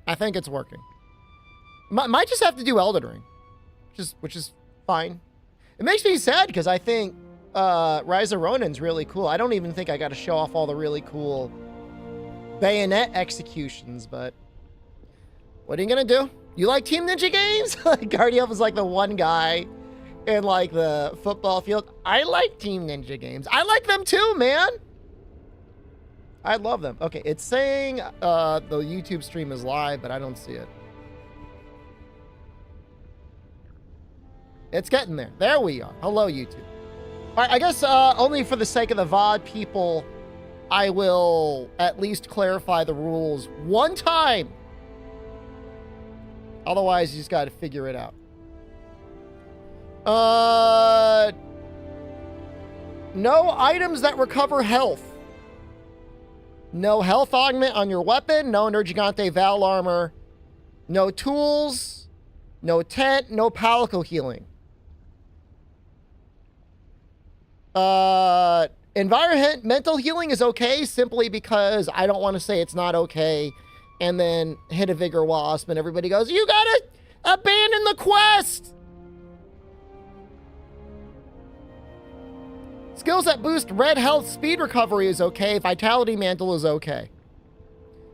I think it's working. Might just have to do Elden Ring, which is fine. It makes me sad because I think Rise of Ronin's really cool. I don't even think I got to show off all the really cool bayonet executions, but what are you gonna do? You like Team Ninja games? Guardian was like the one guy in like the football field. I like Team Ninja games. I like them too, man. I love them. Okay, it's saying the YouTube stream is live, but I don't see it. It's getting there. There we are. Hello, YouTube. All right, I guess only for the sake of the VOD people, I will at least clarify the rules one time. Otherwise, you just got to figure it out. No items that recover health. No health augment on your weapon. No Nergigante Val armor. No tools. No tent. No Palico healing. Environmental healing is okay simply because I don't want to say it's not okay and then hit a Vigor Wasp and everybody goes, you gotta abandon the quest! Skills that boost red health speed recovery is okay. Vitality Mantle is okay.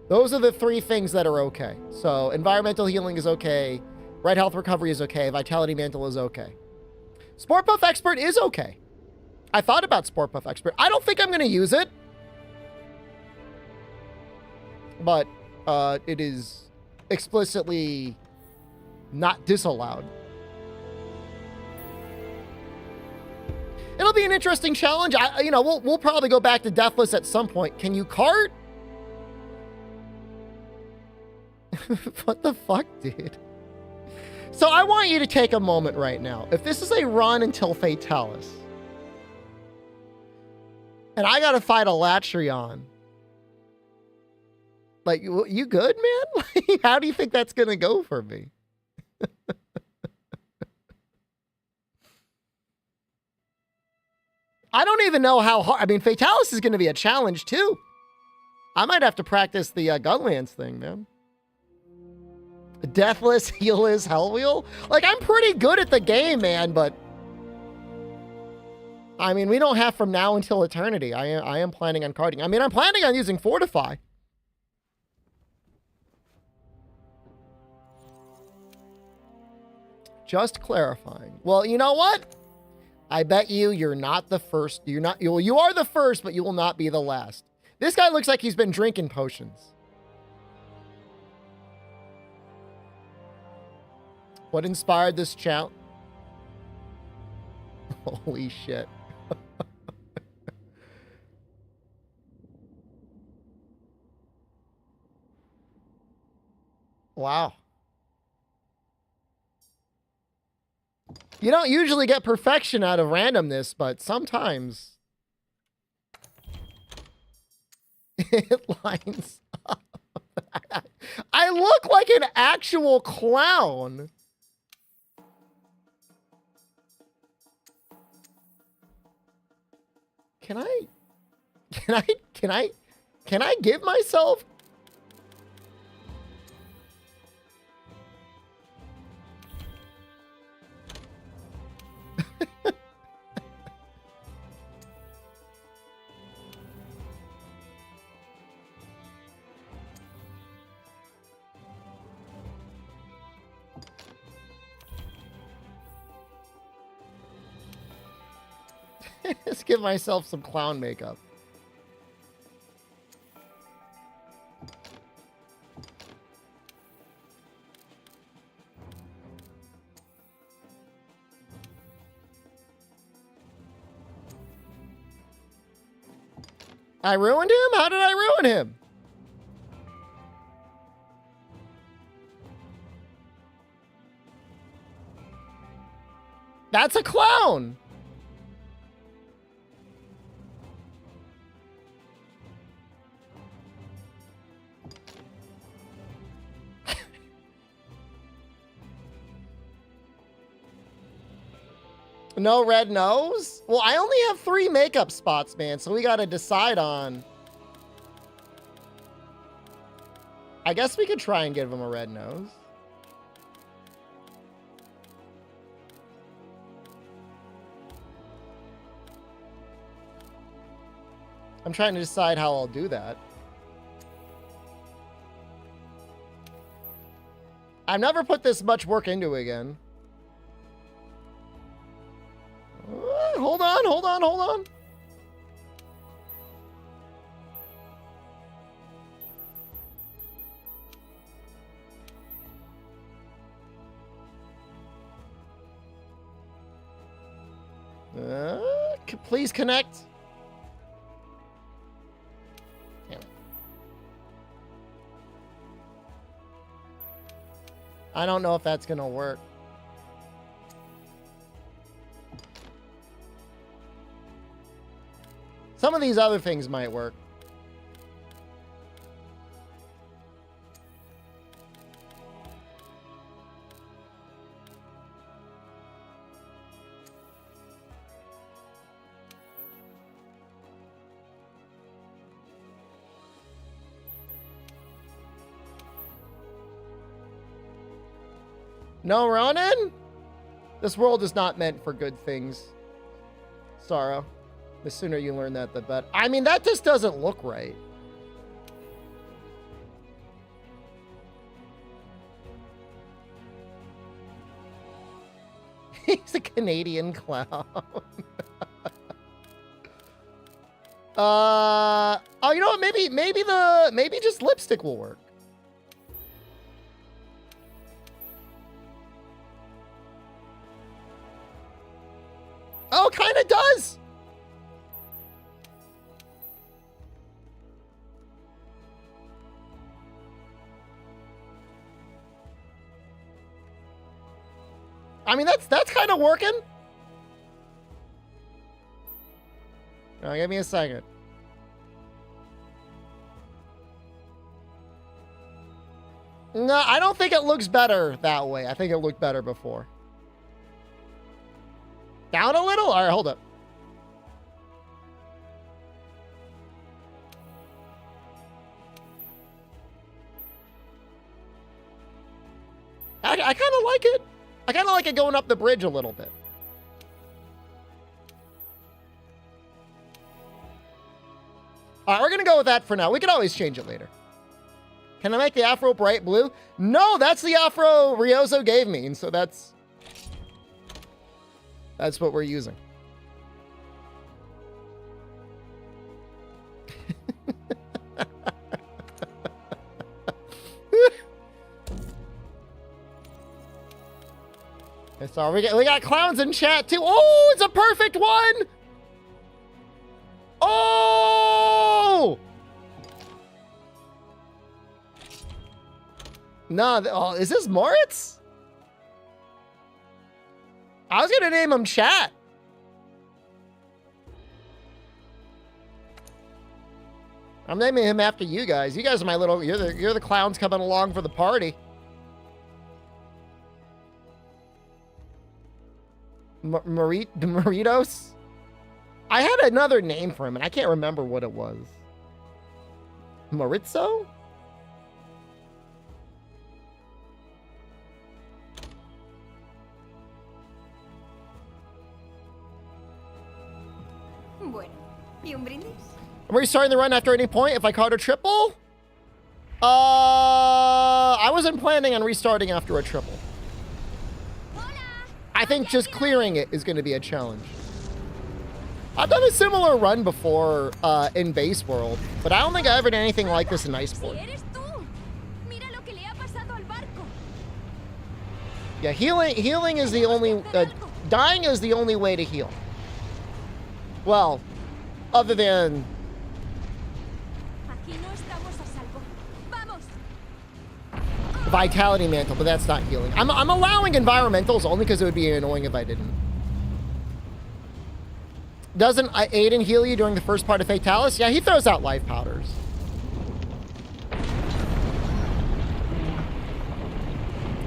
Those are the three things that are okay. So environmental healing is okay. Red health recovery is okay. Vitality Mantle is okay. Sport Buff Expert is okay. I thought about Sport Buff Expert. I don't think I'm going to use it. But it is explicitly not disallowed. It'll be an interesting challenge. We'll probably go back to Deathless at some point. Can you cart? What the fuck, dude? So I want you to take a moment right now. If this is a run until Fatalis, and I gotta fight a Latrion, like, you good, man? Like, how do you think that's gonna go for me? I don't even know how hard. I mean, Fatalis is gonna be a challenge too. I might have to practice the Gunlance thing, man. Deathless, Healless, Hellwheel. Like, I'm pretty good at the game, man, but I mean, we don't have from now until eternity. I am planning on carding. I mean, I'm planning on using Fortify. Just clarifying. Well, you know what? I bet you're not the first. You are the first, but you will not be the last. This guy looks like he's been drinking potions. What inspired this challenge? Holy shit. Wow. You don't usually get perfection out of randomness, but sometimes it lines up. I look like an actual clown. Can I give myself? Let's give myself some clown makeup. I ruined him? How did I ruin him? That's a clown. No red nose? Well, I only have 3 makeup spots, man, so we gotta decide on... I guess we could try and give him a red nose. I'm trying to decide how I'll do that. I've never put this much work into it again. Hold on, hold on, hold on. Please connect. Damn it. I don't know if that's gonna work. Some of these other things might work. No, Ronan? This world is not meant for good things. Sorrow. The sooner you learn that, the better. I mean, that just doesn't look right. He's a Canadian clown. Oh, you know what? Maybe just lipstick will work. Oh, kind of does. I mean, that's kind of working. Now, give me a second. No, I don't think it looks better that way. I think it looked better before. Down a little? All right, hold up. I kind of like it. I kind of like it going up the bridge a little bit. All right, we're going to go with that for now. We can always change it later. Can I make the afro bright blue? No, that's the afro Ryozo gave me, and so that's what we're using. So we got clowns in chat too. Oh, it's a perfect one. Oh! No, oh, is this Moritz? I was gonna name him Chat. I'm naming him after you guys. You guys are my little. You're the clowns coming along for the party. Maritos? I had another name for him, and I can't remember what it was. Maritzo? Bueno, ¿y un brindis? I'm restarting the run after any point if I caught a triple? I wasn't planning on restarting after a triple. I think just clearing it is going to be a challenge. I've done a similar run before in Base World, but I don't think I ever did anything like this in Iceborne. Yeah, healing is the only... dying is the only way to heal. Well, other than... Vitality Mantle, but that's not healing. I'm allowing environmentals only because it would be annoying if I didn't. Doesn't Aiden heal you during the first part of Fatalis? Yeah, he throws out life powders.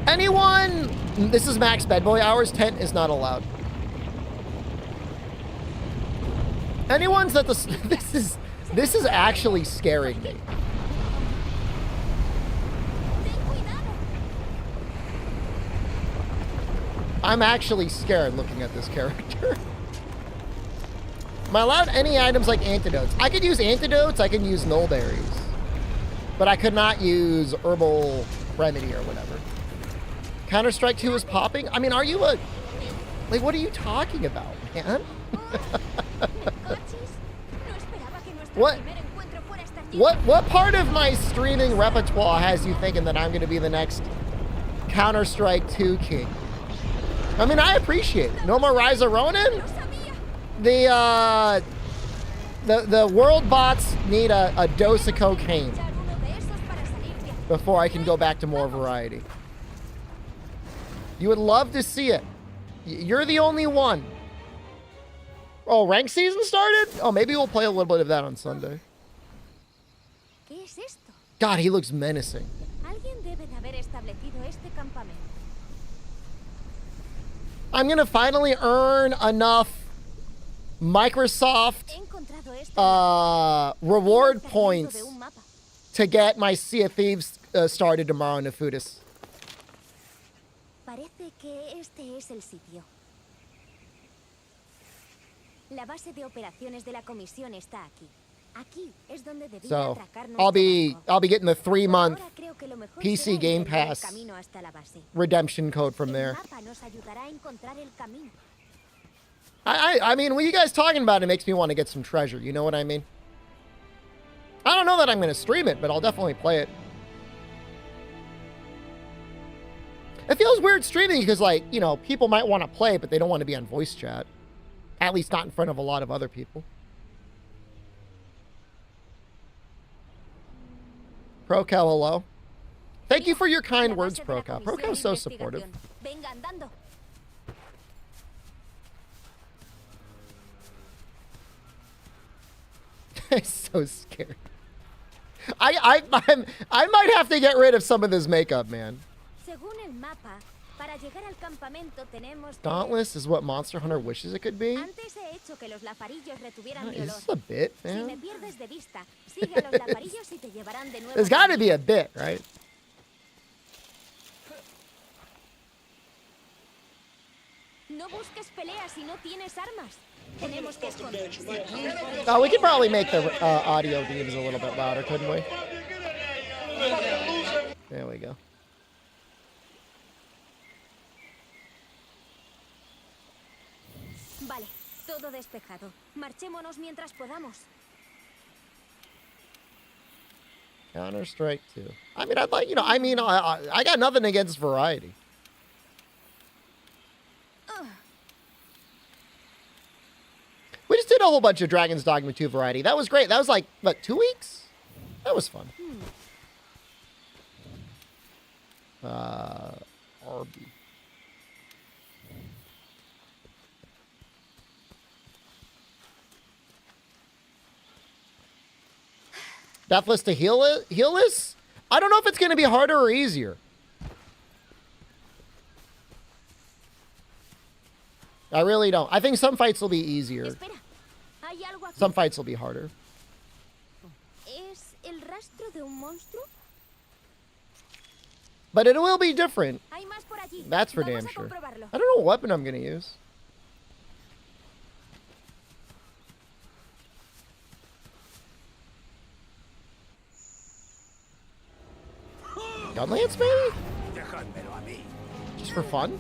Anyone? This is max bedboy hours. Tent is not allowed. Anyone's that this is actually scaring me. I'm actually scared looking at this character. Am I allowed any items like antidotes? I could use antidotes, I can use null berries. But I could not use herbal remedy or whatever. Counter-Strike 2 is popping? I mean, are you a... Like, what are you talking about, man? What part of my streaming repertoire has you thinking that I'm going to be the next Counter-Strike 2 king? I mean, I appreciate it. No more Rise of Ronin? The world bots need a dose of cocaine before I can go back to more variety. You would love to see it. You're the only one. Oh, rank season started? Oh, maybe we'll play a little bit of that on Sunday. God, he looks menacing. I'm gonna finally earn enough Microsoft reward points to get my Sea of Thieves started tomorrow in Fatalis. Parece que este es el sitio. La base de operaciones de la comisión está aquí. Aquí es donde debía atracarnos. I'll be getting the 3-month PC Game Pass redemption code from there. I mean, when you guys talking about it makes me want to get some treasure. You know what I mean? I don't know that I'm going to stream it, but I'll definitely play it. It feels weird streaming because, like, you know, people might want to play, but they don't want to be on voice chat. At least not in front of a lot of other people. Procal, hello. Thank you for your kind words, Procal. Procal's so supportive. I'm so scared. I might have to get rid of some of this makeup, man. Dauntless is what Monster Hunter wishes it could be. Is this a bit, man? There's got to be a bit, right? Oh, we could probably make the audio beams a little bit louder, couldn't we? There we go. Vale, todo despejado. Marchémonos mientras podamos. Counter-Strike 2. I mean, I'd like, you know, I got nothing against variety. We just did a whole bunch of Dragon's Dogma 2 variety. That was great. That was like, what, 2 weeks? That was fun. RB. Deathless to Healless? I don't know if it's going to be harder or easier. I really don't. I think some fights will be easier. Some fights will be harder. But it will be different. That's for damn sure. I don't know what weapon I'm going to use. Gunlance, maybe? Just for fun?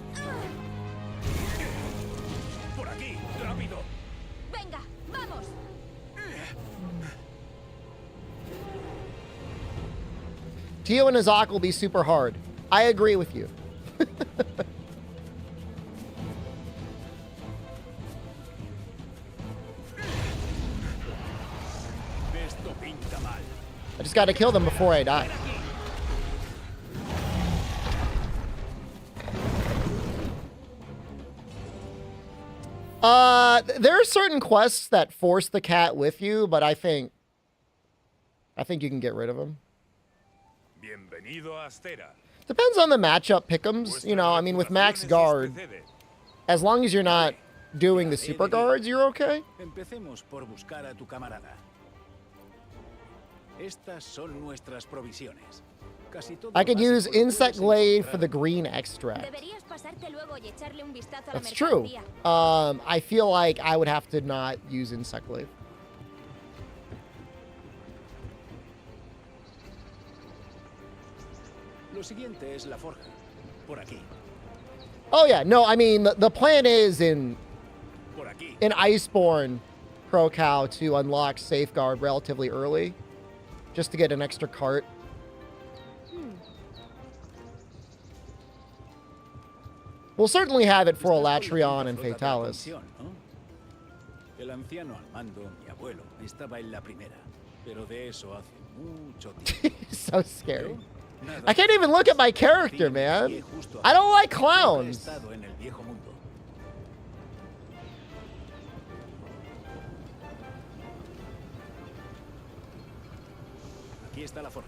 Tio and Azak will be super hard. I agree with you. I just got to kill them before I die. There are certain quests that force the cat with you, but I think you can get rid of him. Depends on the matchup pick'ems. You know, I mean, with max guard, as long as you're not doing the super guards, you're okay. Estas son nuestras provisiones. I could use insect glade for the green extract. Deberías pasarte luego y echarle un vistazo a la That's true. mercancía. I feel like I would have to not use insect glade. Lo siguiente es la forja. Por aquí. Oh yeah, no, I mean the plan is in Por aquí. Iceborne Pro Cow to unlock Safeguard relatively early, just to get an extra cart. We'll certainly have it for Elatrion and Fatalis. El anciano al mando, mi abuelo, estaba en la primera, pero de eso hace mucho tiempo. So scary. I can't even look at my character, man. I don't like clowns.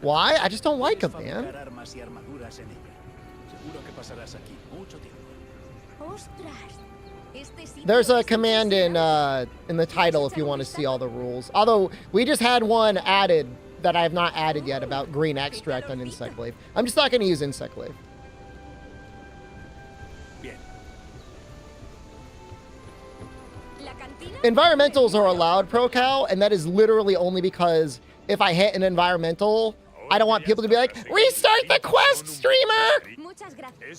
Why? I just don't like him, man. There's a command in the title if you want to see all the rules. Although we just had one added that I have not added yet about green extract on insect glaive. I'm just not going to use insect glaive. Environmentals are allowed, Pro Cow, and that is literally only because if I hit an environmental, I don't want people to be like, restart the quest, streamer!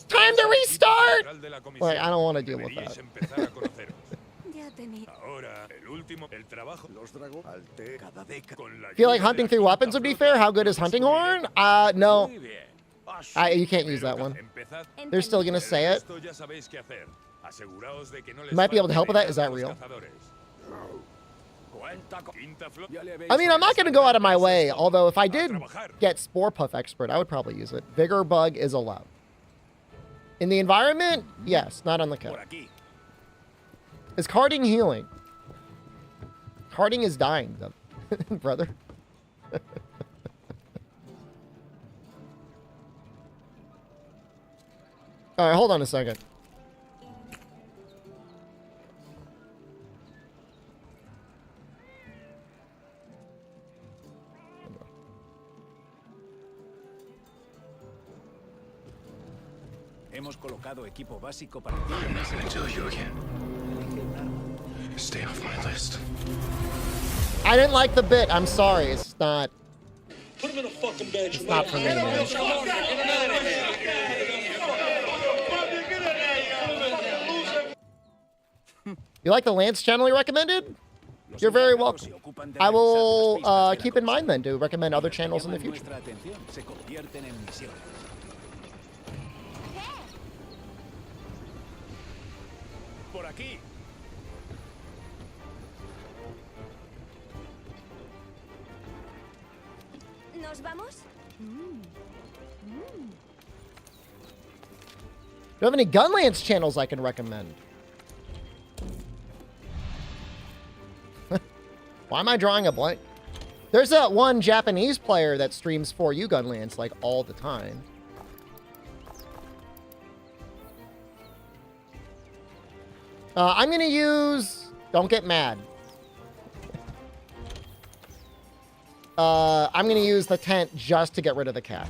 Time to restart! Like, I don't want to deal with that. Feel like hunting through weapons would be fair? How good is Hunting Horn? No. You can't use that one. They're still gonna say it. You might be able to help with that. Is that real? I mean, I'm not gonna go out of my way, although if I did get Spore Puff Expert, I would probably use it. Vigor Bug is allowed. In the environment, yes, not on the cat. Is carding healing? Carding is dying, though. Brother. All right, hold on a second. Hemos colocado equipo básico para. I'm not gonna tell you again. Stay off my list. I didn't like the bit. I'm sorry. It's not. Put him in a fucking bench. It's not for me, man. You like the Lance channel you recommended? You're very welcome. I will keep in mind then to recommend other channels in the future. Por aquí. ¿Nos vamos? Do you have any Gunlance channels I can recommend? Why am I drawing a blank? There's that one Japanese player that streams for you Gunlance like all the time. I'm gonna use... Don't get mad. I'm gonna use the tent just to get rid of the cat.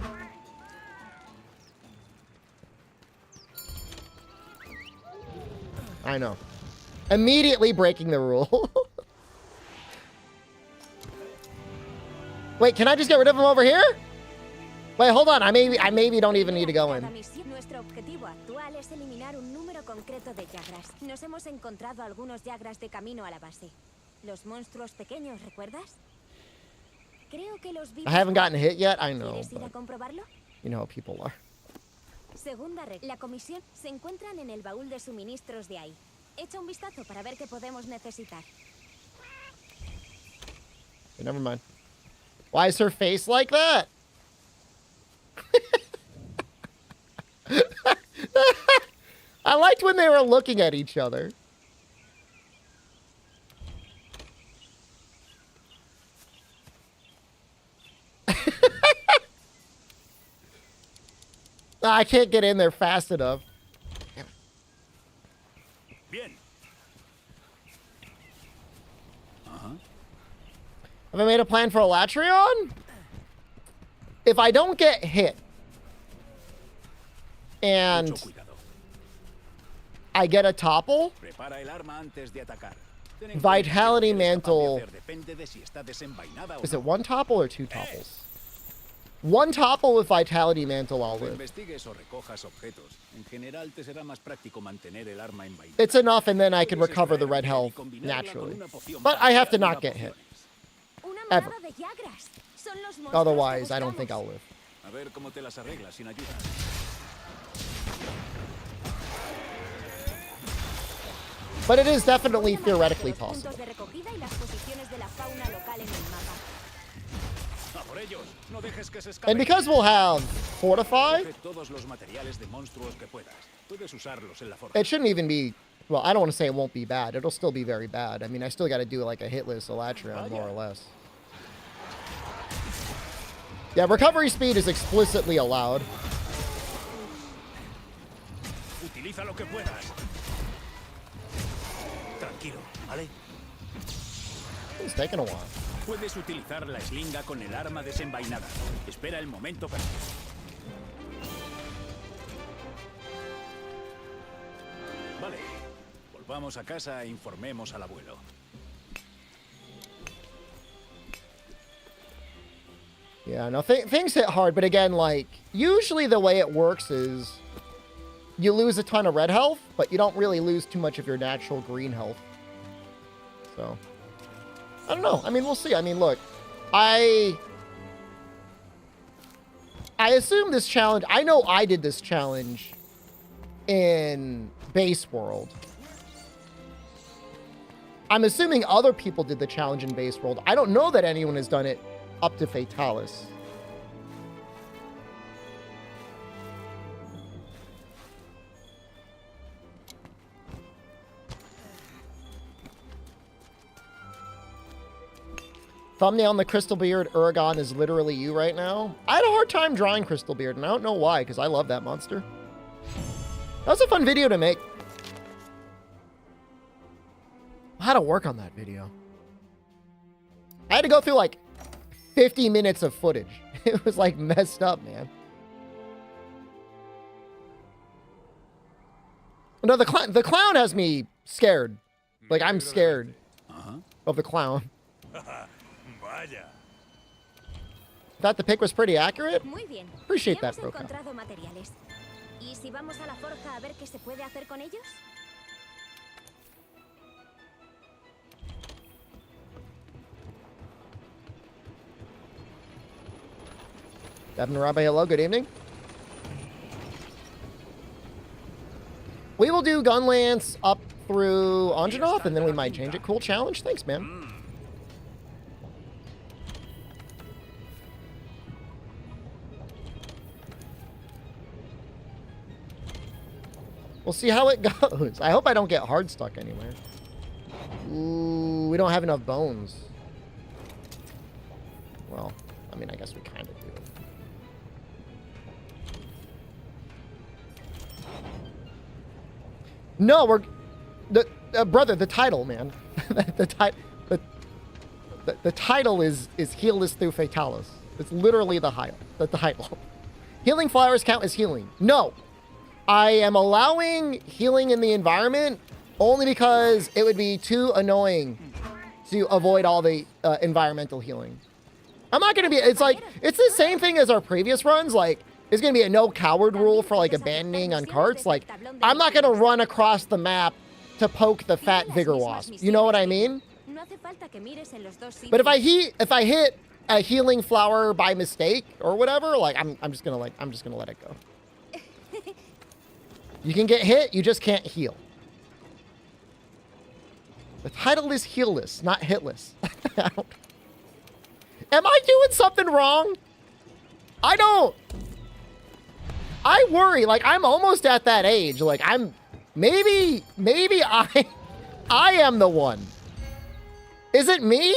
I know. Immediately breaking the rule. Wait, can I just get rid of him over here? Wait, hold on. I maybe don't even need to go in. Nuestro objetivo actual es eliminar un número concreto de Yagras. Nos hemos encontrado algunos Yagras de camino a la base. Los monstruos pequeños, ¿recuerdas? Creo que los vimos. I haven't gotten hit yet. I know. ¿Quieres ir a comprobarlo? You know how people are. Segunda regla. La comisión se encuentran en el baúl de suministros de ahí. Echa un vistazo para ver qué podemos necesitar. Okay, never mind. Why is her face like that? I liked when they were looking at each other. I can't get in there fast enough. Bien. Have I made a plan for Elatrion? If I don't get hit and Mucho cuidado. I get a topple, Prepara el arma antes de atacar. Ten en Vitality cuenta que lo que eres capaz de Mantle. hacer depende de si está desenvainada o Is no. it one topple or two topples? One topple with Vitality Mantle, I'll Cuando live. investigues o recojas objetos, en general te será más práctico mantener el arma envainada. It's enough, and then I can Puedes recover the extraer red bien y health combinarla con naturally. una poción But I have to para not get hit. pociones. Una Ever. manada de yagras. Son los monstruos Otherwise, que I don't think I'll buscamos. live. A ver cómo te las arreglas sin ayuda. But it is definitely Voy a marcarte theoretically los possible. puntos de recogida y las posiciones de la fauna local en el mapa. ¡A por ellos! No dejes que se escapen. And because we'll have Fortify, Coge todos los materiales de monstruos que puedas. Puedes usarlos en la forja. it shouldn't even be... Well, I don't want to say it won't be bad. It'll still be very bad. I mean, I still got to do like a hitless Elytra, more or less. Yeah, recovery speed is explicitly allowed. Utiliza lo que puedas. Tranquilo, ¿vale? It's taking a while. Puedes utilizar la eslinga con el arma desenvainada. Espera el momento perfecto. Vale. Volvamos a casa e informemos al abuelo. Yeah, no, things hit hard, but again, like, usually the way it works is you lose a ton of red health, but you don't really lose too much of your natural green health. So, I don't know. I mean, we'll see. I mean, look, I assume this challenge, I know I did this challenge in Base World. I'm assuming other people did the challenge in Base World. I don't know that anyone has done it up to Fatalis. Thumbnail on the Crystal Beard Uragon is literally you right now. I had a hard time drawing Crystal Beard, and I don't know why, because I love that monster. That was a fun video to make. I had to work on that video. I had to go through like 50 minutes of footage. It was like messed up, man. No, the clown has me scared. Like, I'm scared of the clown. Vaya. Thought the pick was pretty accurate. Muy bien. Appreciate Ya that, hemos Broca. encontrado materiales. ¿Y si vamos a la forja a ver qué se puede hacer con ellos? Devin Rabbi, hello, good evening. We will do Gunlance up through Anjanath, and then we might change it. Cool challenge. Thanks, man. We'll see how it goes. I hope I don't get hard stuck anywhere. Ooh, we don't have enough bones. Well, I mean, I guess we kind of do. No, we're brother. The title, man. the title is Healless through Fatalis. It's literally the title. Healing flowers count as healing. No, I am allowing healing in the environment only because it would be too annoying to avoid all the environmental healing. I'm not gonna be. It's like it's the same thing as our previous runs. Like, it's gonna be a no coward rule for like abandoning on carts. Like, I'm not gonna run across the map to poke the fat vigor wasp. You know what I mean? No hace falta que mires en los dos sitios. But if I hit a healing flower by mistake or whatever, like I'm just gonna let it go. You can get hit, you just can't heal. The title is Healless, not Hitless. Am I doing something wrong? I worry, like, I'm almost at that age. Like, maybe I am the one. Is it me?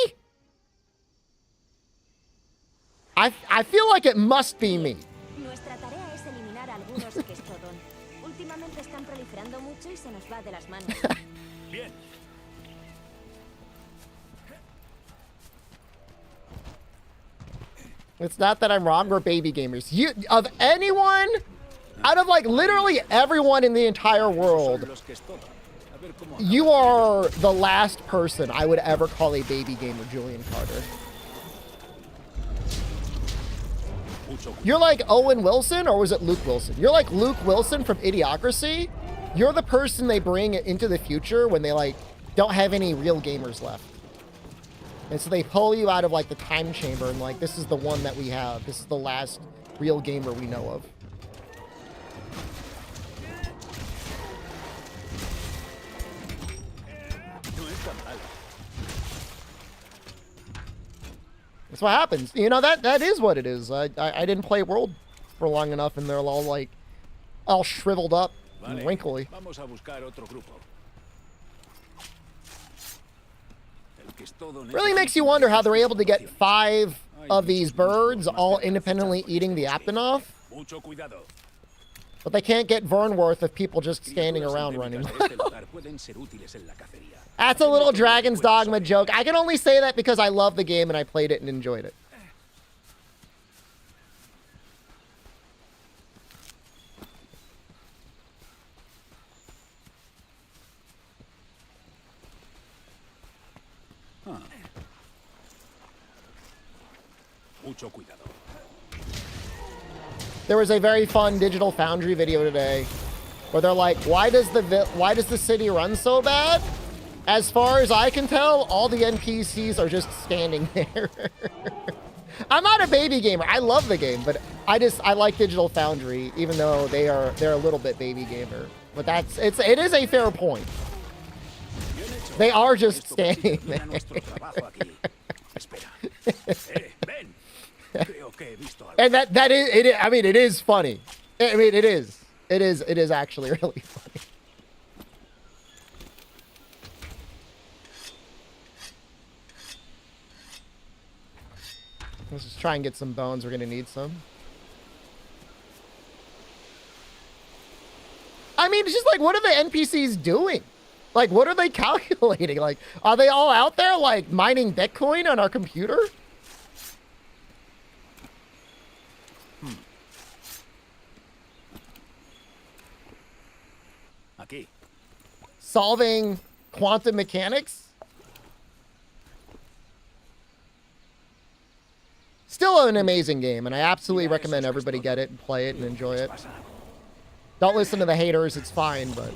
I feel like it must be me. Nuestra tarea es eliminar a algunos Kestodon. Últimamente están proliferando mucho y se nos va de las manos. Bien. It's not that I'm wrong, we're baby gamers. Of anyone Out of like literally everyone in the entire world, you are the last person I would ever call a baby gamer, Julian Carter. You're like Owen Wilson, or was it Luke Wilson? You're like Luke Wilson from Idiocracy. You're the person they bring into the future when they like don't have any real gamers left. And so they pull you out of like the time chamber and like, this is the one that we have. This is the last real gamer we know of. That's what happens. You know, that is what it is. I didn't play World for long enough, and they're all like, all shriveled up and wrinkly. Really makes you wonder how they're able to get 5 of these birds all independently eating the Aptonoff. But they can't get Vernworth of people just standing around running. That's a little Dragon's Dogma joke. I can only say that because I love the game and I played it and enjoyed it. There was a very fun Digital Foundry video today where they're like, why does the city run so bad? As far as I can tell, all the NPCs are just standing there. I'm not a baby gamer. I love the game, but I like Digital Foundry, even though they're a little bit baby gamer. But it is a fair point. They are just standing there. And that is it. I mean, it is funny. I mean, it is actually really funny. Let's just try and get some bones. We're gonna need some. I mean, it's just like, what are the NPCs doing? Like, what are they calculating? Like, are they all out there like mining Bitcoin on our computer? Solving quantum mechanics? Still an amazing game, and I absolutely recommend everybody get it and play it and enjoy it. Don't listen to the haters, it's fine, but...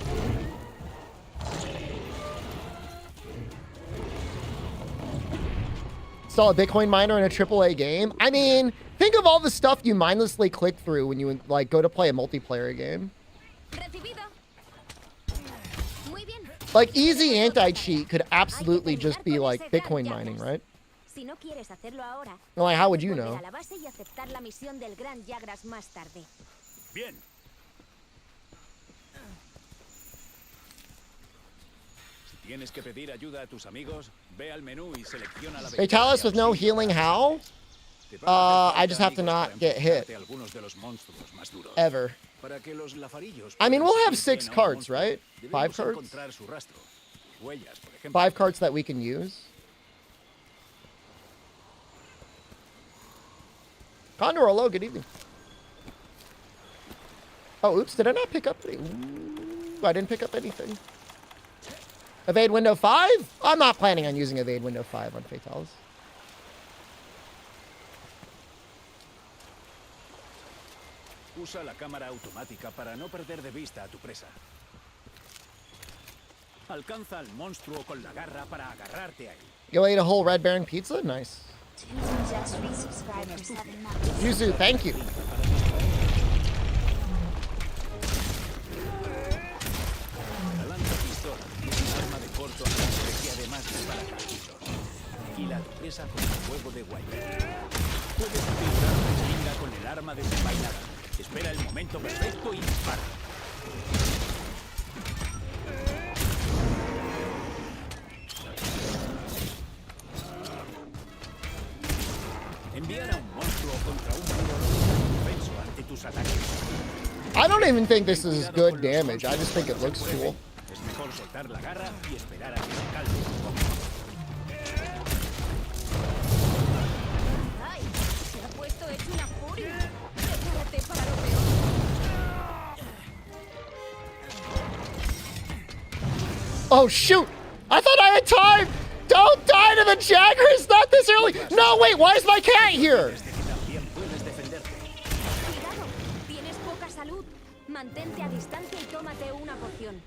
Install a Bitcoin miner in a AAA game? I mean, think of all the stuff you mindlessly click through when you like go to play a multiplayer game. Like, easy anti-cheat could absolutely just be like Bitcoin mining, right? Well, like, how would you know? Fatalis with no healing, how? I just have to not get hit. Ever. I mean, we'll have 6 carts, right? 5 carts? 5 carts that we can use. Condorolo, good evening. Oh, oops, did I not pick up any? Ooh, I didn't pick up anything. Evade window 5? I'm not planning on using evade window 5 on Fatalis. Usa la cámara automática para no perder de vista a tu presa. Alcanza al monstruo con la garra para agarrarte a él. You ate a whole Red Baron pizza? Nice. Yuzu, thank you. La lanza pistola es un arma de corto alcance que además dispara casquillos. Y la presa con el fuego de Wiper. Puedes utilizar la jeringa con el arma desenvainada. Espera el momento perfecto y dispara. Enviar a un monstruo contra un muro defenso ante tus ataques. I don't even think this is good damage. I just think it looks cool. Es mejor soltar la garra y esperar a que se calme un poco. Ay, se ha puesto hecho una furia. Prepárate para lo peor. Oh, shoot. I thought I had time. Don't die to the Jaggers. Not this early. No, wait. Why is my cat here? Cuidado, tienes poca salud. Mantente a distancia y tómate una poción.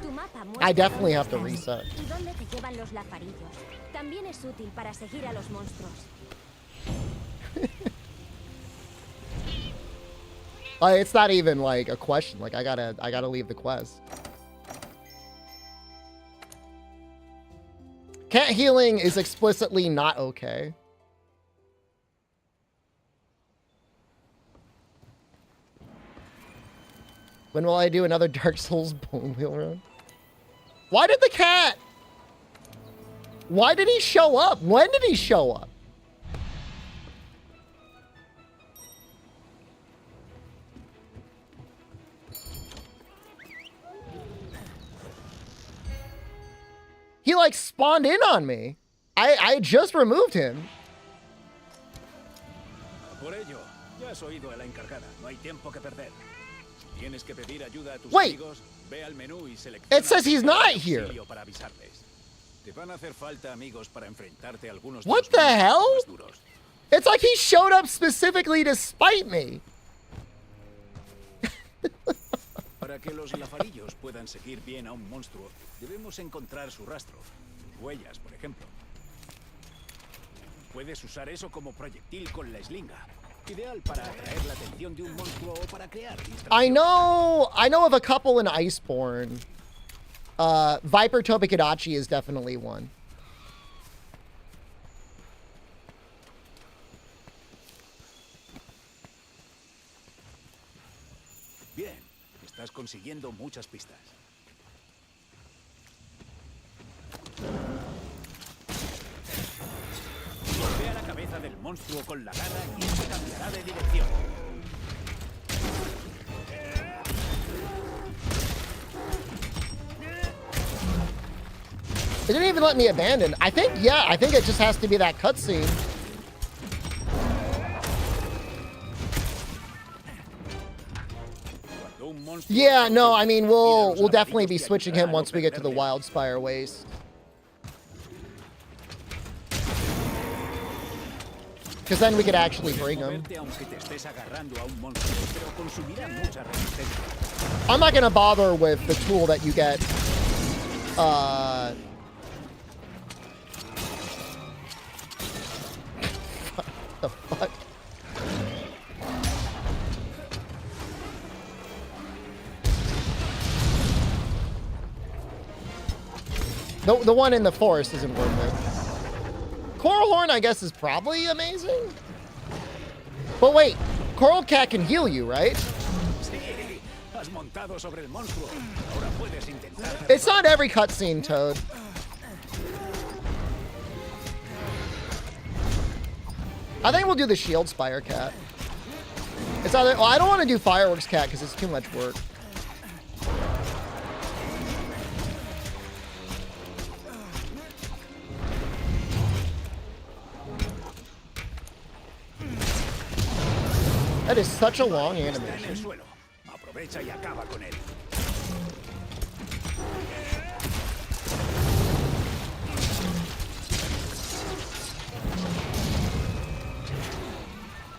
Tu mapa muestra I definitely have to dónde reset. estás y dónde te llevan los lazarillos. También es útil para seguir a los monstruos. It's not even like a question. Like I gotta leave the quest. Cat healing is explicitly not okay. When will I do another Dark Souls bone wheel run? Why did the cat? Why did he show up? When did he show up? He like spawned in on me. I just removed him. Por ello, ya has oído a la encargada. No hay tiempo que perder. Tienes que pedir ayuda a tus Wait. amigos. Ve al menú y selecciona It says he's not here. auxilio para avisarles. Te van a hacer falta amigos para enfrentarte a algunos de What los the monstruos hell? más duros. It's like he showed up specifically to spite me. Para que los lazarillos puedan seguir bien a un monstruo, debemos encontrar su rastro. Huellas, por ejemplo. Puedes usar eso como proyectil con la eslinga. Ideal para atraer la atención de un monstruo o para crear distracción. I know of a couple in Iceborne. Viper Tobikidachi is definitely one. Bien, estás consiguiendo muchas pistas. Golpea la cabeza del monstruo con la garra y este cambiará de dirección. It didn't even let me abandon. I think it just has to be that cutscene. Cuando un monstruo Yeah, no, I mean, mira we'll los definitely be lazarillos te switching ayudará him a no once we get to the perderle. Wildspire Waste. Because then we could actually bring him. Moverte aunque te estés agarrando a un monstruo, pero consumirá mucha resistencia. I'm not gonna bother with the tool that you get. The fuck? The one in the forest isn't worth it. Coral Horn, I guess, is probably amazing. But wait, Coral Cat can heal you, right? Sí, has montado sobre el monstruo. Ahora puedes intentar. It's not every cutscene, Toad. I think we'll do the Shield Spire Cat. It's either. Well, I don't want to do Fireworks Cat because it's too much work. That is such a long Está en el animation. suelo. Aprovecha y acaba con él.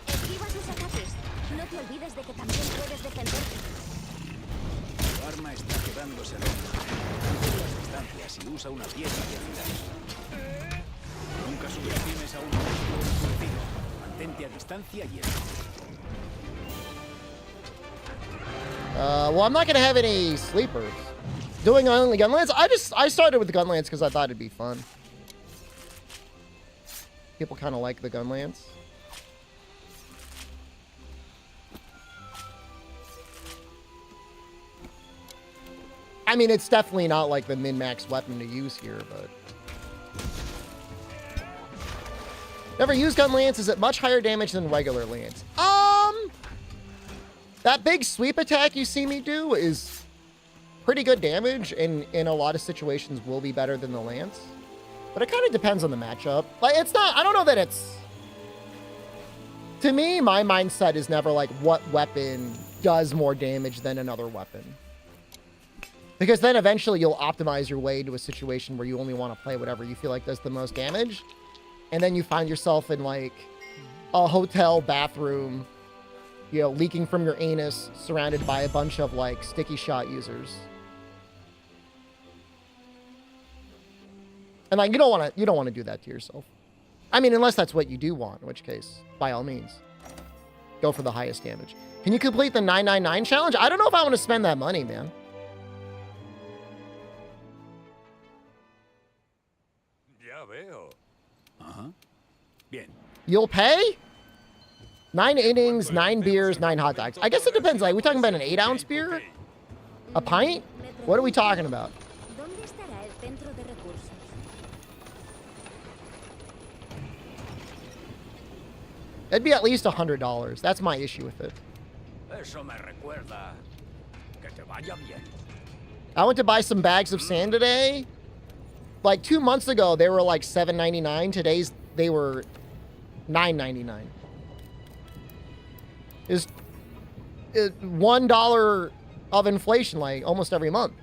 Esquiva sus ataques. No te olvides de que también puedes defenderte. Tu arma está quedándose lenta. Mantén las distancias y usa una pieza de agilidad. Nunca subestimes a un monstruo enfurecido. Mantente a distancia y esquiva. Well, I'm not gonna have any sleepers. Doing only Gunlance. I started with the Gunlance because I thought it'd be fun. People kind of like the Gunlance. I mean, it's definitely not like the min-max weapon to use here, but... Never used Gunlance. Is it much higher damage than regular Lance? That big sweep attack you see me do is pretty good damage, and in a lot of situations will be better than the Lance. But it kind of depends on the matchup. Like, it's not... I don't know that it's... To me, my mindset is never like, what weapon does more damage than another weapon. Because then eventually you'll optimize your way to a situation where you only want to play whatever you feel like does the most damage. And then you find yourself in like a hotel bathroom, you know, leaking from your anus, surrounded by a bunch of like sticky shot users. And like you don't want to do that to yourself. I mean, unless that's what you do want, in which case, by all means, go for the highest damage. Can you complete the 999 challenge? I don't know if I want to spend that money, man. Ya veo. Ajá. Bien. You'll pay? 9 innings, 9 beers, 9 hot dogs. I guess it depends. Like, we talking about an 8-ounce beer? A pint? What are we talking about? ¿Dónde estará el centro de recursos? It'd be at least $100. That's my issue with it. Eso me recuerda. Que te vaya bien. I went to buy some bags of sand today. Like 2 months ago, they were like $7.99. Today's they were $9.99. Is $1 of inflation like almost every month.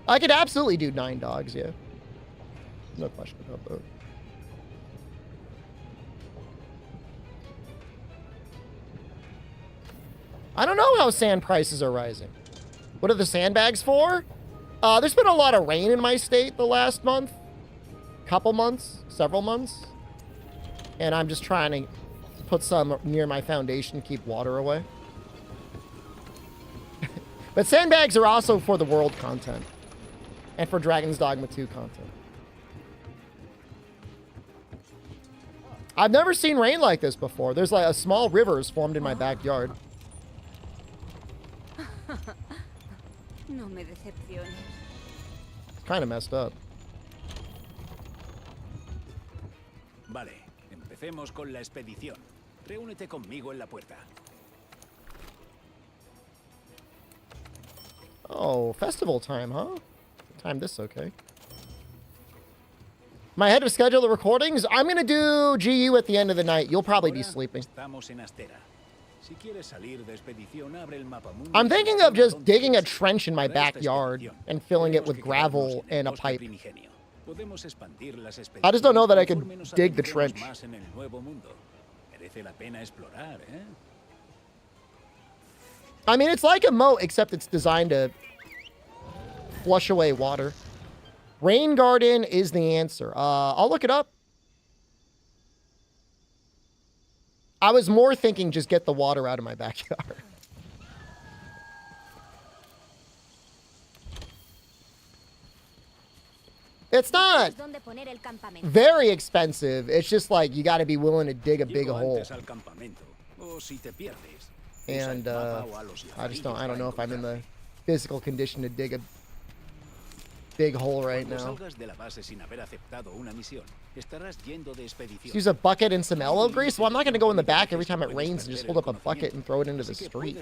I could absolutely do 9 dogs, yeah. No question about that. I don't know how sand prices are rising. What are the sandbags for? There's been a lot of rain in my state the last month. Couple months, several months. And I'm just trying to put some near my foundation, keep water away. But sandbags are also for the world content. And for Dragon's Dogma 2 content. I've never seen rain like this before. There's like a small river is formed in my backyard. No me decepciones. It's kind of messed up. Vale, empecemos con la expedición. Reúnete conmigo en la puerta. Oh, festival time, huh? Time this okay. Am I ahead of schedule the recordings? I'm gonna do GU at the end of the night. You'll probably be sleeping. Estamos en Astera. Si quieres salir de expedición, abre el mapa mundo. I'm thinking of just digging a trench in my backyard and filling it with gravel and a pipe. I just don't know that I could dig the trench. I mean, it's like a moat, except it's designed to flush away water. Rain garden is the answer. I'll look it up. I was more thinking just get the water out of my backyard. It's not very expensive. It's just like you got to be willing to dig a big hole. And I don't know if I'm in the physical condition to dig a big hole right now. Just use a bucket and some elbow grease? Well, I'm not going to go in the back every time it rains and just hold up a bucket and throw it into the street.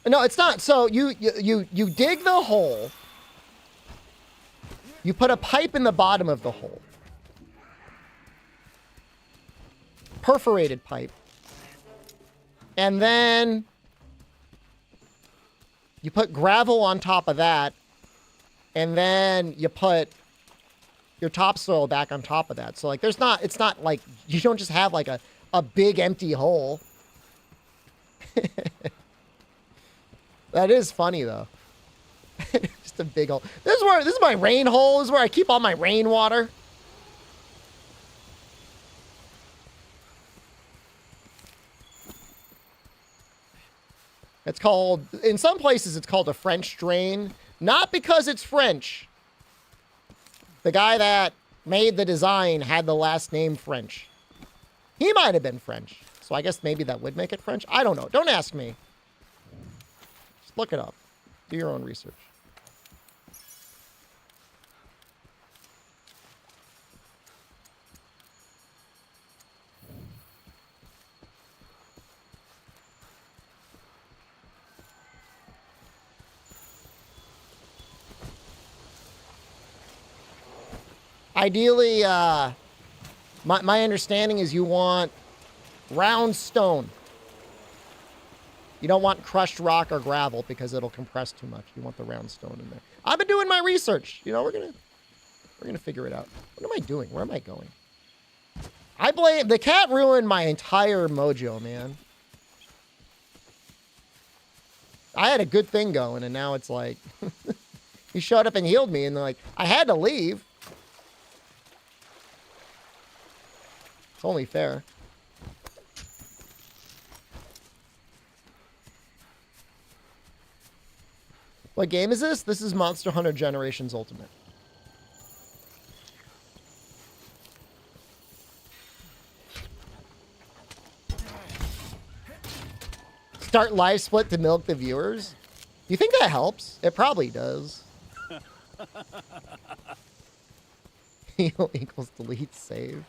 No, it's not. So you dig the hole. You put a pipe in the bottom of the hole. Perforated pipe. And then you put gravel on top of that. And then you put your topsoil back on top of that. So like it's not like you don't just have like a big empty hole. That is funny though. Just a big hole. This is my rain hole. This is where I keep all my rainwater. It's called, in some places it's called a French drain. Not because it's French. The guy that made the design had the last name French. He might have been French. So I guess maybe that would make it French. I don't know. Don't ask me. Just look it up. Do your own research. Ideally, my understanding is you want round stone. You don't want crushed rock or gravel because it'll compress too much. You want the round stone in there. I've been doing my research. You know, we're gonna figure it out. What am I doing? Where am I going? I blame the cat ruined my entire mojo, man. I had a good thing going, and now it's like he showed up and healed me, and like I had to leave. It's only fair. What game is this? This is Monster Hunter Generations Ultimate. Start live split to milk the viewers? You think that helps? It probably does. Heal equals delete save.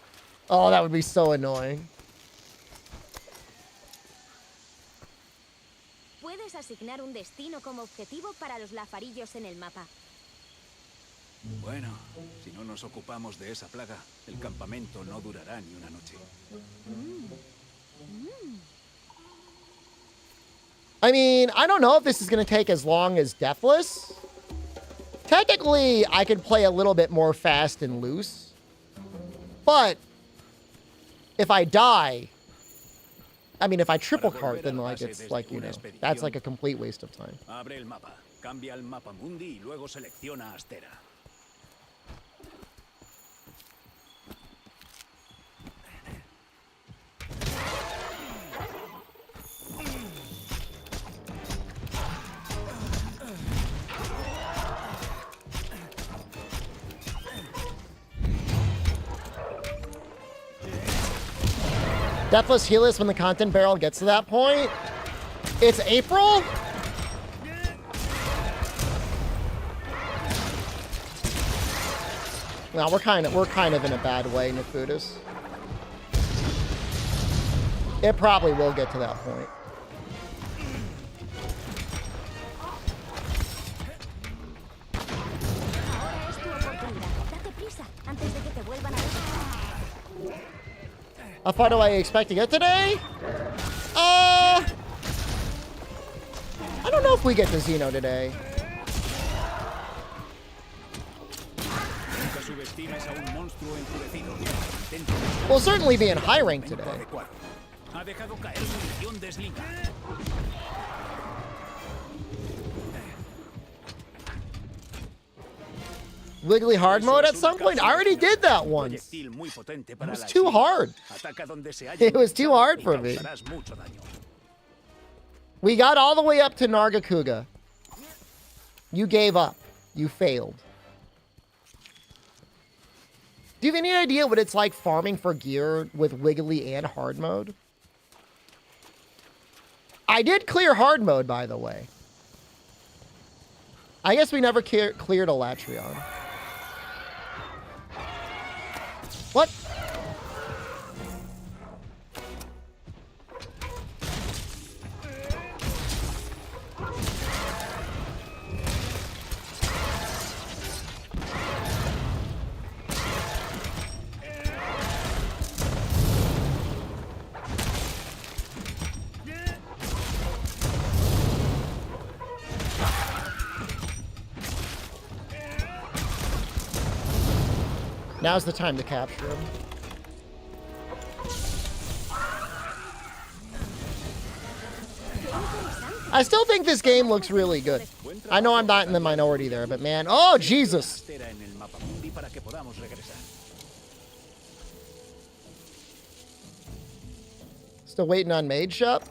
Oh, that would be so annoying. Puedes asignar un destino como objetivo para los lafarillos en el mapa. Bueno, si no nos ocupamos de esa plaga, el campamento no durará ni una noche. I mean, I don't know if this is going to take as long as Deathless. Technically, I could play a little bit more fast and loose. But if I die, I mean, if I triple cart, then like it's like, you know, that's like a complete waste of time. Abre el mapa, cambia el mapa mundi y luego selecciona Astera. Deathless Healless when the content barrel gets to that point. It's April? No, we're kind of in a bad way, Nefudis. It probably will get to that point. Ahora es tu oportunidad. Date prisa antes de que te vuelvan a ver. How far do I expect to get today? I don't know if we get to Xeno today. Nunca subestimes a un monstruo enfurecido. We'll certainly be in high rank today. Ha dejado caer munición desliga. Wiggly hard mode at some point? I already did that once. It was too hard. It was too hard for me. We got all the way up to Nargacuga. You gave up. You failed. Do you have any idea what it's like farming for gear with Wiggly and hard mode? I did clear hard mode, by the way. I guess we never cleared Elatrion. What? Now's the time to capture him. I still think this game looks really good. I know I'm not in the minority there, but man, oh Jesus! Still waiting on Maid Shop.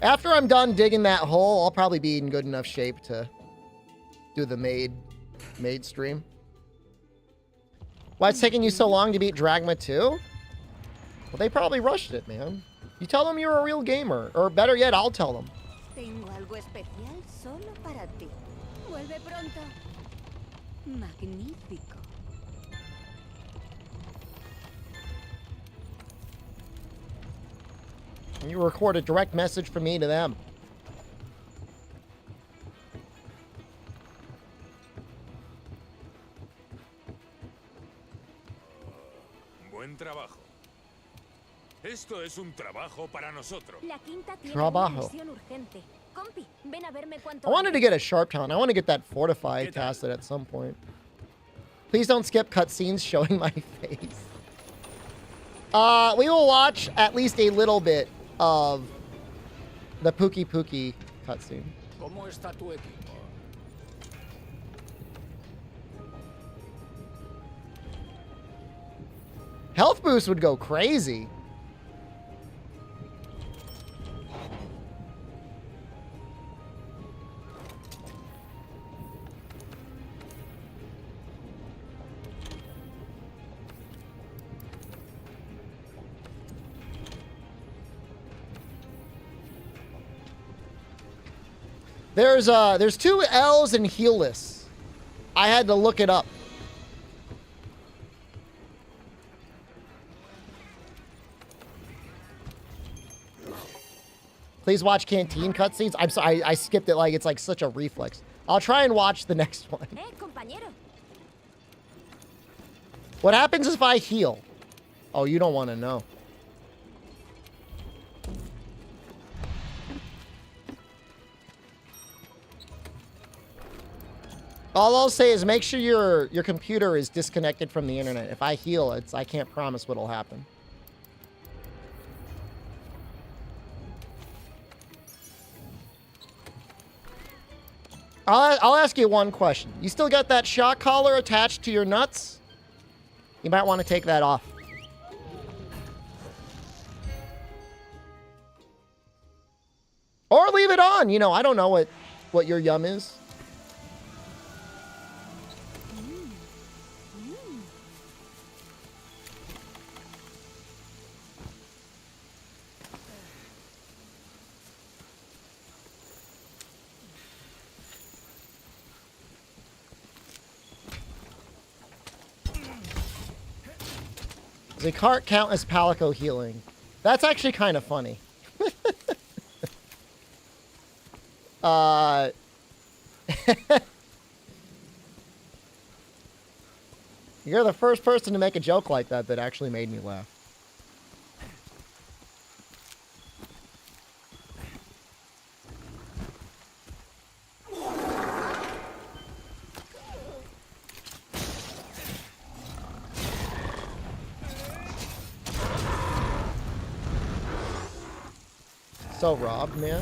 After I'm done digging that hole, I'll probably be in good enough shape to do the maid stream. Why it's taking you so long to beat Dragma 2? Well, they probably rushed it, man. You tell them you're a real gamer. Or better yet, I'll tell them. Tengo algo especial solo para ti. Vuelve pronto. Magnífico. You record a direct message from me to them. Esto es un trabajo para nosotros. La quinta tiene Trabajo. una misión urgente. Compi, ven a verme cuanto I wanted to antes. get a sharp talent. I want to get that fortify ¿Qué tal? casted at some point. Please don't skip cutscenes showing my face. We will watch at least a little bit of the Pookie Pookie cutscene. ¿Cómo está tu equipo? Health boost would go crazy. There's two L's in Healless. I had to look it up. Please watch canteen cutscenes. I'm sorry, I skipped it like it's like such a reflex. I'll try and watch the next one. Compañero. What happens if I heal? Oh, you don't want to know. All I'll say is make sure your computer is disconnected from the internet. If I heal, I can't promise what'll happen. I'll ask you one question. You still got that shock collar attached to your nuts? You might want to take that off. Or leave it on. You know, I don't know what your yum is. Does a cart count as palico healing? That's actually kind of funny. You're the first person to make a joke like that that actually made me laugh. So robbed, man.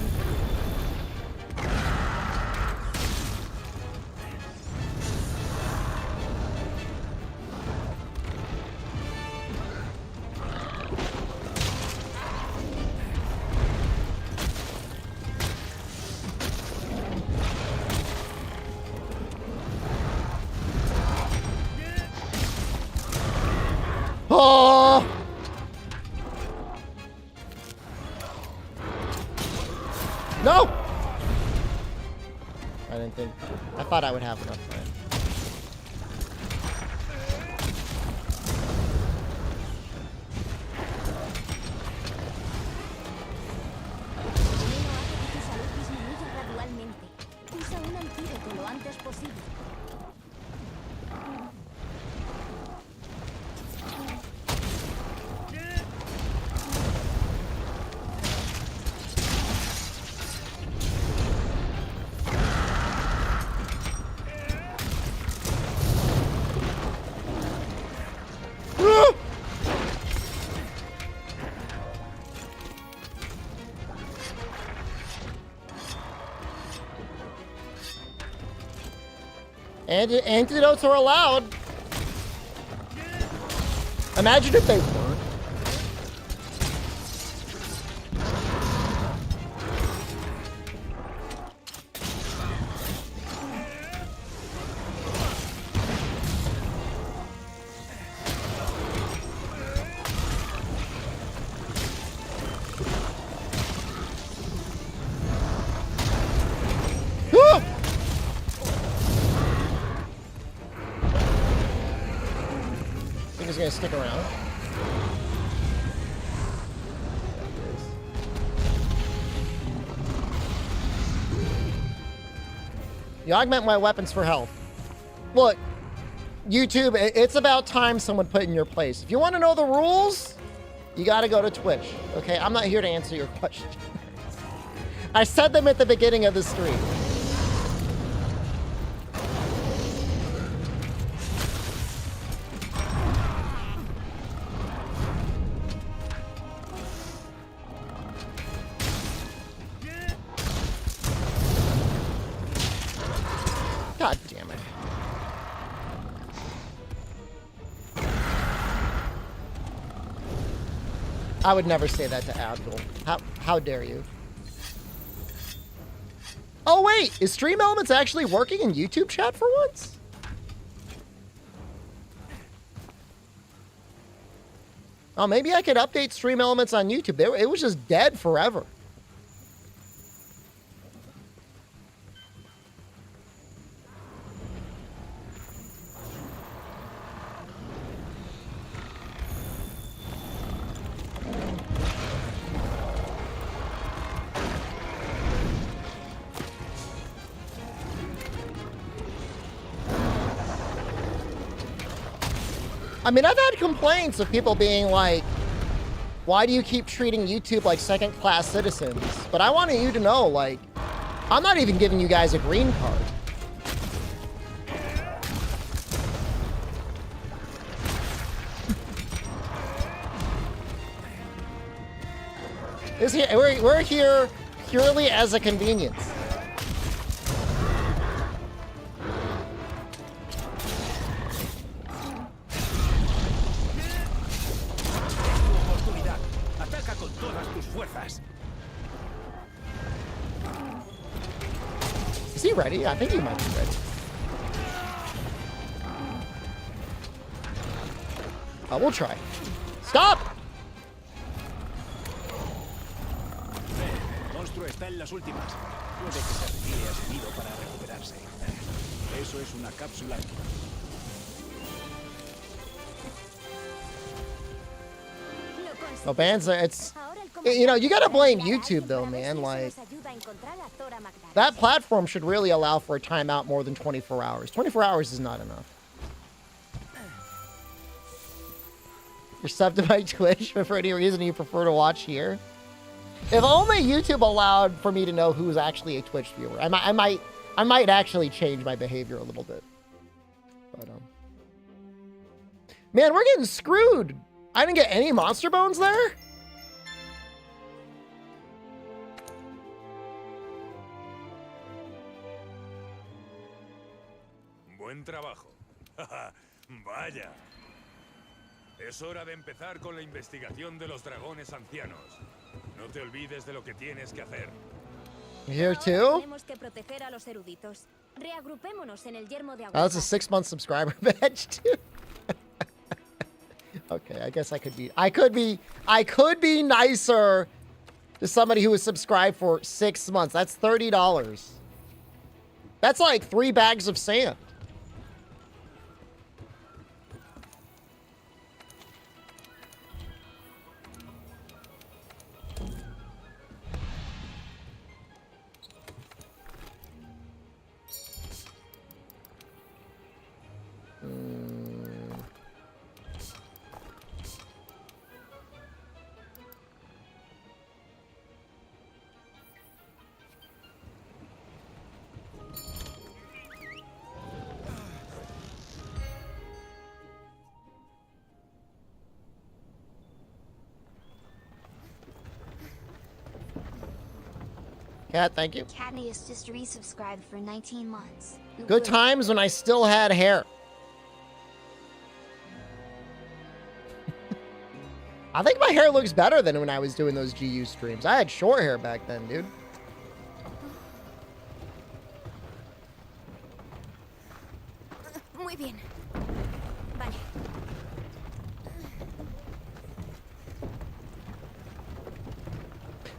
Oh! No! I didn't think... I thought I would have enough time. Veneno hace que tu salud disminuya gradualmente. Usa un antídoto lo antes posible. And antidotes are allowed. Imagine if they weren't. Ah! Think he's gonna stick around. You augment my weapons for health. Look, YouTube, it's about time someone put in your place. If you want to know the rules, You gotta go to Twitch, okay? I'm not here to answer your questions. I said them at the beginning of the stream. God damn it. I would never say that to Abdul. How dare you? Oh wait, is Stream Elements actually working in YouTube chat for once? Oh, maybe I could update Stream Elements on YouTube. It was just dead forever. I mean, I've had complaints of people being like, why do you keep treating YouTube like second-class citizens? But I wanted you to know, like, I'm not even giving you guys a green card. We're here purely as a convenience. Is he ready? I think he might be ready. We'll try. Stop! Monstruo está en las últimas. Puede que se retire a su nido para recuperarse. Eso es una cápsula. Oh, bands, it's... You know, you gotta blame YouTube, though, man. Like, that platform should really allow for a timeout more than 24 hours. 24 hours is not enough. You're subbed to my Twitch, but for any reason you prefer to watch here. If only YouTube allowed for me to know who's actually a Twitch viewer, I might actually change my behavior a little bit. But man, we're getting screwed. I didn't get any monster bones there. Buen trabajo. Vaya. Es hora de empezar con la investigación de los dragones ancianos. No te olvides de lo que tienes que hacer. Here too? Tenemos que proteger a los eruditos. Reagrupémonos en el yermo de agua. Oh, that's a 6-month subscriber badge too. Okay, I guess I could be nicer to somebody who was subscribed for 6 months. That's $30. That's like 3 bags of sand. Cat, thank you. Cadnius just resubscribed for 19 months. Good times when I still had hair. I think my hair looks better than when I was doing those GU streams. I had short hair back then, dude. Muy bien. Vale.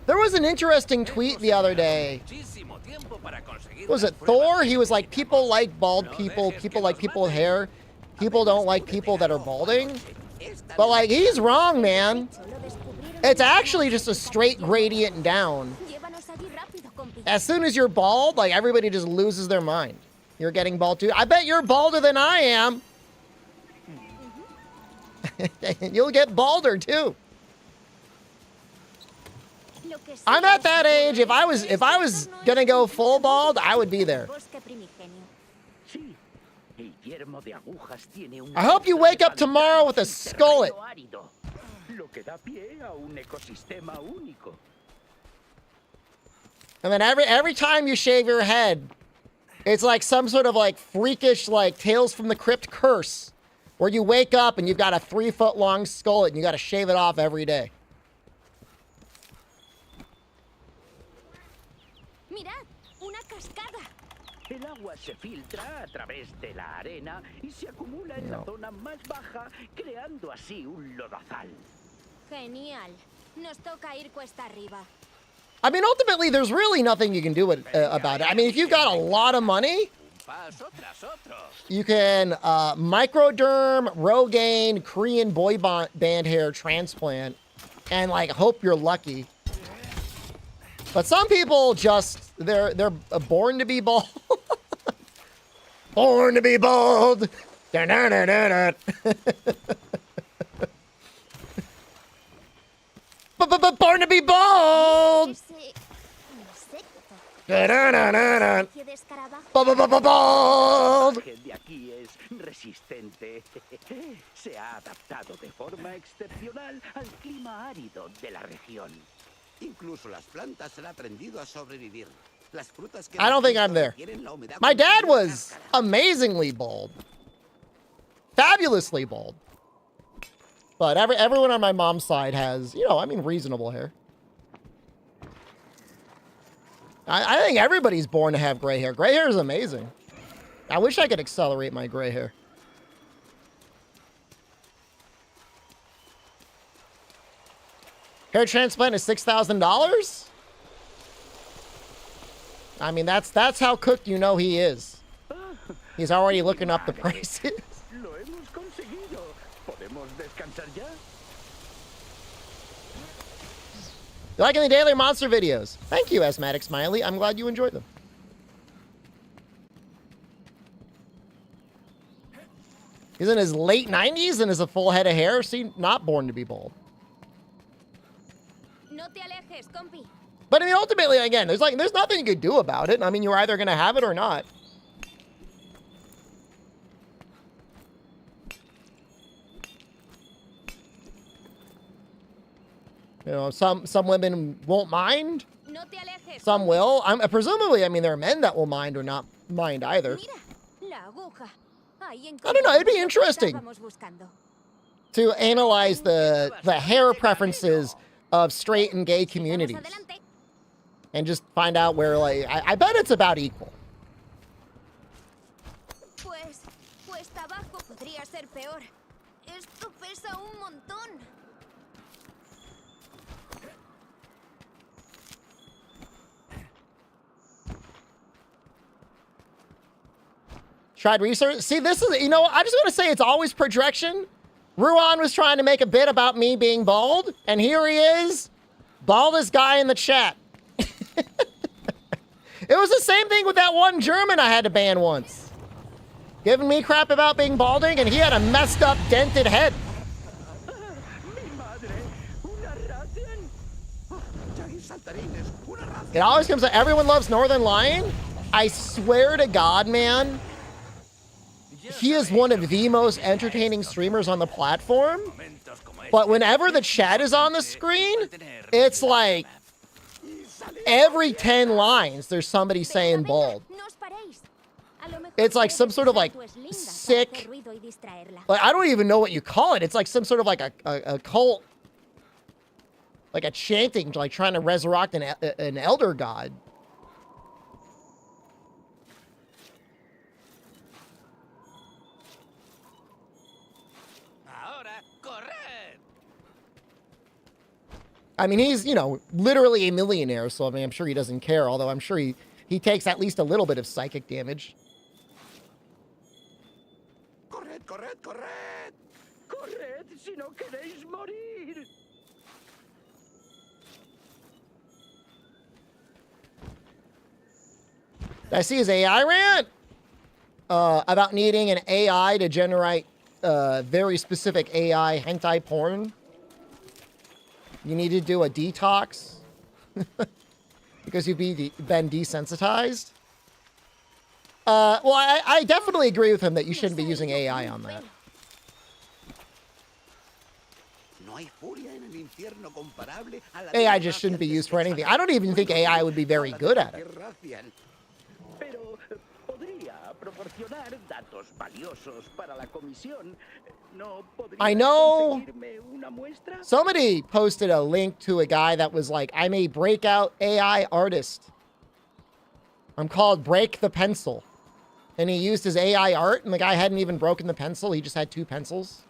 There was an interesting tweet the other day. Was it Thor? He was like, people like bald people. People like people with hair. People don't like people that are balding. But like, he's wrong, man. It's actually just a straight gradient down. As soon as you're bald, like everybody just loses their mind. You're getting bald too. I bet you're balder than I am. You'll get balder too. Lo que sea I'm at that oscuro age. If I was gonna go full bald, I would be there. bosque primigenio. Sí, el yermo de agujas tiene un I hope you wake up tomorrow with a skullet. terreno árido, lo que da pie a un ecosistema único. And then every time you shave your head, it's like some sort of like freakish like Tales from the Crypt curse, where you wake up and you've got a 3-foot-long skullet and you got to shave it off every day. Mirad, una cascada. El agua se filtra a través de la arena y se acumula en la zona más baja, creando así un lodazal. Genial. Nos toca ir cuesta arriba. I mean, ultimately, there's really nothing you can do about it. I mean, if you've got a lot of money, Paso tras otro. you can microderm, Rogaine, Korean boy band hair transplant, and like hope you're lucky. But some people just they're born to be bald. Born to be bald. Da-na-na-na-na. Born to be bald. Ese insecto. Da-na-na-na-na. Especie de escarabajo. Bald. El de aquí es resistente. Se ha adaptado de forma excepcional al clima árido de la región. Incluso las plantas han aprendido a sobrevivir. Las frutas que I don't think I'm there. requieren la humedad My dad continua was amazingly bald. Fabulously bald. But everyone on my mom's side has, you know, I mean, reasonable hair. I think everybody's born to have gray hair. Gray hair is amazing. I wish I could accelerate my gray hair. Hair transplant is $6,000? I mean, that's how cooked you know he is. He's already looking up the prices. Lo hemos conseguido. ¿Podemos descansar ya? You liking the Daily Monster videos? Thank you, Asthmatic Smiley. I'm glad you enjoyed them. He's in his late 90s and has a full head of hair. See, not born to be bald. No te alejes, compi. But I mean, ultimately, again, there's nothing you could do about it. I mean, you're either gonna have it or not. You know, some women won't mind. No te alejes. Some will. Presumably, I mean, there are men that will mind or not mind either. Mira, la aguja. Ahí I don't know. It'd be encontramos lo que interesting estábamos buscando. to analyze the hair preferences of straight and gay Sigamos communities adelante. and just find out where, like, I bet it's about equal. Pues, cuesta abajo podría ser peor. Esto pesa un montón. Tried research. See, this is, you know, I just want to say it's always projection. Ruan was trying to make a bit about me being bald, and here he is, baldest guy in the chat. It was the same thing with that one German I had to ban once. Giving me crap about being balding, and he had a messed up, dented head. ¡Mi madre! ¡Una ratian! Ya hay saltarines, una raza. It always comes up, everyone loves Northern Lion. I swear to God, man, he is one of the most entertaining streamers on the platform. But whenever the chat is on the screen, it's like every 10 lines there's somebody saying bald. No os paréis. A lo mejor It's like puedes some sort of usar like tu eslinga para sick, hacer ruido y distraerla. like I don't even know what you call it. It's like some sort of like a cult, like a chanting, like trying to resurrect an elder god. Ahora, corred. I mean, he's, you know, literally a millionaire, so I mean, I'm sure he doesn't care, although I'm sure he takes at least a little bit of psychic damage. Corred, corred, corred. ¡Corred si no queréis morir! I see his AI rant about needing an AI to generate very specific AI hentai porn. You need to do a detox. Because you've been desensitized. Well, I definitely agree with him that you shouldn't be using AI on that. AI just shouldn't be used for anything. I don't even think AI would be very good at it. Pero podría proporcionar datos valiosos para la comisión. ¿No I podría know conseguirme una muestra? somebody posted a link to a guy that was like, I'm a breakout AI artist. I'm called Break the Pencil. And he used his AI art, and the guy hadn't even broken the pencil. He just had 2 pencils.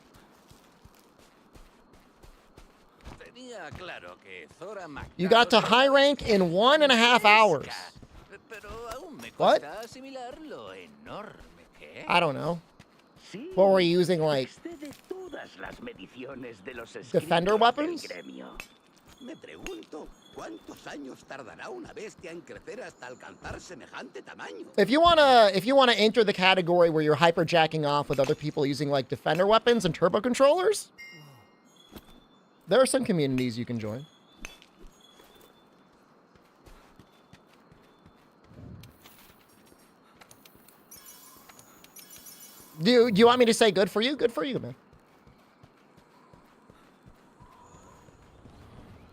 You got to high rank in 1.5 hours. What? I don't know. What were you using, like, defender weapons? Me pregunto, ¿cuántos años tardará una bestia en crecer hasta alcanzar semejante tamaño? If you wanna enter the category where you're hyperjacking off with other people using like defender weapons and turbo controllers, there are some communities you can join. Do you want me to say good for you? Good for you, man.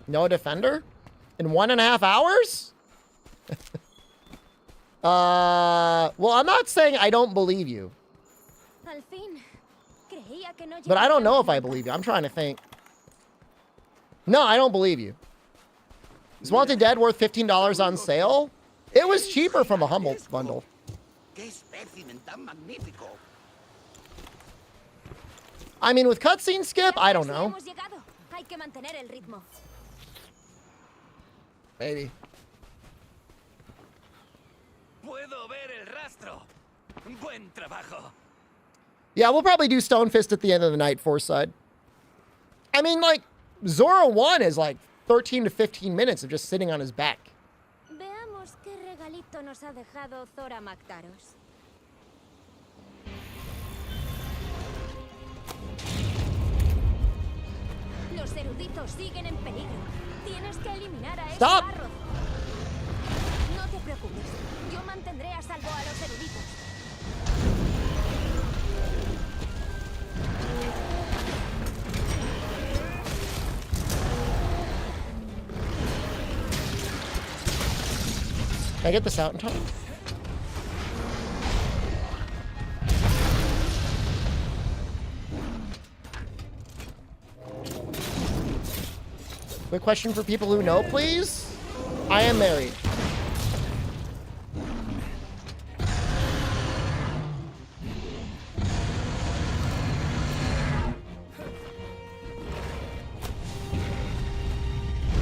No defender? In 1.5 hours? Well, I'm not saying I don't believe you. But I don't know if I believe you. I'm trying to think. No, I don't believe you. Is Wanted Dead worth $15 on sale? It was cheaper from a Humble bundle. I mean, with cutscene skip, I don't know. Maybe. Yeah, we'll probably do Stone Fist at the end of the night, Foresight. I mean, like, Zora 1 is like 13 to 15 minutes of just sitting on his back. Veamos qué regalito nos ha dejado Zora Mactaros. Los eruditos siguen en peligro. Tienes que eliminar a ese barro. No te preocupes. Yo mantendré a salvo a los eruditos. Can I get this out in time? Quick question for people who know, please. I am married.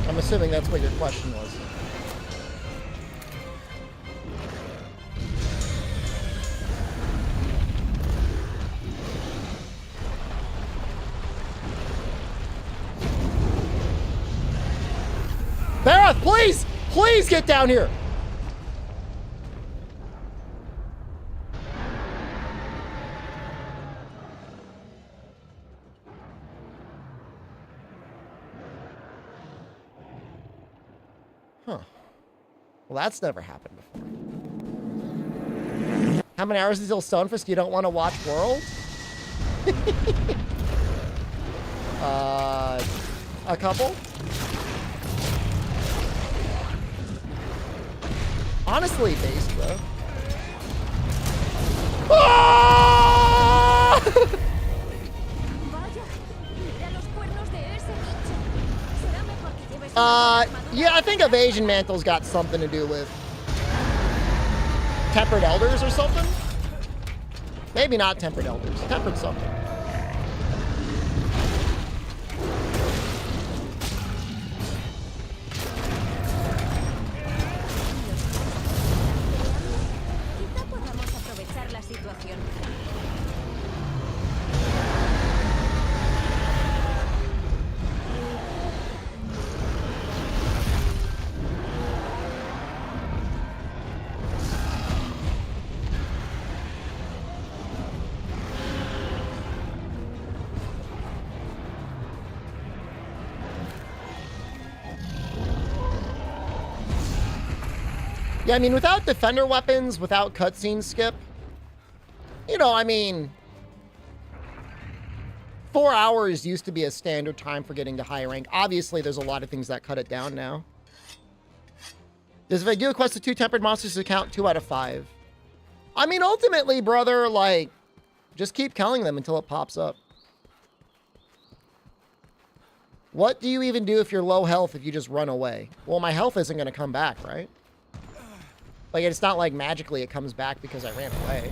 I'm assuming that's what your question was. Barath, please! Please get down here! Huh. Well, that's never happened before. How many hours until Stonefist you don't want to watch World? A couple? Honestly, based, bro. Ah! Yeah, I think Evasion Mantle's got something to do with Tempered Elders or something. Maybe not Tempered Elders. Tempered something. Yeah, I mean, without defender weapons, without cutscene skip, you know, I mean, 4 hours used to be a standard time for getting to high rank. Obviously, there's a lot of things that cut it down now. Does if I do a quest of 2 tempered monsters account 2 out of 5? I mean, ultimately, brother, like, just keep killing them until it pops up. What do you even do if you're low health if you just run away? Well, my health isn't going to come back, right? Like, it's not like magically it comes back because I ran away.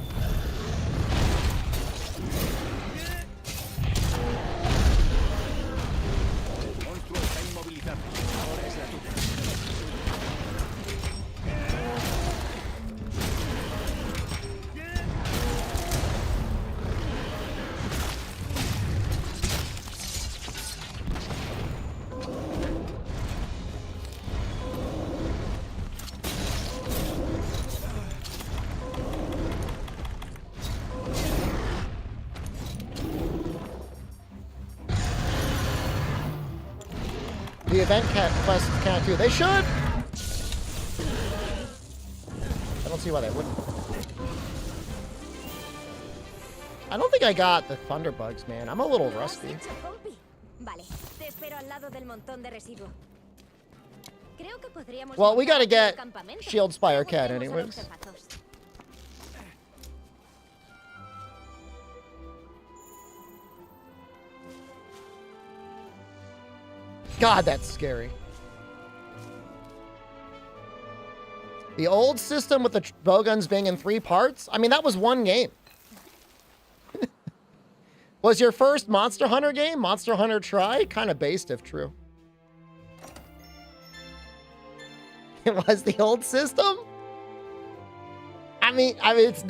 The event quests count too. They should. I don't see why they wouldn't. I don't think I got the thunderbugs, man. I'm a little rusty. Well, we gotta get Shield Spire Cat anyways. God, that's scary. The old system with the bowguns being in 3 parts? I mean, that was 1 game. Was your first Monster Hunter game Monster Hunter Tri? Kind of based, if true. It was the old system? I mean, it's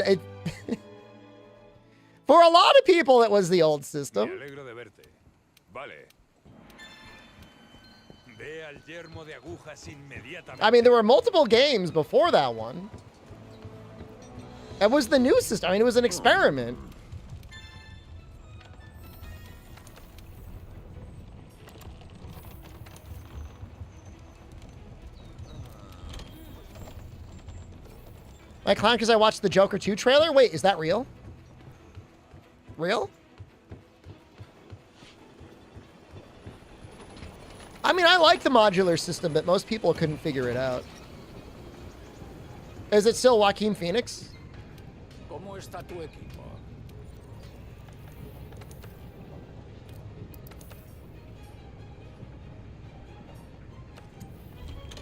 for a lot of people, it was the old system. I mean, there were multiple games before that one. It was the new system. I mean, it was an experiment. My clown because I watched the Joker 2 trailer? Wait, is that real? Real? I mean, I like the modular system, but most people couldn't figure it out. Is it still Joaquin Phoenix? ¿Cómo está tu equipo?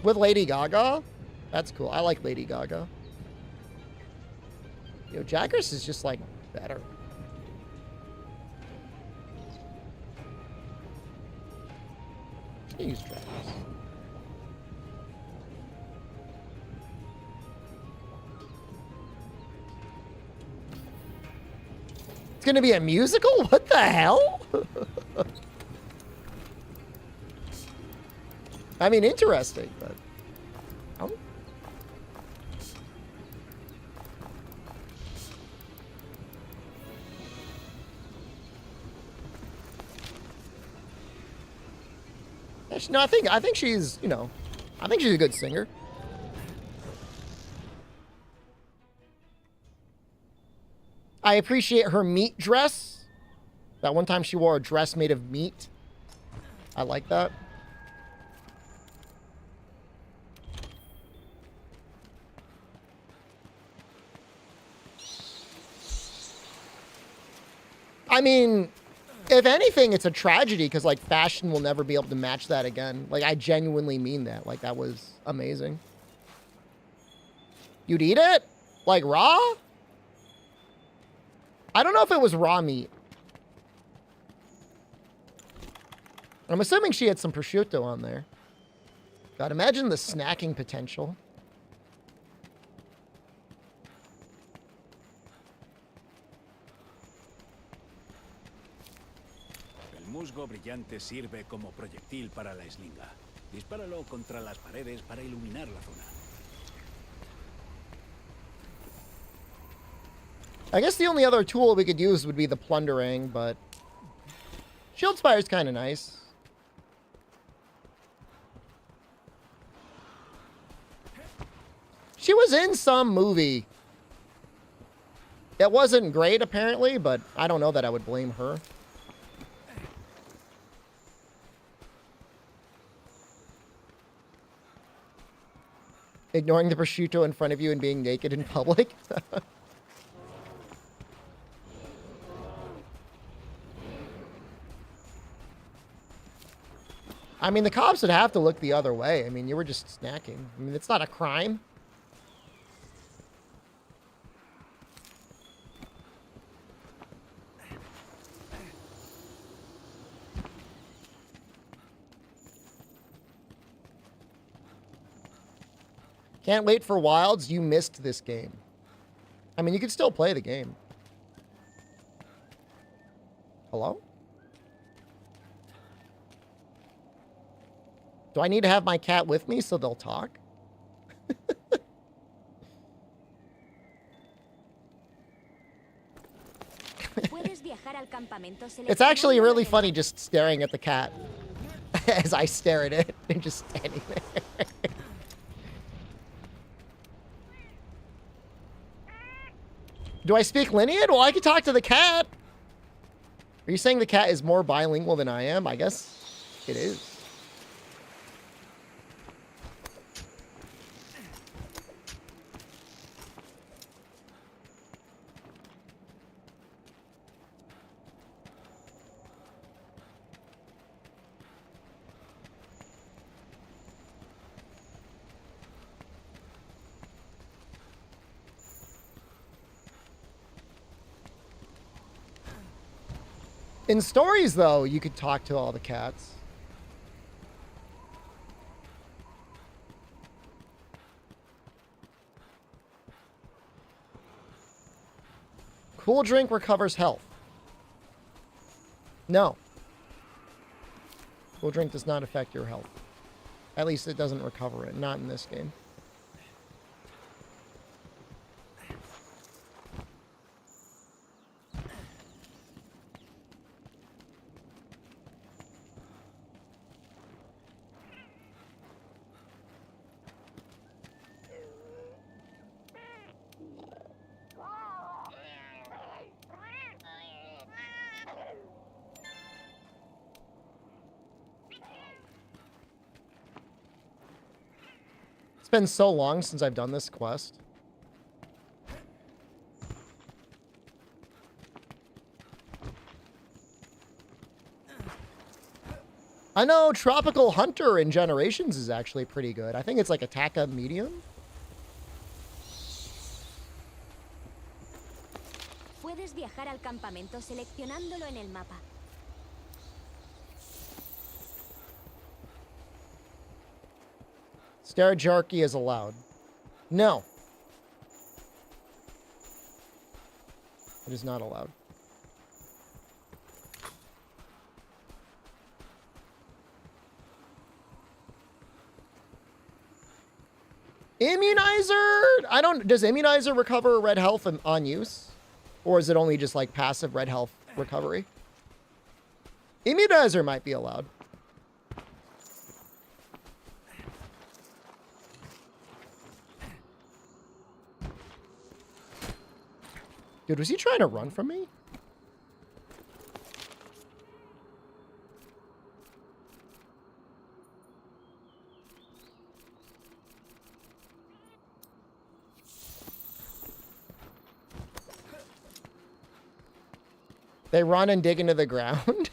With Lady Gaga? That's cool. I like Lady Gaga. Yo, Jagras is just, like, better. Use Jagras. It's gonna be a musical? What the hell? I mean, interesting, but... Oh. No, I think she's, you know, I think she's a good singer. I appreciate her meat dress. That one time she wore a dress made of meat. I like that. I mean, if anything, it's a tragedy because, like, fashion will never be able to match that again. Like, I genuinely mean that. Like, that was amazing. You'd eat it? Like, raw? I don't know if it was raw meat. I'm assuming she had some prosciutto on there. God, imagine the snacking potential. El musgo brillante sirve como proyectil para la eslinga. Dispáralo contra las paredes para iluminar la zona. I guess the only other tool we could use would be the plundering, but Shield Spire's kind of nice. She was in some movie. It wasn't great, apparently, but I don't know that I would blame her. Ignoring the prosciutto in front of you and being naked in public. I mean, the cops would have to look the other way. I mean, you were just snacking. I mean, it's not a crime. Can't wait for Wilds. You missed this game. I mean, you can still play the game. Hello? Do I need to have my cat with me so they'll talk? It's actually really funny just staring at the cat as I stare at it and just standing there. Do I speak Linead? Well, I can talk to the cat. Are you saying the cat is more bilingual than I am? I guess it is. In stories, though, you could talk to all the cats. Cool drink recovers health. No. Cool drink does not affect your health. At least it doesn't recover it. Not in this game. It's been so long since I've done this quest. I know Tropical Hunter in Generations is actually pretty good. I think it's like Attack medium. Puedes viajar al campamento seleccionándolo en el mapa. Stereojarchy is allowed. No. It is not allowed. Immunizer? Does Immunizer recover red health on use? Or is it only just like passive red health recovery? Immunizer might be allowed. Dude, was he trying to run from me? They run and dig into the ground?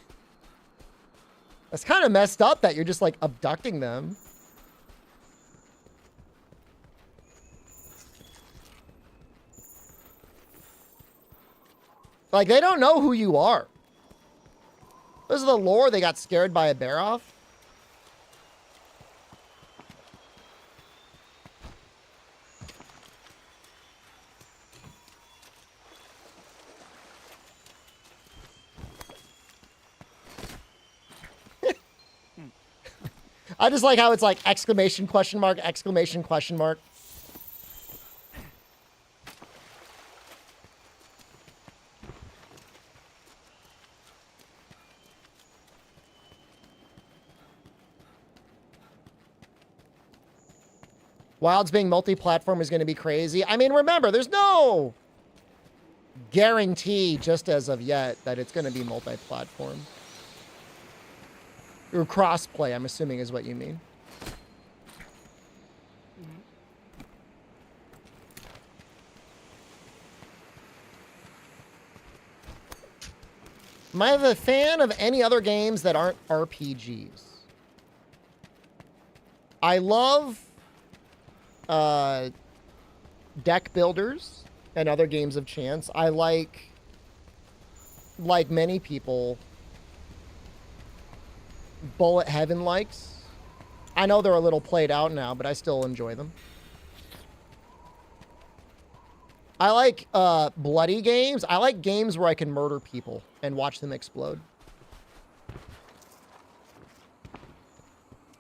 That's kind of messed up that you're just like abducting them. Like, they don't know who you are. This is the lore. They got scared by a bear off. I just like how it's like exclamation question mark, exclamation question mark. Wilds being multi-platform is going to be crazy. I mean, remember, there's no guarantee just as of yet that it's going to be multi-platform. Or cross-play, I'm assuming is what you mean. Am I a fan of any other games that aren't RPGs? I love deck builders and other games of chance. I like many people, Bullet Heaven likes. I know they're a little played out now, but I still enjoy them. I like bloody games. I like games where I can murder people and watch them explode.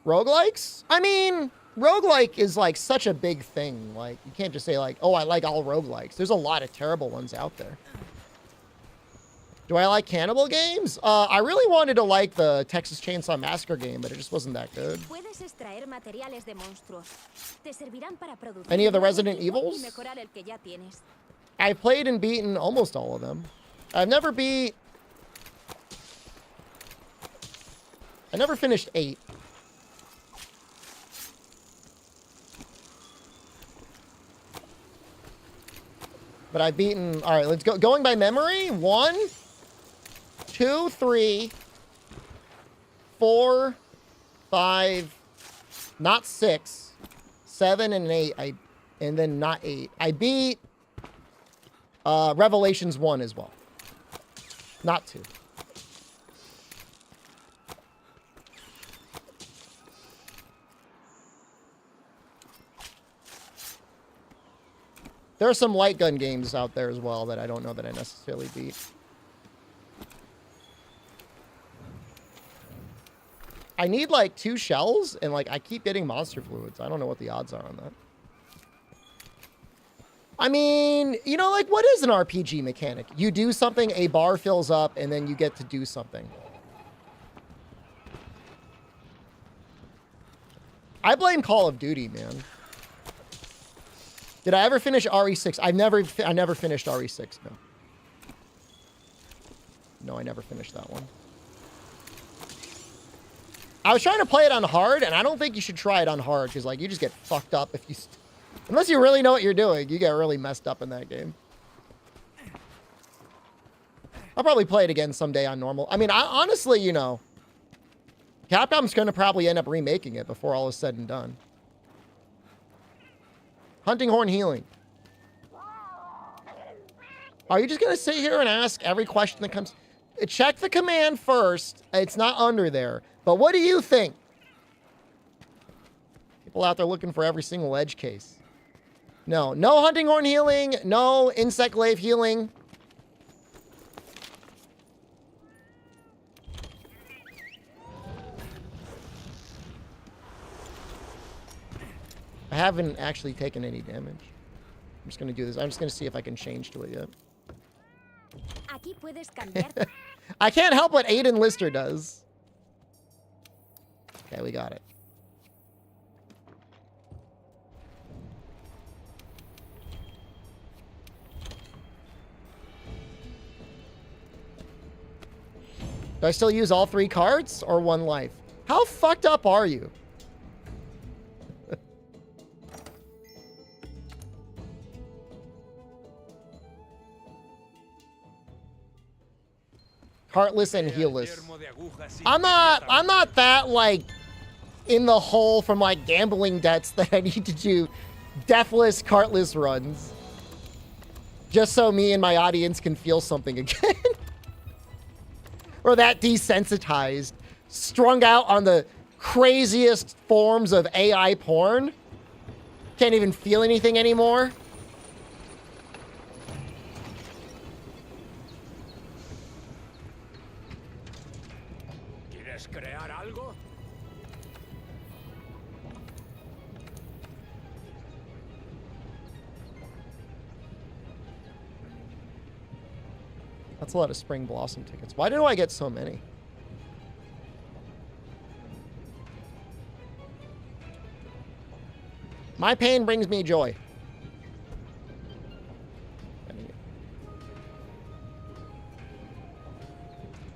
Roguelikes? I mean, roguelike is like such a big thing. Like, you can't just say like, oh, I like all roguelikes. There's a lot of terrible ones out there. Do I like cannibal games? I really wanted to like the Texas Chainsaw Massacre game, but it just wasn't that good. Any of the Resident Evils? I've played and beaten almost all of them. I never finished 8. But I've beaten... All right, let's go. Going by memory. 1, 2, 3, 4, 5, not 6, 7, and 8. And then not 8. I beat Revelations 1 as well. Not 2. There are some light gun games out there as well that I don't know that I necessarily beat. I need like 2 shells and like I keep getting monster fluids. I don't know what the odds are on that. I mean, you know, like what is an RPG mechanic? You do something, a bar fills up, and then you get to do something. I blame Call of Duty, man. Did I ever finish RE6? I never finished RE6, no. No, I never finished that one. I was trying to play it on hard, and I don't think you should try it on hard, because, like, you just get fucked up if you... Unless you really know what you're doing, you get really messed up in that game. I'll probably play it again someday on normal. I mean, honestly, you know, Capcom's going to probably end up remaking it before all is said and done. Hunting Horn Healing. Are you just going to sit here and ask every question that comes? Check the command first. It's not under there. But what do you think? People out there looking for every single edge case. No. No Hunting Horn Healing. No Insect Glaive Healing. I haven't actually taken any damage. I'm just going to do this. I'm just going to see if I can change to it yet. I can't help what Aiden Lister does. Okay, we got it. Do I still use all 3 cards or 1 life? How fucked up are you? Heartless and Healless. I'm not that, like, in the hole from, like, gambling debts that I need to do deathless, cartless runs. Just so me and my audience can feel something again. Or that desensitized. Strung out on the craziest forms of AI porn. Can't even feel anything anymore. That's a lot of Spring Blossom tickets. Why do I get so many? My pain brings me joy.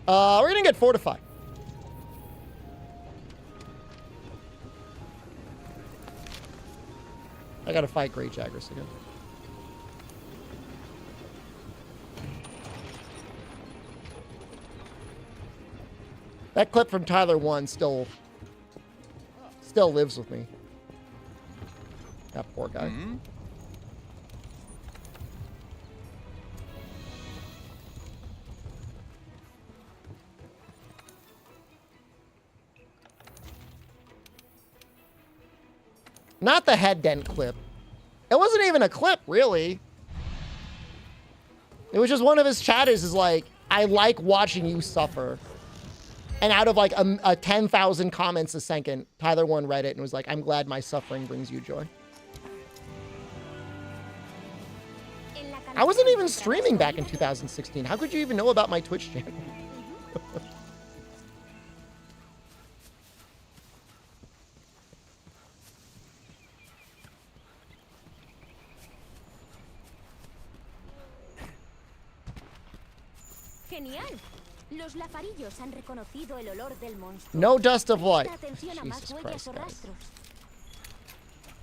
We're gonna get fortified. I gotta fight Great Jagras again. That clip from Tyler 1 still lives with me. That poor guy. Mm-hmm. Not the head dent clip. It wasn't even a clip, really. It was just one of his chatters is like, I like watching you suffer. And out of like a 10,000 comments a second, Tyler 1 read it and was like, I'm glad my suffering brings you joy. I wasn't even streaming back in 2016. How could you even know about my Twitch channel? Genial. Los lafarillos han reconocido el olor del monstruo. No dust of light. Presta atención a más Jesus huellas Christ, o guys. rastros.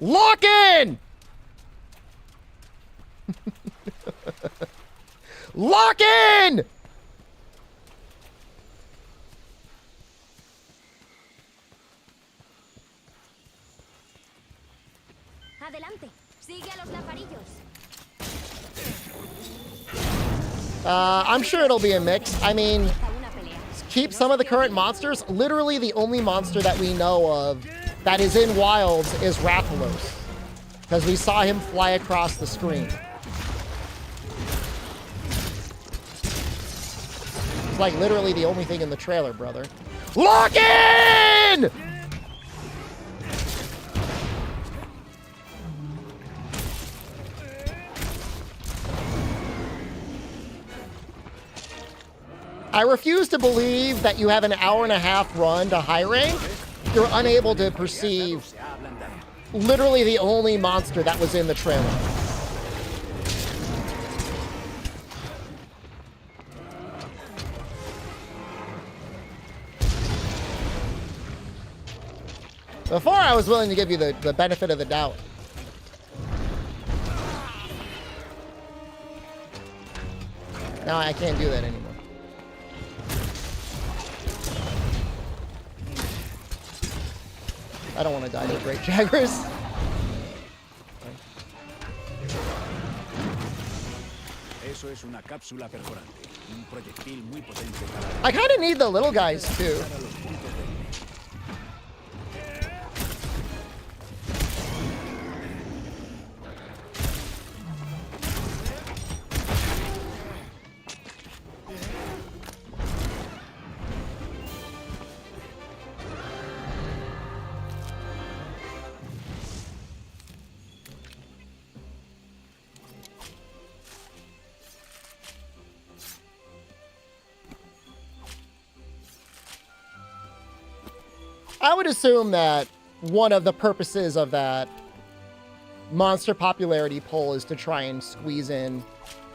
Lock in! Lock in! Adelante. Sigue a los lafarillos. I'm sure it'll be a mix. I mean, keep some of the current monsters. Literally the only monster that we know of that is in Wilds is Rathalos. Because we saw him fly across the screen. It's like literally the only thing in the trailer, brother. Lock in! I refuse to believe that you have an hour-and-a-half run to high rank. You're unable to perceive literally the only monster that was in the trailer. Before, I was willing to give you the benefit of the doubt. Now I can't do that anymore. I don't want to die to Great Jagras. Eso es una cápsula perforante, un proyectil muy potente para I kind of need the little guys too. I would assume that one of the purposes of that monster popularity poll is to try and squeeze in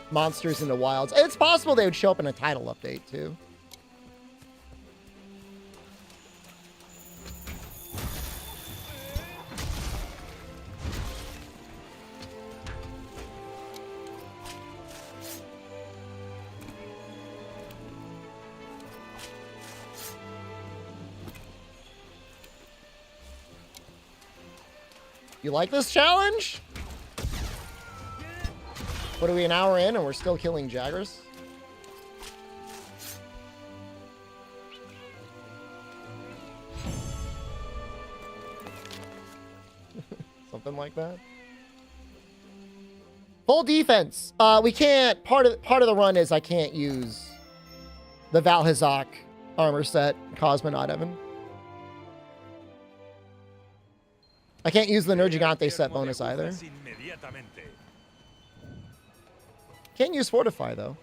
monsters into Wilds. It's possible they would show up in a title update too. You like this challenge? What are we, an hour in and we're still killing Jagras? Something like that. Full defense. We can't. Part of the run is I can't use the Valhazak armor set, Cosmonaut Evan. I can't use the Nergigante set bonus either. Can't use Fortify, though.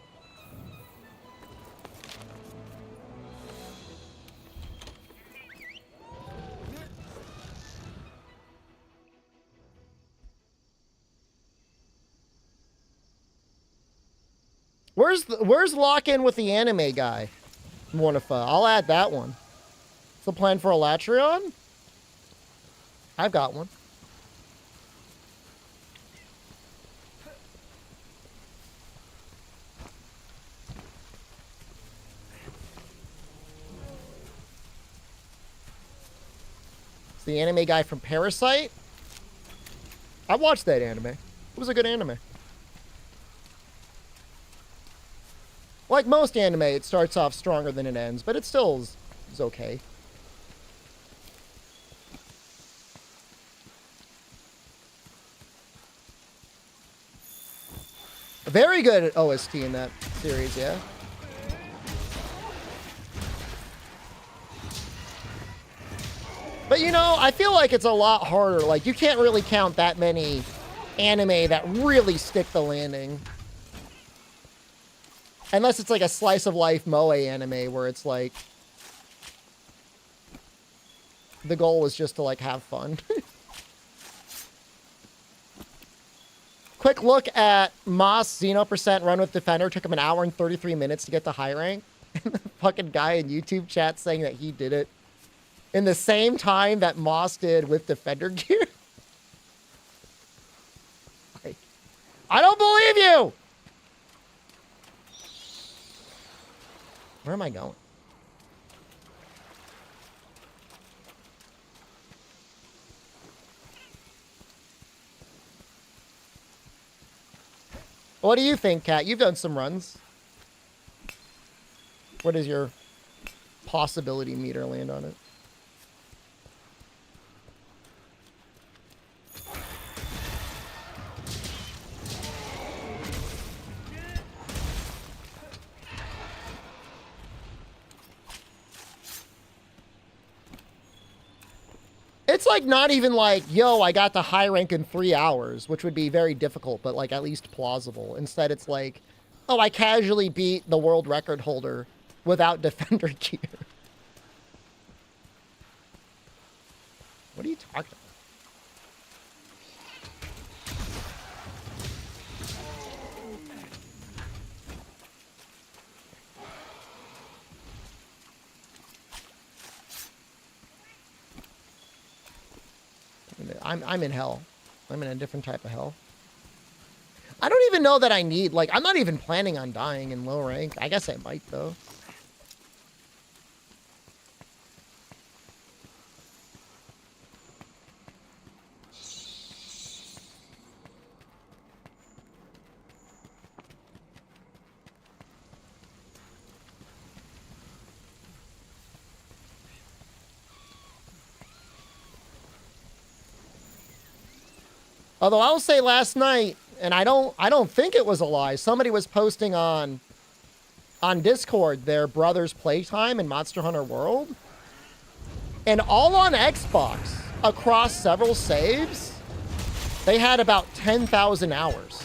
Where's lock in with the anime guy? Mornifa. I'll add that one. What's the plan for Elatrion? I've got one. It's the anime guy from Parasite. I watched that anime. It was a good anime. Like most anime, it starts off stronger than it ends, but it still is okay. A very good OST in that series, yeah. But you know, I feel like it's a lot harder. Like, you can't really count that many anime that really stick the landing. Unless it's like a slice of life moe anime where it's like the goal was just to like have fun. Quick look at Moss Xeno % run with Defender. Took him 1 hour and 33 minutes to get to high rank. And the fucking guy in YouTube chat saying that he did it in the same time that Moss did with Defender gear. Like, I don't believe you! Where am I going? What do you think, Kat? You've done some runs. What is your possibility meter land on it? It's like not even like, yo, I got the high rank in 3 hours, which would be very difficult, but like at least plausible. Instead, it's like, oh, I casually beat the world record holder without Defender gear. What are you talking about? I'm in hell. I'm in a different type of hell. I don't even know that I need, like, I'm not even planning on dying in low rank. I guess I might, though. Although I'll say last night, and I don't think it was a lie, somebody was posting on Discord their brother's playtime in Monster Hunter World. And all on Xbox, across several saves, they had about 10,000 hours.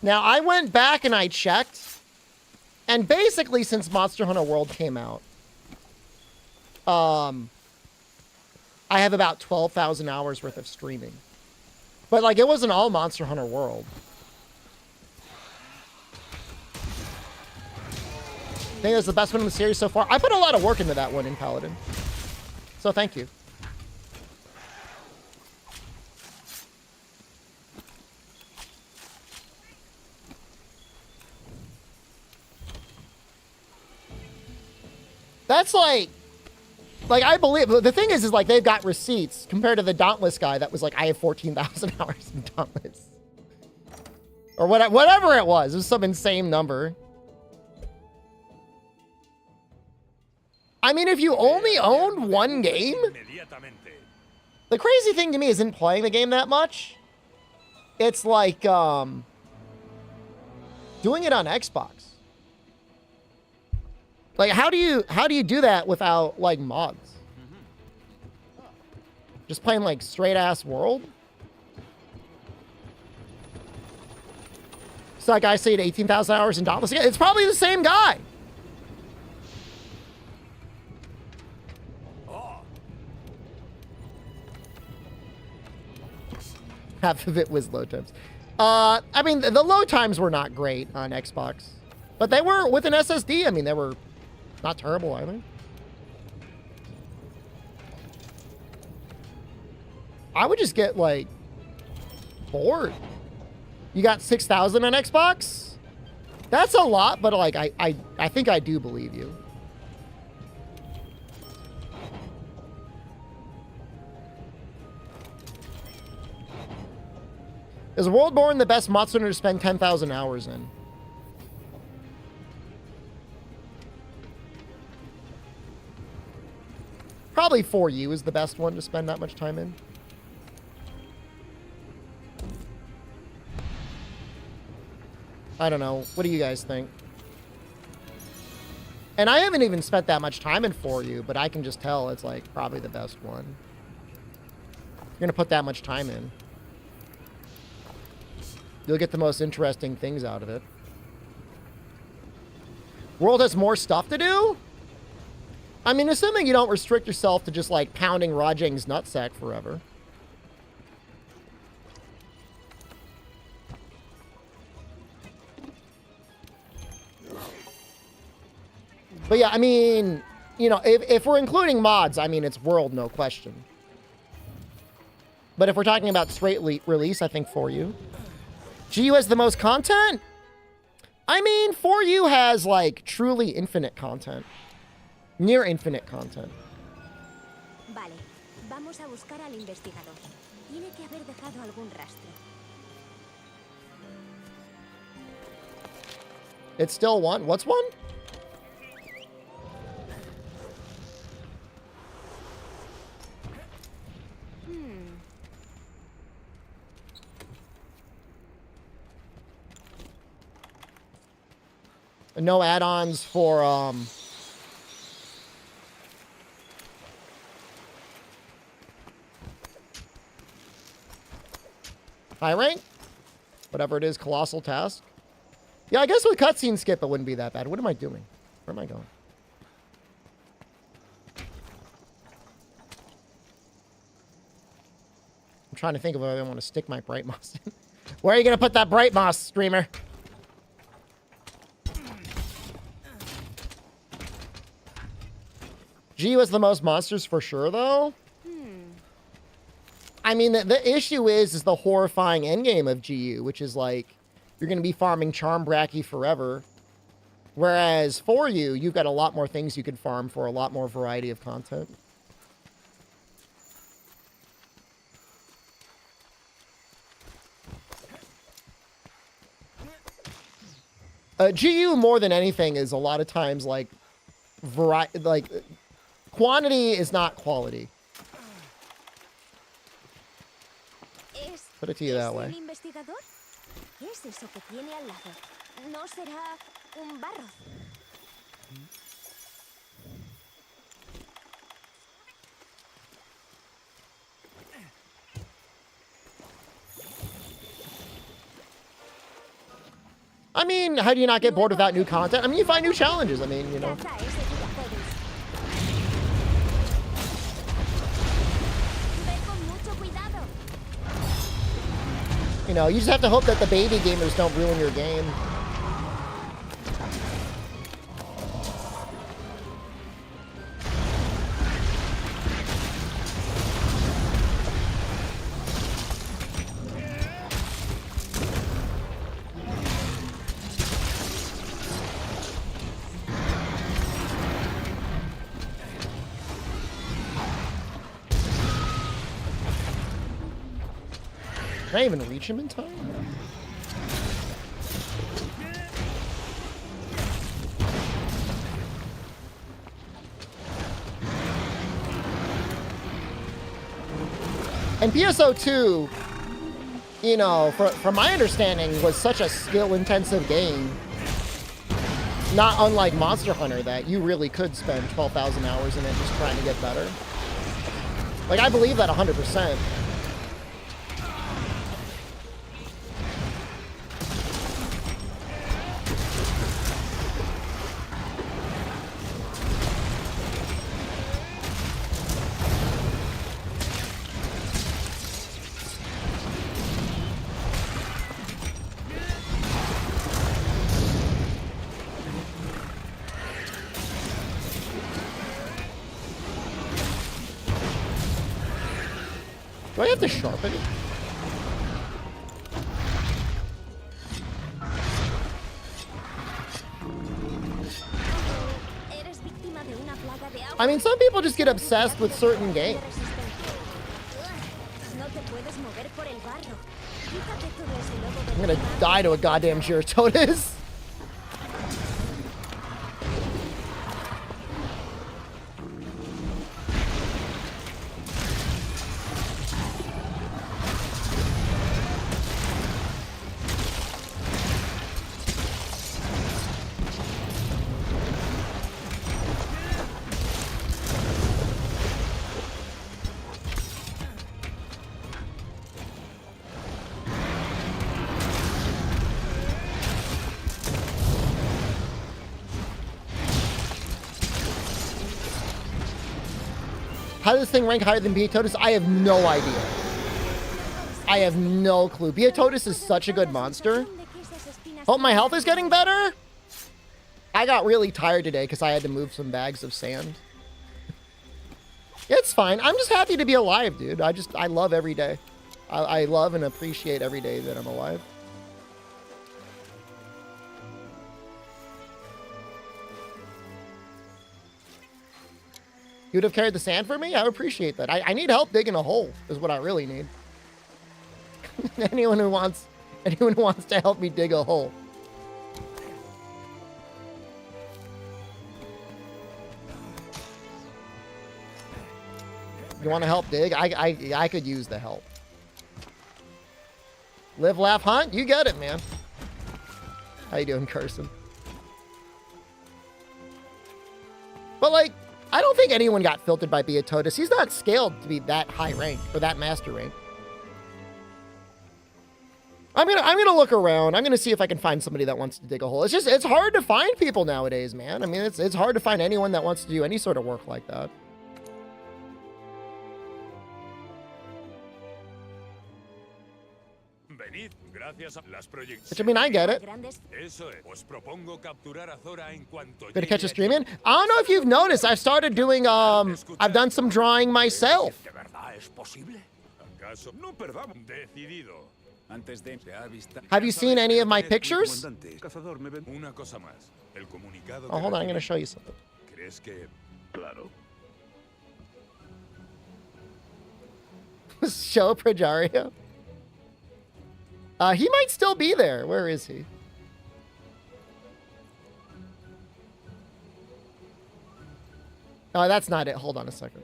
Now, I went back and I checked, and basically since Monster Hunter World came out, I have about 12,000 hours worth of streaming. But, like, it wasn't all Monster Hunter World. I think that's the best one in the series so far. I put a lot of work into that one in Paladin. So, thank you. That's like I believe, the thing is like, they've got receipts compared to the Dauntless guy that was like, I have 14,000 hours in Dauntless. Or whatever it was. It was some insane number. I mean, if you only owned one game, the crazy thing to me isn't playing the game that much. It's like, doing it on Xbox. Like, how do you do that without, like, mods? Just playing, like, straight-ass World? So that guy said 18,000 hours in Dauntless. Yeah, it's probably the same guy. Half of it was load times. I mean, the load times were not great on Xbox, but they were with an SSD. I mean, they were not terrible either. I would just get like bored. You got 6,000 on Xbox? That's a lot, but like I think I do believe you. Is Worldborn the best Monster Hunter to spend 10,000 hours in? Probably For You is the best one to spend that much time in. I don't know. What do you guys think? And I haven't even spent that much time in For You, but I can just tell it's like probably the best one. You're gonna put that much time in. You'll get the most interesting things out of it. World has more stuff to do? I mean, assuming you don't restrict yourself to just like pounding Rajang's nutsack forever. But yeah, I mean, you know, if we're including mods, I mean, it's World, no question. But if we're talking about straight release, I think For You. GU has the most content? I mean, For You has, like, truly infinite content. Near infinite content. Vale, vamos a buscar al investigador. Tiene que haber dejado algún rastro. It's still one. What's one? No add-ons for, high rank? Whatever it is, colossal task. Yeah, I guess with cutscene skip, it wouldn't be that bad. What am I doing? Where am I going? I'm trying to think of where I want to stick my Bright Moss. Where are you going to put that Bright Moss, streamer? GU has the most monsters for sure, though. I mean, the issue is the horrifying endgame of GU, which is like, you're going to be farming Charm Bracky forever. Whereas For You, you've got a lot more things you could farm for a lot more variety of content. GU, more than anything, is a lot of times like, quantity is not quality. Put it to you that way. ¿Investigador? ¿Qué es eso que tiene al lado? ¿No será un barro? I mean, how do you not get bored without new content? I mean, you find new challenges. I mean, you know. You know, you just have to hope that the baby gamers don't ruin your game. Can I even reach him in time? And PSO2, you know, from my understanding, was such a skill-intensive game, not unlike Monster Hunter, that you really could spend 12,000 hours in it just trying to get better. Like, I believe that 100%. Do I have to sharpen it? I mean, some people just get obsessed with certain games. I'm gonna die to a goddamn Giratotus. How does this thing rank higher than Beatotus? I have no idea. I have no clue. Beatotus is such a good monster. Hope my health is getting better. I got really tired today because I had to move some bags of sand. It's fine. I'm just happy to be alive, dude. I love every day. I love and appreciate every day that I'm alive. You would have carried the sand for me? I would appreciate that. I need help digging a hole is what I really need. anyone who wants to help me dig a hole. You want to help dig? I could use the help. Live, laugh, hunt? You get it, man. How you doing, Carson? But like, I don't think anyone got filtered by Beatotus. He's not scaled to be that high rank or that master rank. I'm gonna look around. I'm gonna see if I can find somebody that wants to dig a hole. It's hard to find people nowadays, man. I mean, it's hard to find anyone that wants to do any sort of work like that. Which, I mean, I get it. Gonna catch a stream in? I don't know if you've noticed. I've started doing, I've done some drawing myself. Have you seen any of my pictures? Oh, hold on. I'm gonna show you something. Show Prajario. He might still be there. Where is he? Oh, that's not it. Hold on a second.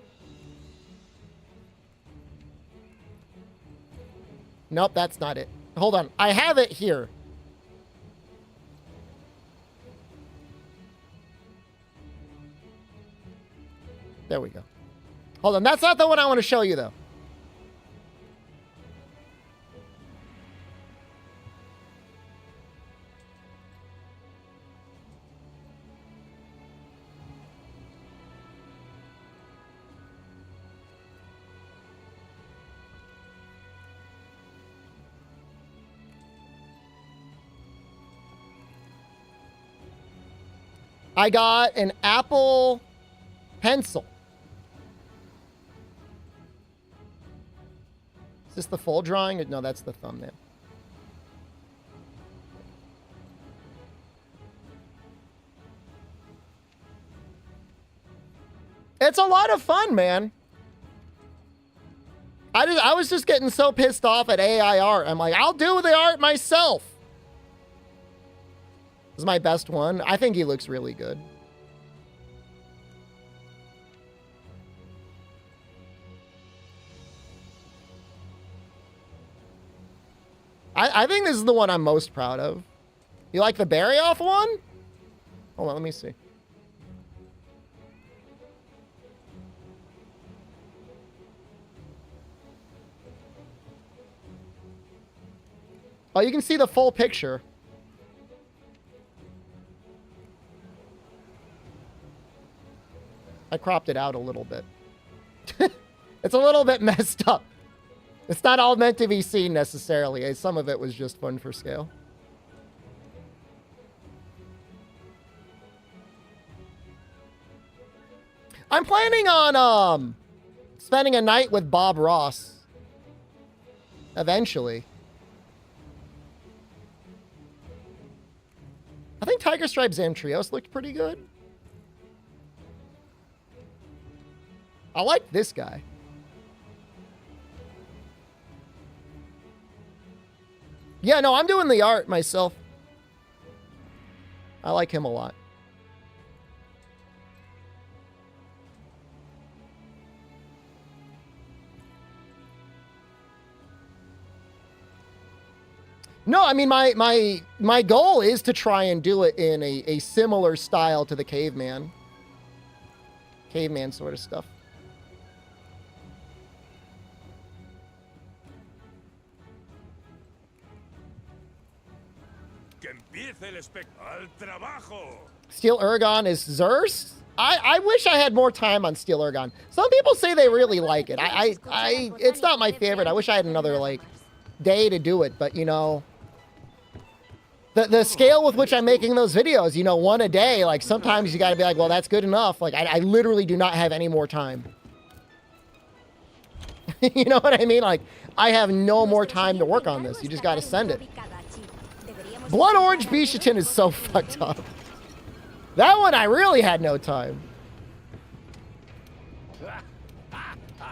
Nope, that's not it. Hold on. I have it here. There we go. Hold on. That's not the one I want to show you, though. I got an Apple Pencil. Is this the full drawing? No, that's the thumbnail. It's a lot of fun, man. I was just getting so pissed off at AI art. I'm like, I'll do the art myself. This is my best one. I think he looks really good. I think this is the one I'm most proud of. You like the Barry off one? Hold on, let me see. Oh, you can see the full picture. I cropped it out a little bit. It's a little bit messed up. It's not all meant to be seen necessarily. Some of it was just fun for scale. I'm planning on spending a night with Bob Ross Eventually. I think Tiger Stripe Zamtrios looked pretty good. I like this guy. Yeah, no, I'm doing the art myself. I like him a lot. No, I mean, my goal is to try and do it in a similar style to the caveman. Caveman sort of stuff. Que empiece el al trabajo. Steel Ergon is Zerst? I wish I had more time on Steel Ergon. Some people say they really like it. It's not my favorite. I wish I had another, like, day to do it, but, you know... The scale with which I'm making those videos, you know, one a day, like, sometimes you gotta be like, well, that's good enough. Like, I literally do not have any more time. You know what I mean? Like, I have no more time to work on this. You just gotta send it. Blood Orange Bishatin is so fucked up. That one, I really had no time.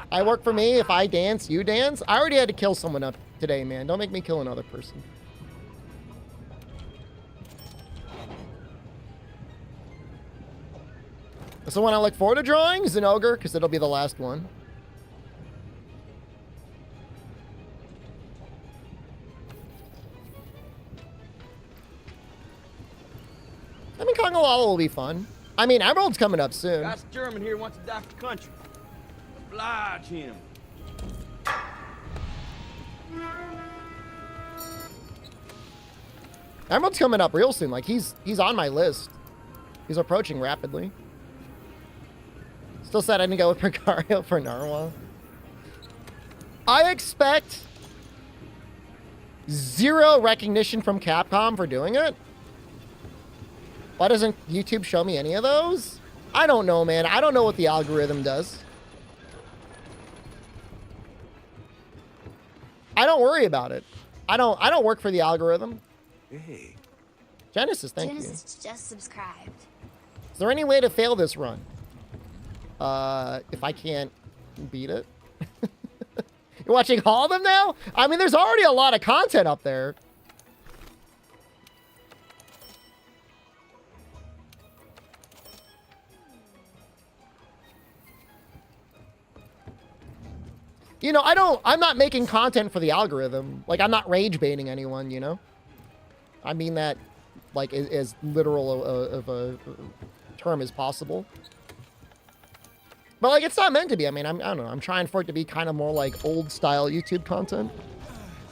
I work for me. If I dance, you dance. I already had to kill someone up today, man. Don't make me kill another person. So when I look forward to drawing is an ogre, because it'll be the last one. I mean, Kongalala will be fun. I mean, Emerald's coming up soon. Got a German here wants to die for the country. Oblige him. Emerald's coming up real soon. Like, he's on my list. He's approaching rapidly. Still said I didn't go with Precario for Narwhal. I expect 0 recognition from Capcom for doing it. Why doesn't YouTube show me any of those? I don't know, man. I don't know what the algorithm does. I don't worry about it. I don't work for the algorithm. Hey. Genesis, thank you. Genesis just subscribed. Is there any way to fail this run? If I can't beat it? You're watching all of them now? I mean, there's already a lot of content up there. You know, I'm not making content for the algorithm. Like, I'm not rage baiting anyone, you know? I mean that, like, as literal of a term as possible. But, like, it's not meant to be. I mean, I don't know. I'm trying for it to be kind of more like old-style YouTube content.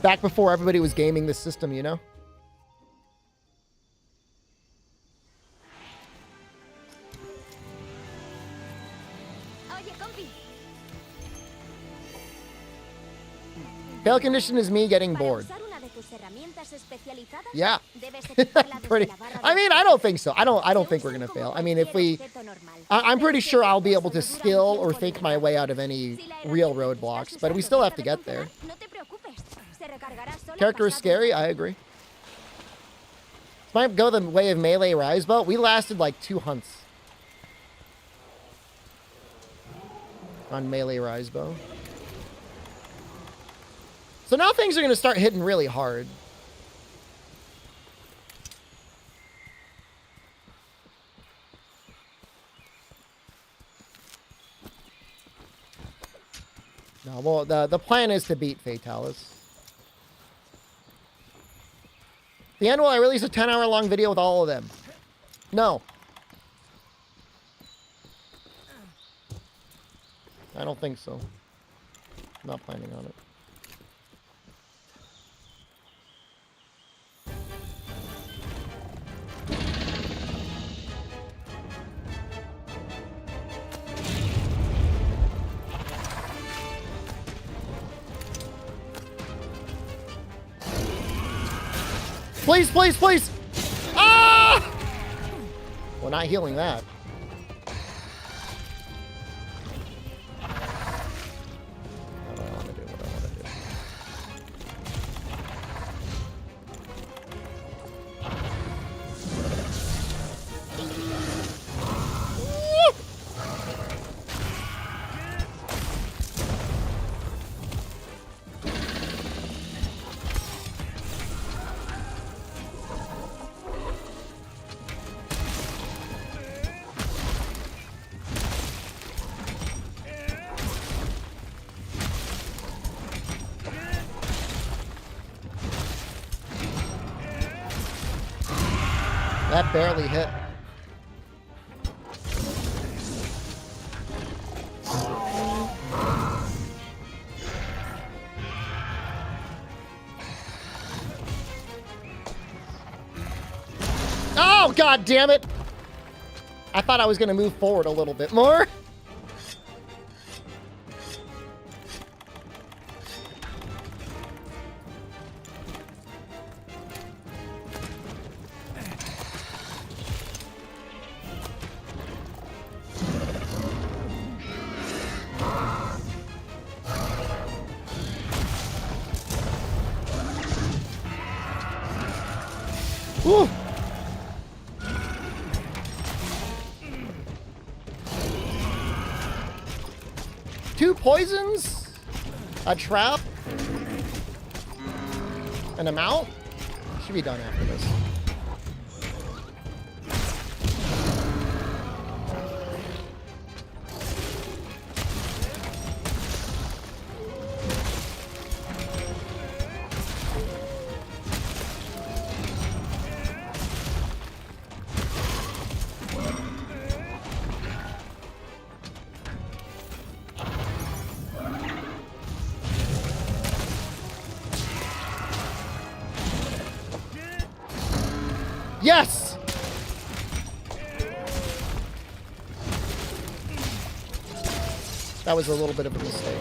Back before everybody was gaming this system, you know? Fail condition is me getting bored. Yeah. Pretty. I mean, I don't think so. I don't think we're gonna fail. I mean, if we, I'm pretty sure I'll be able to skill or think my way out of any real roadblocks, but we still have to get there. Character is scary. I agree. This might go the way of Melee Rise Bow. We lasted like 2 hunts on Melee Rise Bow. So now things are going to start hitting really hard. No, well, the plan is to beat Fatalis. At the end, will I release a 10-hour-long video with all of them? No. I don't think so. I'm not planning on it. Please, please, please! Ah! We're not healing that. What do I want to do? What do I want to do? That barely hit. Oh, god damn it! I thought I was gonna move forward a little bit more. Woo. Two poisons, a trap, and a mount. Should be done after this. Yes! That was a little bit of a mistake.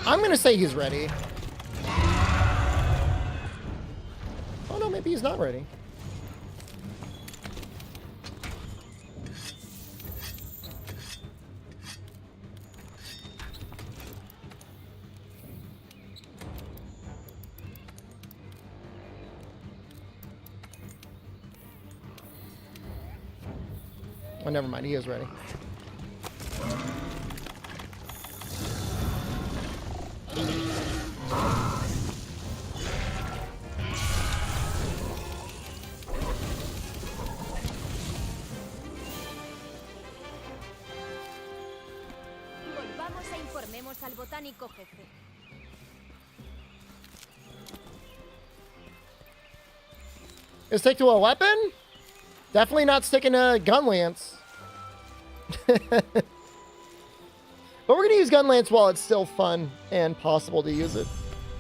I'm gonna say he's ready. Oh no, maybe he's not ready. Oh, never mind. He is ready. Volvamos e informemos al botánico jefe. Stick to a weapon? Definitely not sticking to gun lance. But we're going to use gun lance while it's still fun and possible to use it.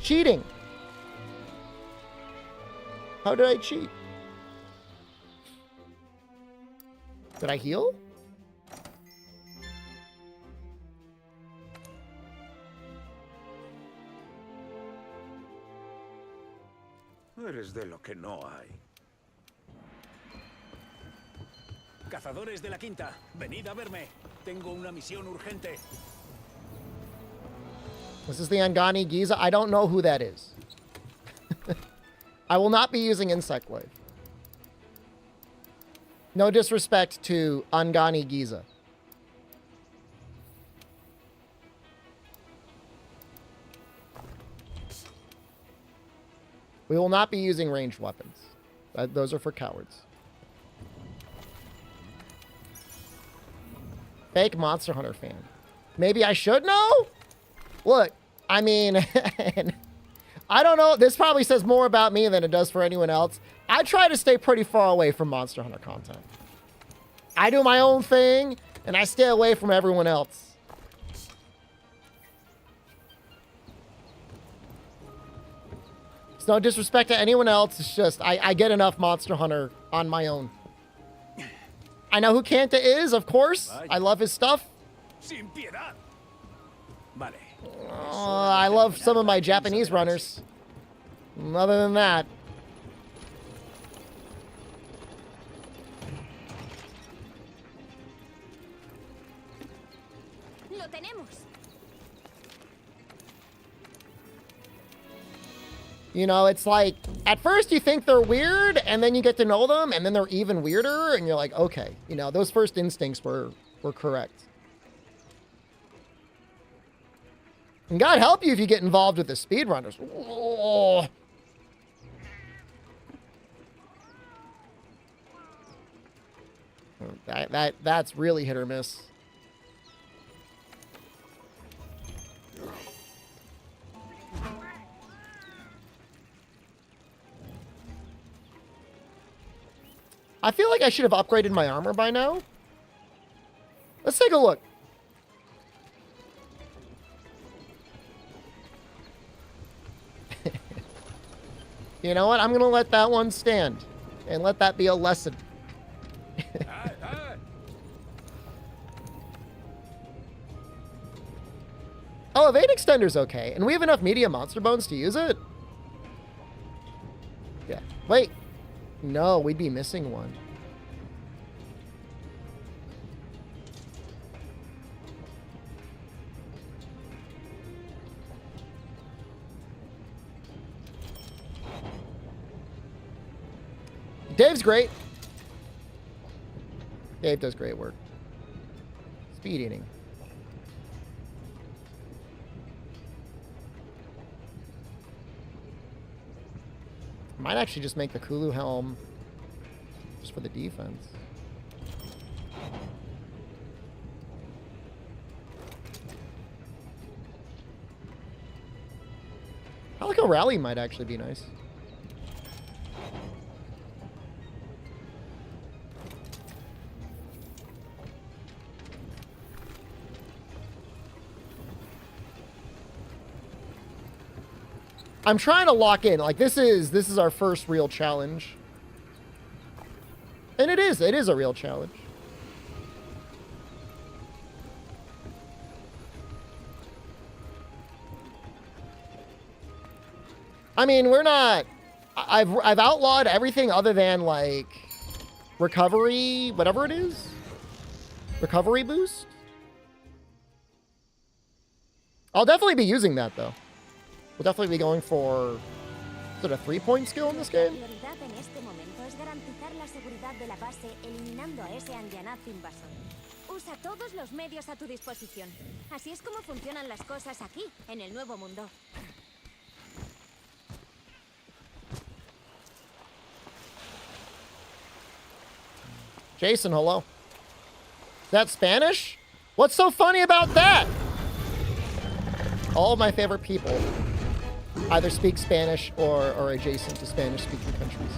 Cheating. How did I cheat? Did I heal? Eres de lo que no hay. Cazadores de la Quinta, venid a verme. Tengo una misión urgente. This is the Angani Giza. I don't know who that is. I will not be using Insect Wave. No disrespect to Angani Giza. We will not be using ranged weapons. Those are for cowards. Fake Monster Hunter fan. Maybe I should know? Look, I mean, I don't know. This probably says more about me than it does for anyone else. I try to stay pretty far away from Monster Hunter content. I do my own thing, and I stay away from everyone else. It's no disrespect to anyone else. It's just I get enough Monster Hunter on my own. I know who Kanta is, of course. I love his stuff. I love some of my Japanese runners. Other than that. Lo tenemos. You know, it's like, at first you think they're weird, and then you get to know them, and then they're even weirder, and you're like, okay, you know, those first instincts were correct. And God help you if you get involved with the speedrunners. Oh. That's really hit or miss. I feel like I should have upgraded my armor by now. Let's take a look. You know what? I'm going to let that one stand and let that be a lesson. Oh, evade extender's okay. And we have enough medium monster bones to use it? Yeah. Wait. No, we'd be missing one. Dave's great. Dave does great work. Speed eating. Might actually just make the Kulu helm just for the defense. I like a rally might actually be nice. I'm trying to lock in. Like this is our first real challenge. And it is a real challenge. I mean, we're not I've outlawed everything other than like recovery, whatever it is. Recovery boost. I'll definitely be using that though. We'll definitely be going for sort of 3-point skill in this game. Usa todos los medios a tu disposición. Así es como funcionan las cosas aquí, en el nuevo mundo. Jason, hello. Is that Spanish? What's so funny about that? All of my favorite people either speak Spanish or are adjacent to Spanish-speaking countries.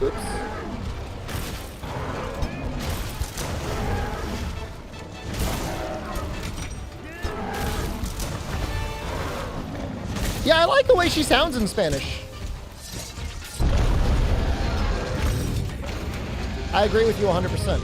Oops. Yeah, I like the way she sounds in Spanish. I agree with you 100%.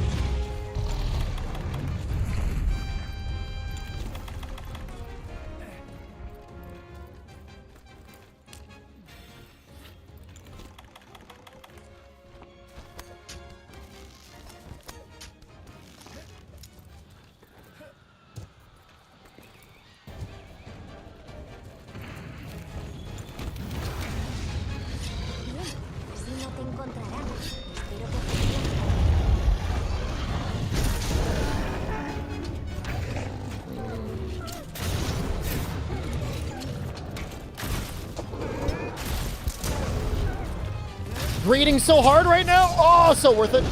Breeding so hard right now? Oh, so worth it.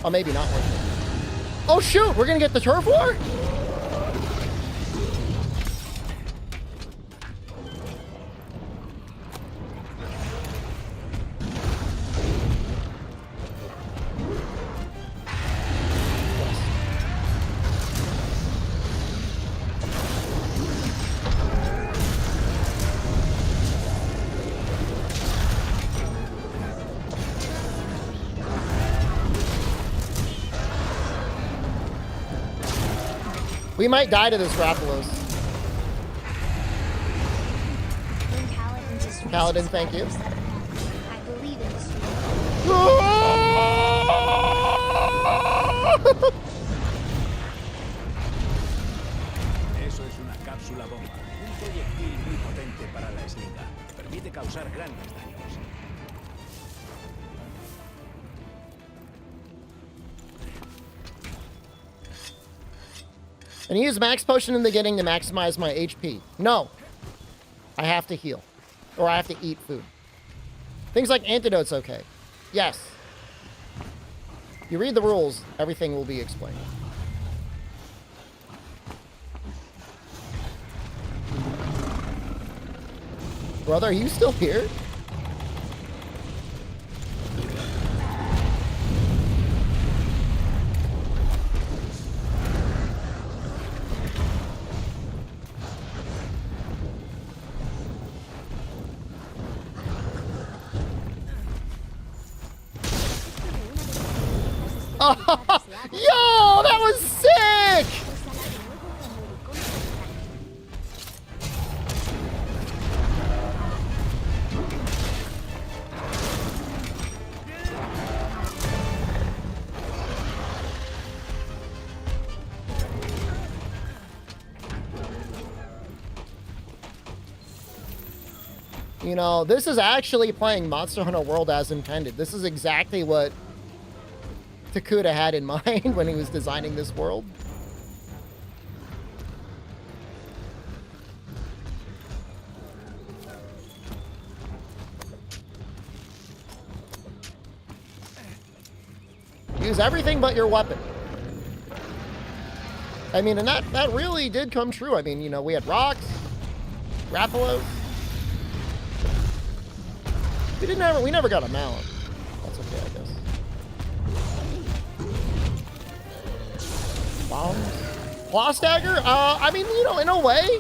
Oh, maybe not worth it. Oh, shoot. We're going to get the turf war? We might die to this Rathalos. Paladin, thank you. I believe in this. Eso es una cápsula bomba. Un proyectil muy potente para la eslinga. permite causar grandes daños. And use max potion in the beginning to maximize my HP. No. I have to heal. Or I have to eat food. Things like antidotes, okay. Yes. You read the rules, everything will be explained. Brother, are you still here? Yo, that was sick! You know, this is actually playing Monster Hunter World as intended. This is exactly what Takuda had in mind when he was designing this world. Use everything but your weapon. I mean, and that really did come true. I mean, you know, we had rocks, Rathalos. We never got a mallet. That's okay, I guess. Bombs. Claw stagger? I mean, you know, in a way.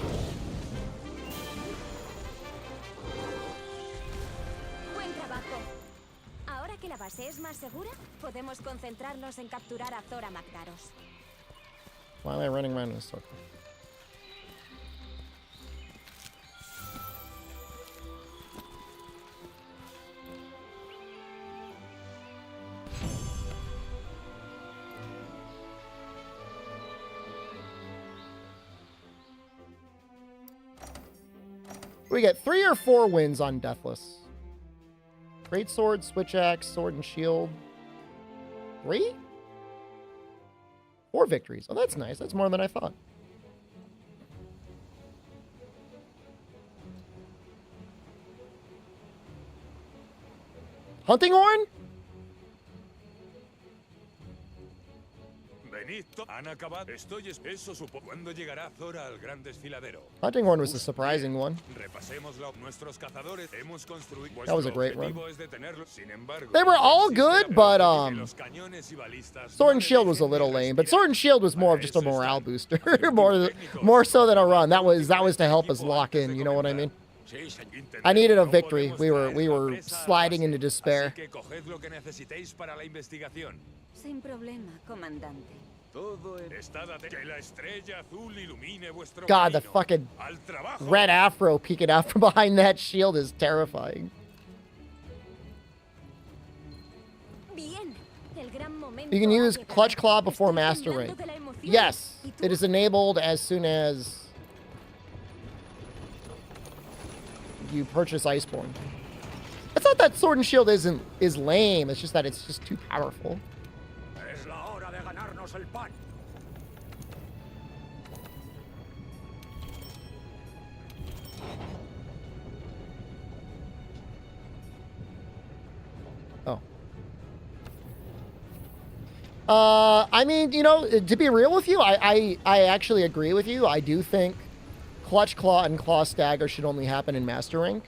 Buen trabajo. Ahora que la base es más segura, podemos concentrarnos en capturar a Zora Magdaros. Why am I running around in a circle? We get 3 or 4 wins on Deathless. Great sword, switch axe, sword and shield. 3? 4 victories. Oh, that's nice. That's more than I thought. Hunting horn? Benito, han acabado. Estoy eso supongo. ¿Cuándo llegará Zora al gran desfiladero? Hunting horn was a surprising one. Repasemos nuestros cazadores. Hemos construido. That was a great run. Sin embargo, They were all good, but los cañones y balistas Sword and Shield was a little lame. But Sword and Shield was more of just a morale booster, more so than a run. That was to help us lock in. You know what I mean? I needed a victory. We were sliding into despair. Así que coged lo que necesitéis para la investigación. Sin problema, comandante. Que la estrella azul ilumine vuestro God, the camino. fucking Al trabajo. red afro peeking out from behind that shield is terrifying. Bien. El gran momento You can ha use llegado. Clutch Claw before Estoy Master temblando Rank. de la emoción. Yes, ¿Y tú? it is enabled as soon as you purchase Iceborne. It's not that Sword and Shield is lame. It's just that it's just too powerful. Es la hora de ganarnos el pan. Oh. I mean, you know, to be real with you, I actually agree with you. I do think Clutch Claw and Claw Stagger should only happen in Master Rank.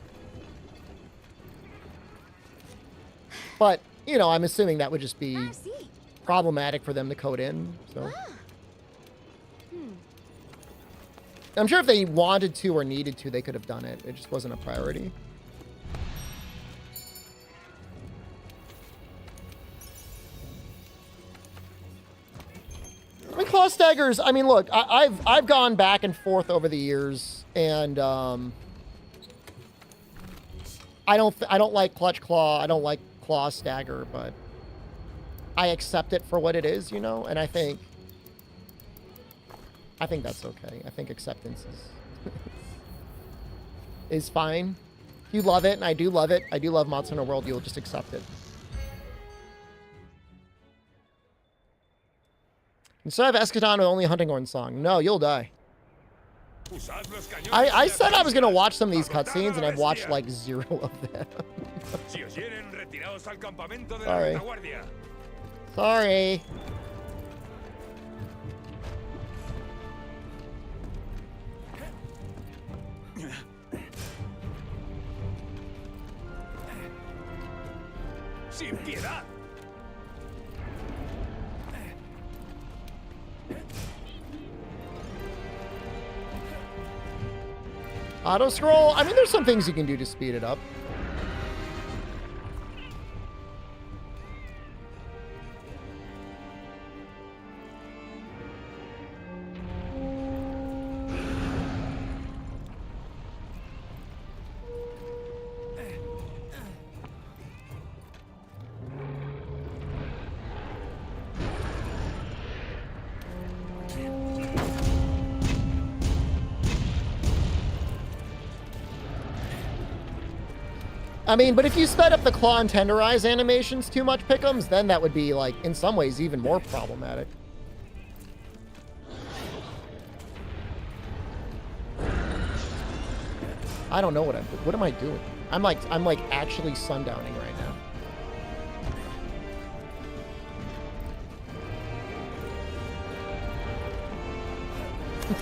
But, you know, I'm assuming that would just be Sí. problematic for them to code in. So I'm sure if they wanted to or needed to, they could have done it. It just wasn't a priority. I mean, Claw Staggers, I mean, look, I've gone back and forth over the years, and I don't like Clutch Claw. I don't like Claw Stagger, but I accept it for what it is, you know, and I think that's okay. I think acceptance is fine. You love it, and I do love it. I do love Monster Hunter World. You'll just accept it. Instead of Eschaton with only a hunting horn song. No, you'll die. I said I was going to watch some of these cutscenes, and I've watched like 0 of them. Sorry. Sorry. Sin piedad. Auto scroll. I mean, there's some things you can do to speed it up. I mean, but if you sped up the claw and tenderize animations too much, Pick'ems, then that would be, like, in some ways, even more problematic. I don't know what am I doing? I'm like actually sundowning right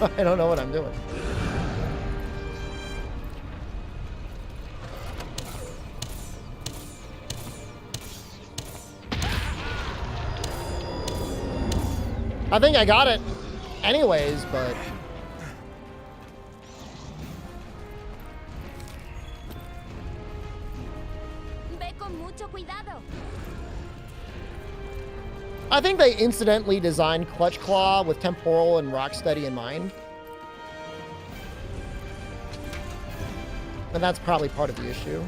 now. I don't know what I'm doing. I think I got it anyways, but... I think they incidentally designed Clutch Claw with Temporal and Rocksteady in mind. And that's probably part of the issue.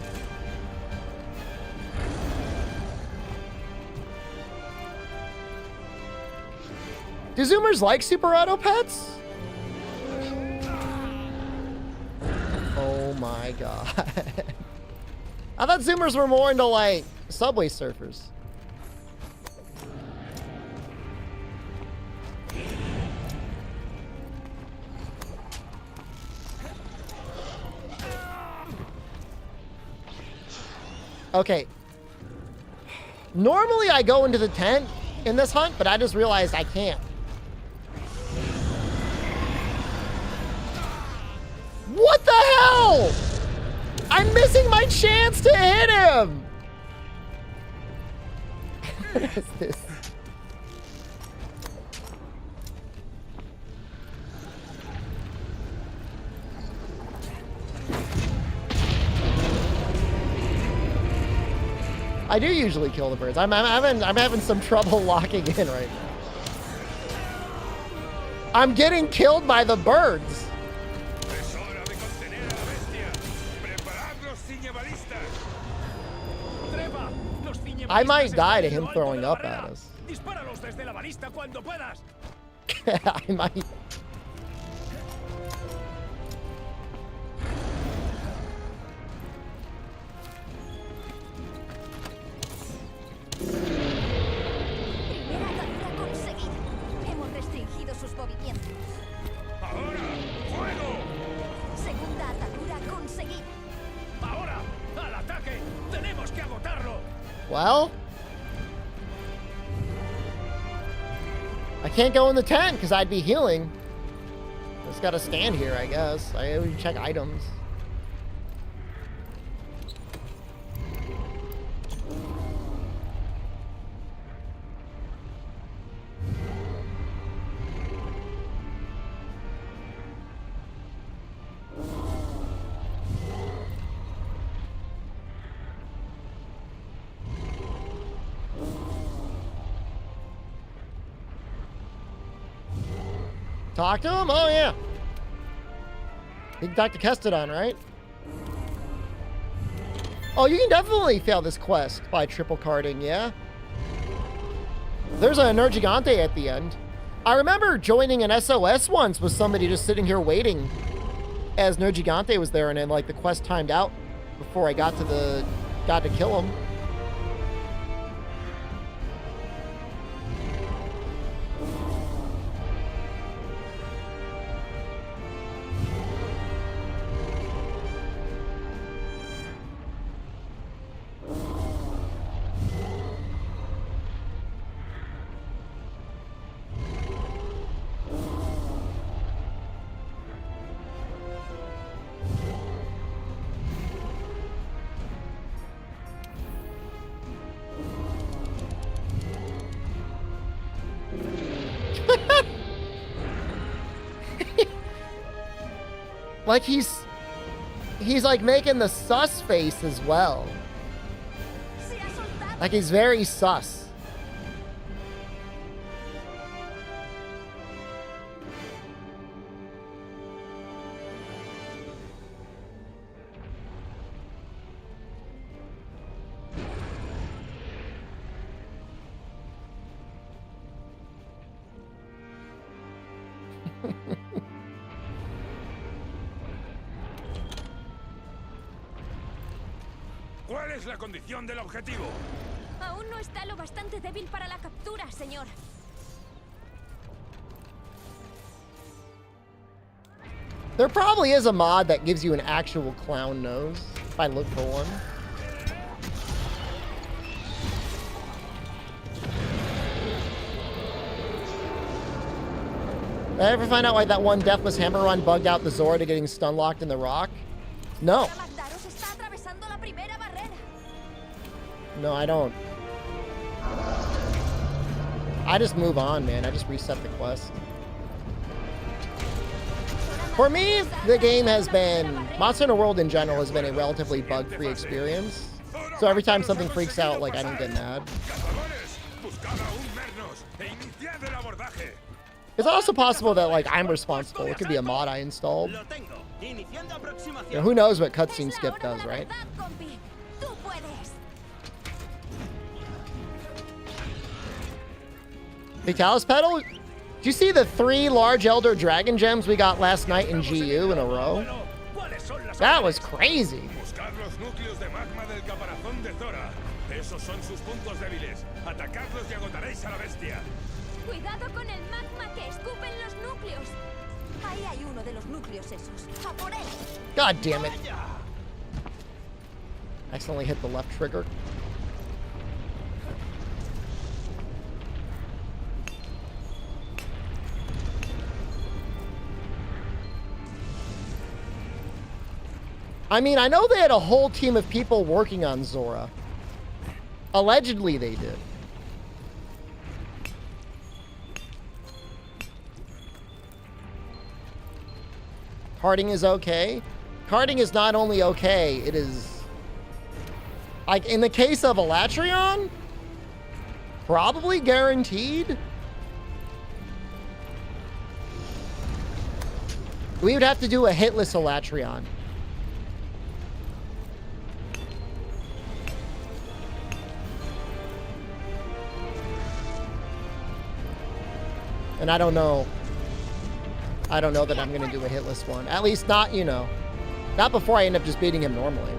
Do Zoomers like Super Auto Pets? Oh my god. I thought Zoomers were more into, like, Subway Surfers. Okay. Normally I go into the tent in this hunt, but I just realized I can't. What the hell? I'm missing my chance to hit him. What is this? I do usually kill the birds. I'm having some trouble locking in right now. I'm getting killed by the birds. I might die to him throwing up at us. I might. Well, I can't go in the tent because I'd be healing. Just gotta stand here, I guess. I would check items. Talk to him? Oh, yeah. You can talk to Kestodon, right? Oh, you can definitely fail this quest by triple carding, yeah? There's an Energigante at the end. I remember joining an SOS once with somebody just sitting here waiting as Nergigante was there, and then, like, the quest timed out before I got to kill him. Like he's like making the sus face as well. Like he's very sus. ¿Cuál es la condición del objetivo? Aún no está lo bastante débil para la captura, señor. There probably is a mod that gives you an actual clown nose, if I look for one. Did I ever find out why that one Deathless Hammer run bugged out the Zora to getting stun locked in the rock? No. No, I don't. I just move on, man. I just reset the quest. For me, the game has been... Monster Hunter World in general has been a relatively bug-free experience. So every time something freaks out, like, I don't get mad. It's also possible that, like, I'm responsible. It could be a mod I installed. You know, who knows what cutscene skip does, right? Fatalis pedal? Did you see the 3 large Elder Dragon gems we got last night in GU in a row? That was crazy. Cuidado con el magma que escupen los núcleos. Ahí hay uno de los núcleos esos. ¡A por él! God damn it. Accidentally hit the left trigger. I mean, I know they had a whole team of people working on Zora. Allegedly, they did. Carding is okay. Carding is not only okay, it is... Like, in the case of Elatrion, probably guaranteed. We would have to do a hitless Elatrion. And I don't know. I don't know that I'm going to do a hitless one. At least not, you know, not before I end up just beating him normally.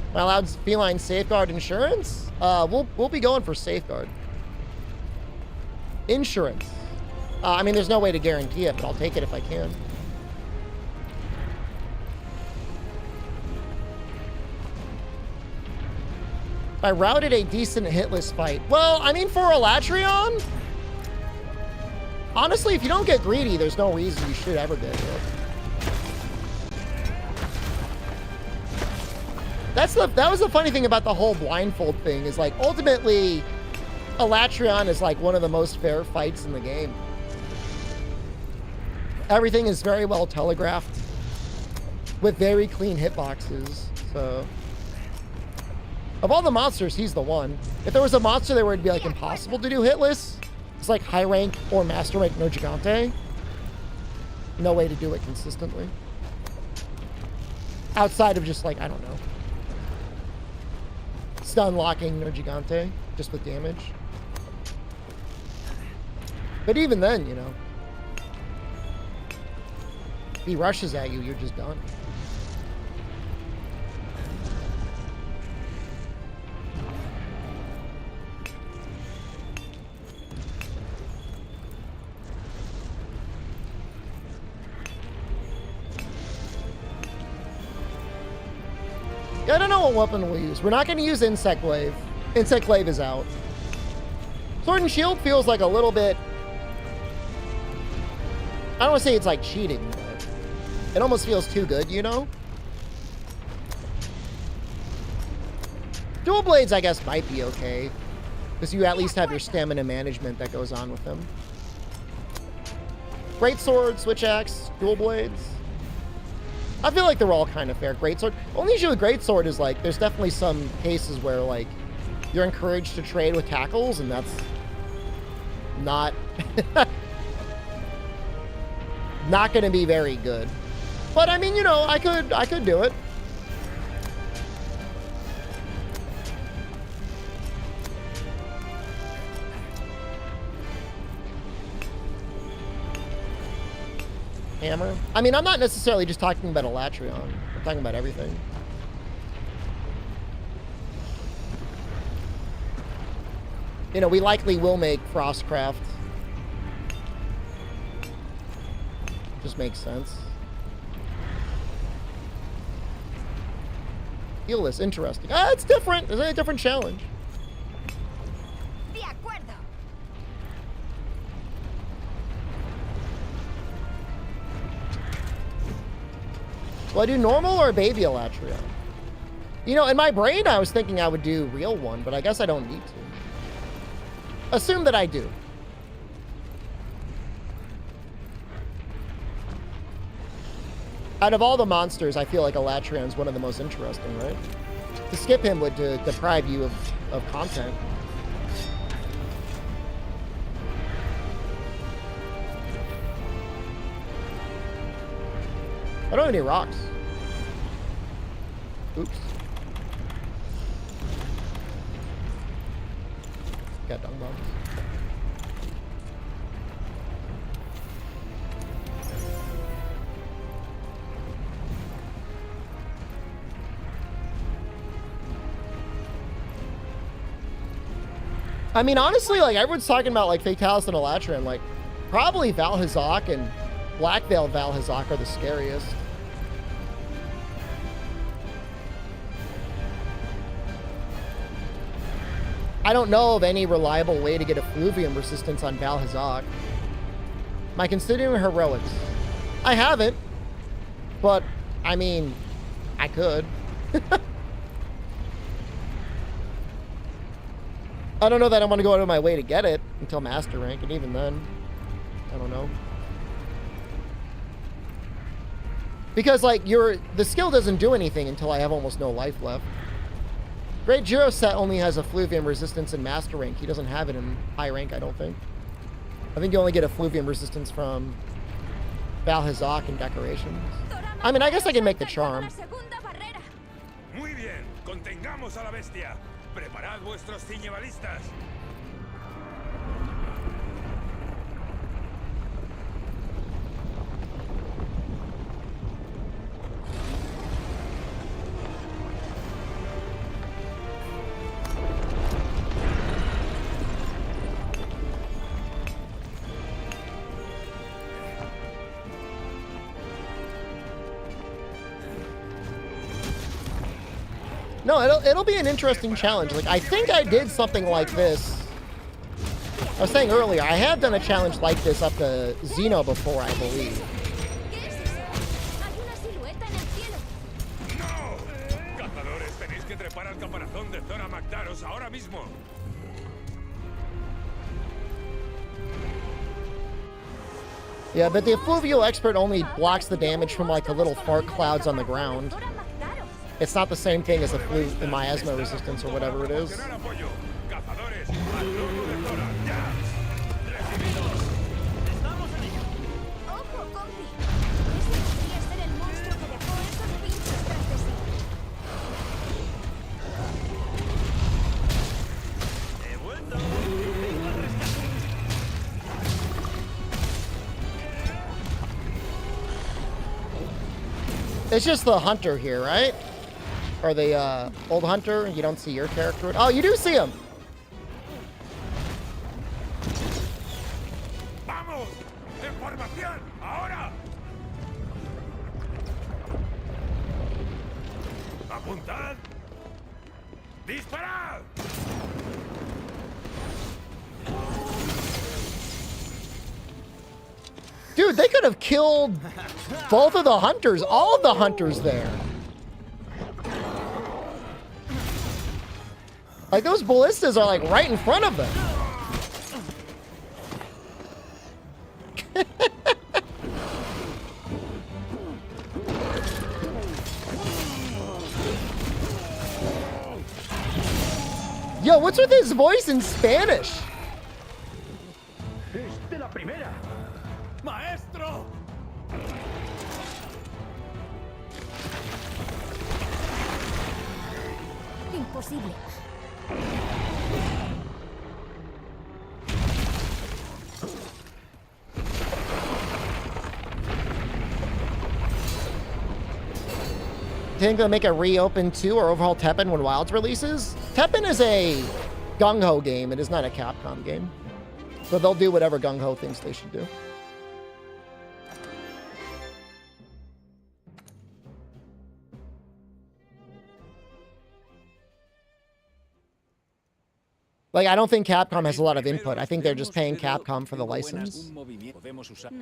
Am I allowed feline safeguard insurance? We'll be going for safeguard. Insurance. I mean, there's no way to guarantee it, but I'll take it if I can. I routed a decent hitless fight. Well, I mean, for Elatrion, honestly, if you don't get greedy, there's no reason you should ever get hit. That was the funny thing about the whole blindfold thing, is like, ultimately, Elatrion is like one of the most fair fights in the game. Everything is very well telegraphed with very clean hitboxes, so... Of all the monsters, he's the one. If there was a monster that would be like impossible to do hitless, it's like high rank or master rank Nergigante. No way to do it consistently. Outside of just like, I don't know, stun locking Nergigante just with damage. But even then, you know. If he rushes at you, you're just done. I don't know what weapon we'll use. We're not going to use Insect Glaive. Insect Glaive is out. Sword and Shield feels like a little bit... I don't want to say it's like cheating, but it almost feels too good, you know? Dual Blades, I guess, might be okay. Because you at least have your stamina management that goes on with them. Great Sword, Switch Axe, Dual Blades. I feel like they're all kind of fair. Greatsword. Only issue with Greatsword is like, there's definitely some cases where like, you're encouraged to trade with tackles, and that's not not going to be very good. But I mean, you know, I could do it. Hammer. I mean, I'm not necessarily just talking about Elatrion. I'm talking about everything. You know, we likely will make Frostcraft. Just makes sense. Healless, interesting. Ah, it's different. It's a different challenge. Will I do normal or baby Elatrion? You know, in my brain, I was thinking I would do real one, but I guess I don't need to. Assume that I do. Out of all the monsters, I feel like Elatrion's one of the most interesting, right? To skip him would deprive you of content. I don't have any rocks. Oops. Got dung bombs. I mean, honestly, like, everyone's talking about, like, Fatalis and Elatrion. Like, probably Valhazak and Black Veil Valhazak are the scariest. I don't know of any reliable way to get a Fluvium resistance on Valhazak. Am I considering heroics? I haven't, but I mean, I could. I don't know that I want to go out of my way to get it until Master Rank, and even then, I don't know. Because, like, the skill doesn't do anything until I have almost no life left. Great Jiro set only has a Fluvium resistance in Master Rank. He doesn't have it in high rank, I don't think. I think you only get a Fluvium resistance from Valhazak and Decorations. I mean, I guess I can make the charm. Muy bien, contengamos a la bestia. Preparad vuestros ciñebalistas. No, it'll be an interesting challenge. Like, I think I did something like this. I was saying earlier, I have done a challenge like this up to Xeno before, I believe. No, cazadores, tenéis que trepar al caparazón de Zona Magdaros ahora mismo. Yeah, but the Effluvial Expert only blocks the damage from, like, the little fart clouds on the ground. It's not the same thing as the miasma resistance or whatever it is. It's just the hunter here, right? Or the old hunter. You don't see your character. Oh, you do see him. ¡Vamos! ¡En formación! ¡Ahora! ¡Apuntad! ¡Disparad! Dude, they could have killed both of the hunters, all of the hunters there. Like, those ballistas are, like, right in front of them. Yo, what's with his voice in Spanish? ¡Es de la primera! ¡Maestro! Imposible. Think they'll make a reopen 2 or overhaul Teppen when Wilds releases? Teppen is a gung-ho game. It is not a Capcom game. So they'll do whatever gung-ho thinks they should do. Like, I don't think Capcom has a lot of input. I think they're just paying Capcom for the license. No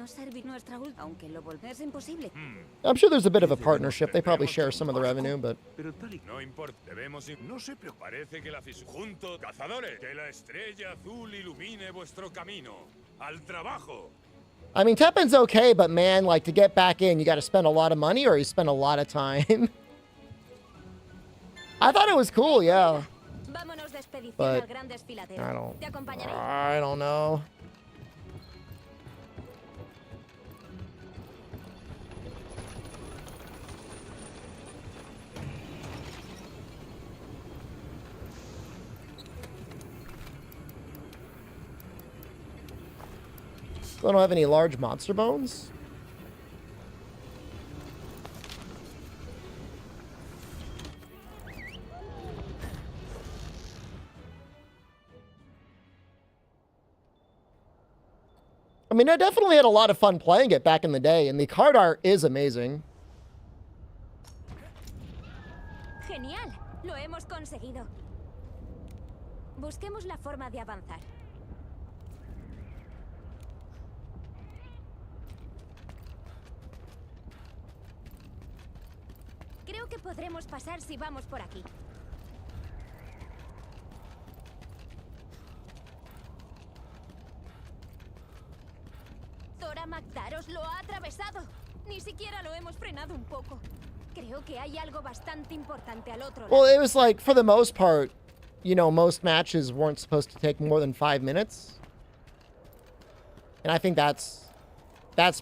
servir nuestra aunque lo volverse imposible. I'm sure there's a bit of a partnership. They probably share some of the revenue, but... No importa, debemos ir. No se preocupe. Parece que la juntos, cazadores, que la estrella azul ilumine vuestro camino. Al trabajo. I mean, Teppen's okay, but man, like, to get back in, you got to spend a lot of money or you spend a lot of time. I thought it was cool, yeah. But I don't know. Still don't have any large monster bones. I mean, I definitely had a lot of fun playing it back in the day, and the card art is amazing. Genial, lo hemos conseguido. Busquemos la forma de avanzar. Creo que podremos pasar si vamos por aquí. Magdaros lo ha atravesado. Ni siquiera lo hemos frenado un poco. Creo que hay algo bastante importante al otro lado. Well, it was like, for the most part, you know, most matches weren't supposed to take more than 5 minutes. And I think that's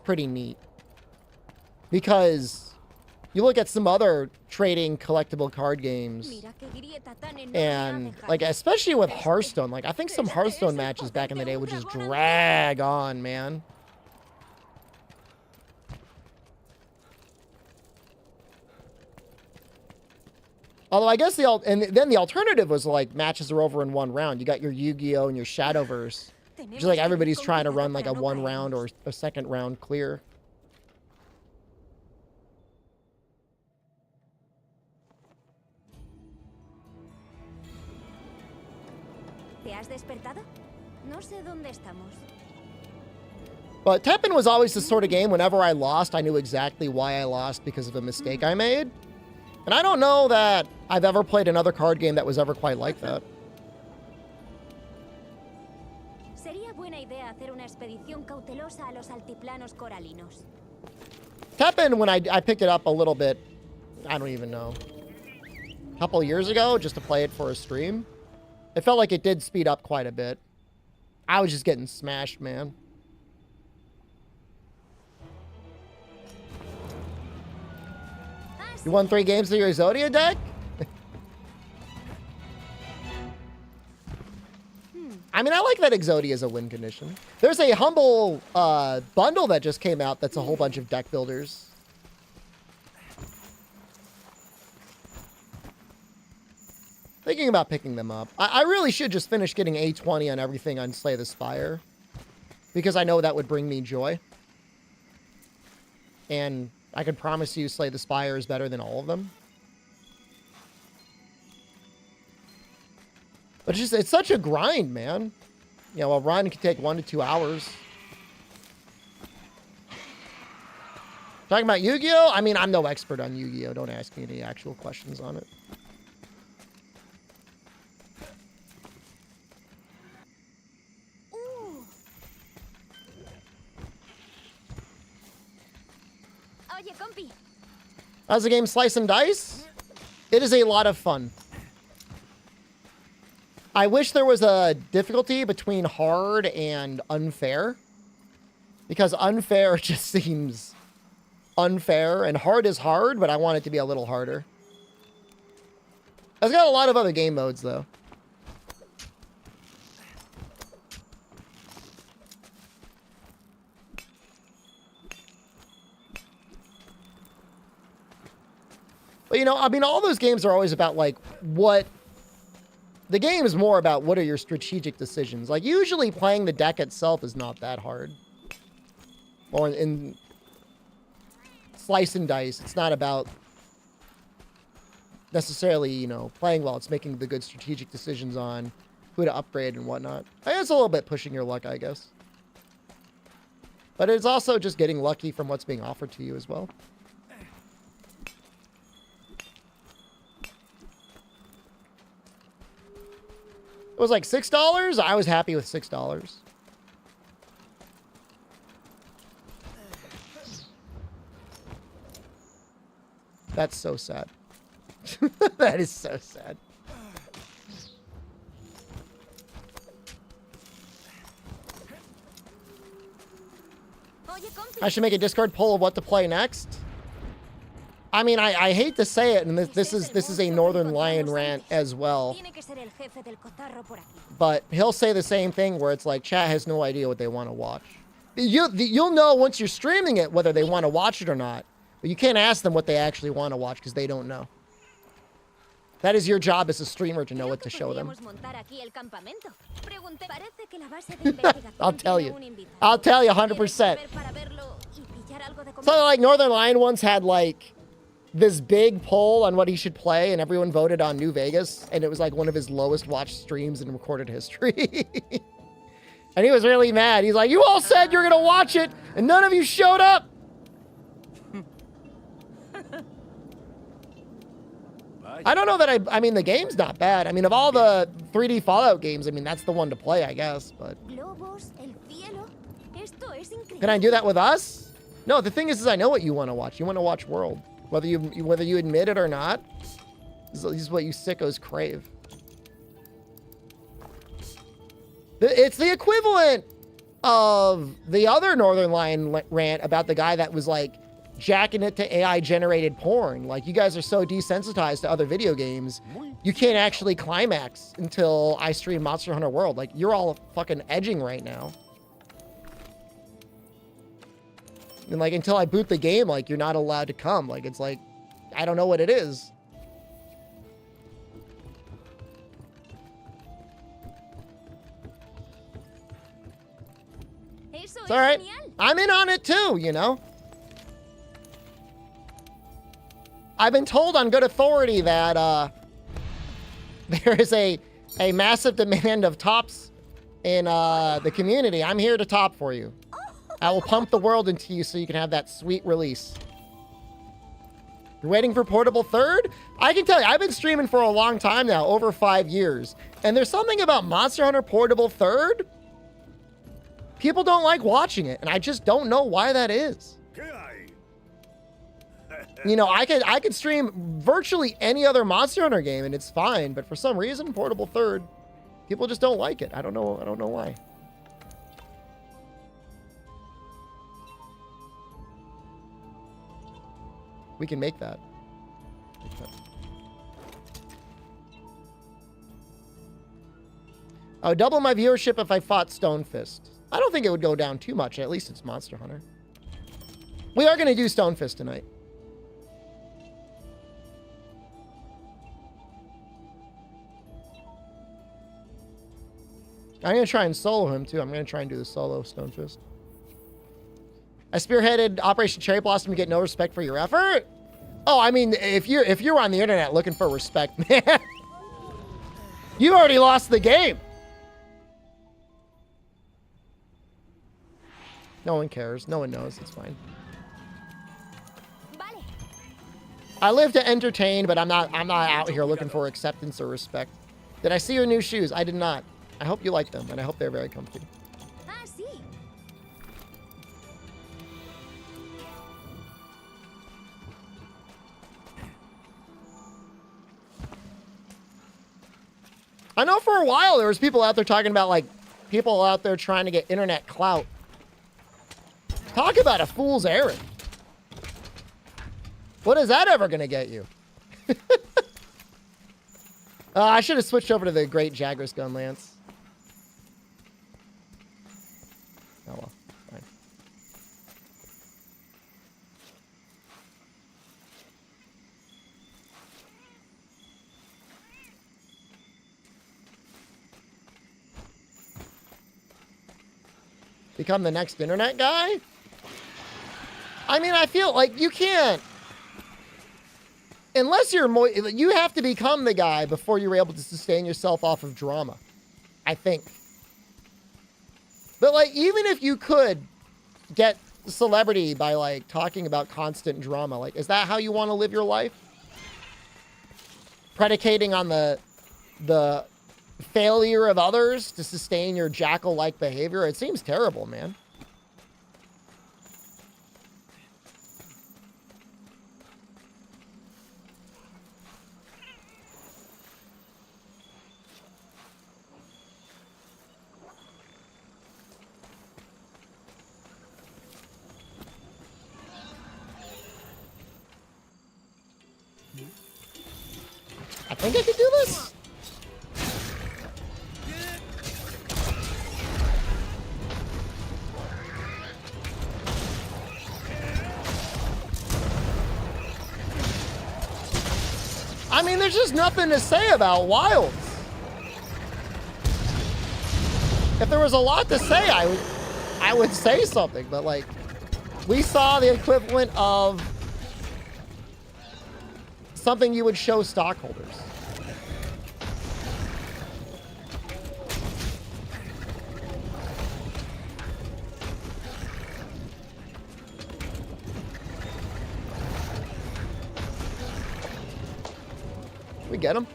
pretty neat. Because you look at some other trading collectible card games, and like, especially with Hearthstone, like, I think some Hearthstone matches back in the day would just drag on, man. Although I guess then the alternative was like matches are over in 1 round. You got your Yu-Gi-Oh and your Shadowverse, which is like everybody's trying to run like a 1 round or a 2nd round clear. ¿Te has despertado? No sé dónde estamos. But Teppen was always the sort of game, whenever I lost, I knew exactly why I lost because of a mistake I made. And I don't know that I've ever played another card game that was ever quite like that. Sería buena idea hacer una expedición cautelosa a los altiplanos coralinos. Teppen, when I picked it up a little bit, I don't even know, a couple years ago, just to play it for a stream, it felt like it did speed up quite a bit. I was just getting smashed, man. You won 3 games of your Exodia deck? I mean, I like that Exodia is a win condition. There's a Humble bundle that just came out that's a whole bunch of deck builders. Thinking about picking them up. I really should just finish getting A20 on everything on Slay the Spire. Because I know that would bring me joy. And I can promise you Slay the Spire is better than all of them. But it's such a grind, man. You know, a run can take 1 to 2 hours. Talking about Yu-Gi-Oh? I mean, I'm no expert on Yu-Gi-Oh. Don't ask me any actual questions on it. How's the game Slice and Dice? It is a lot of fun. I wish there was a difficulty between hard and unfair. Because unfair just seems unfair. And hard is hard, but I want it to be a little harder. It's got a lot of other game modes, though. But, you know, I mean, all those games are always about, like, what... The game is more about what are your strategic decisions. Like, usually playing the deck itself is not that hard. Or in Slice and Dice, it's not about necessarily, you know, playing well. It's making the good strategic decisions on who to upgrade and whatnot. I guess it's a little bit pushing your luck, I guess. But it's also just getting lucky from what's being offered to you as well. It was like $6. I was happy with $6. That's so sad. That is so sad. I should make a Discord poll of what to play next. I mean, I hate to say it, and this is a Northern Lion rant as well. But he'll say the same thing where it's like, chat has no idea what they want to watch. You'll know once you're streaming it whether they want to watch it or not. But you can't ask them what they actually want to watch because they don't know. That is your job as a streamer to know what to show them. I'll tell you. I'll tell you 100%. So like Northern Lion once had like this big poll on what he should play, and everyone voted on New Vegas, and it was like one of his lowest watched streams in recorded history. And he was really mad. He's like, you all said you're gonna watch it, and none of you showed up. I don't know that I mean, the game's not bad. I mean, of all the 3D Fallout games, I mean, that's the one to play, I guess, but... Can I do that with us? No, the thing is I know what you want to watch. You want to watch World. Whether you admit it or not, this is what you sickos crave. It's the equivalent of the other Northern Lion rant about the guy that was like jacking it to AI-generated porn. Like, you guys are so desensitized to other video games, you can't actually climax until I stream Monster Hunter World. Like, you're all fucking edging right now. And, like, until I boot the game, like, you're not allowed to come. Like, it's like, I don't know what it is. It's all right. I'm in on it, too, you know? I've been told on good authority that there is a massive demand of tops in the community. I'm here to top for you. I will pump the world into you so you can have that sweet release. You're waiting for Portable Third? I can tell you, I've been streaming for a long time now, over 5 years. And there's something about Monster Hunter Portable Third. People don't like watching it, and I just don't know why that is. You know, I could stream virtually any other Monster Hunter game and it's fine, but for some reason, Portable Third, people just don't like it. I don't know why. We can make that. I would double my viewership if I fought Stonefist. I don't think it would go down too much. At least it's Monster Hunter. We are going to do Stonefist tonight. I'm going to try and solo him, too. I'm going to try and do the solo Stonefist. I spearheaded Operation Cherry Blossom to get no respect for your effort? Oh, I mean, if you're on the internet looking for respect, man, you already lost the game. No one cares. No one knows. It's fine. I live to entertain, but I'm not out here looking for acceptance or respect. Did I see your new shoes? I did not. I hope you like them, and I hope they're very comfy. Ah, sí. I know for a while there was people out there talking about, like, people out there trying to get internet clout. Talk about a fool's errand. What is that ever going to get you? I should have switched over to the Great Jagras gun lance. Oh well, fine. Become the next internet guy? I mean, I feel like you can't. Unless you're more, you have to become the guy before you're able to sustain yourself off of drama. I think. But like, even if you could get celebrity by like talking about constant drama, like, is that how you want to live your life? Predicating on the failure of others to sustain your jackal-like behavior? It seems terrible, man. I think I could do this. I mean, there's just nothing to say about Wilds. If there was a lot to say, I would say something, but like, we saw the equivalent of something you would show stockholders. We get him?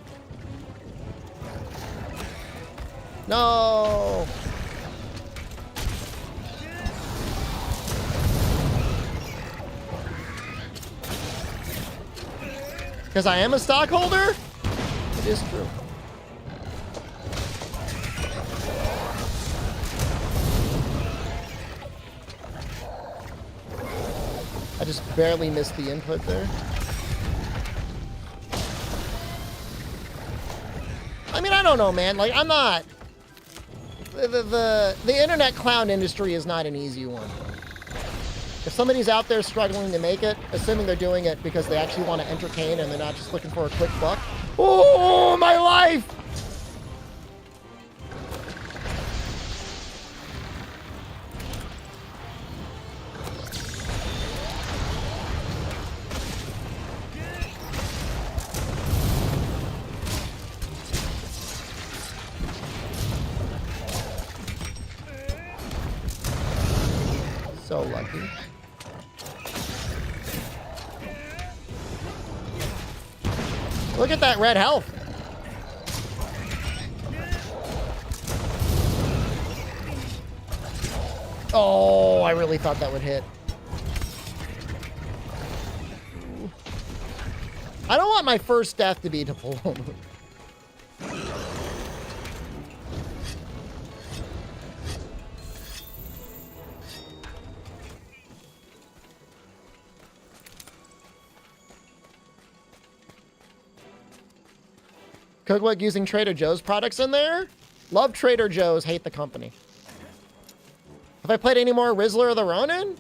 No. Because I am a stockholder? It is true. I just barely missed the input there. I mean, I don't know, man. Like, I'm not... The internet clown industry is not an easy one. If somebody's out there struggling to make it, assuming they're doing it because they actually want to entertain and they're not just looking for a quick buck. Oh, my life! So lucky. Look at that red health. Oh, I really thought that would hit. I don't want my first death to be to Paloma. Cookbook using Trader Joe's products in there? Love Trader Joe's, hate the company. Have I played any more Rizzler of the Ronin?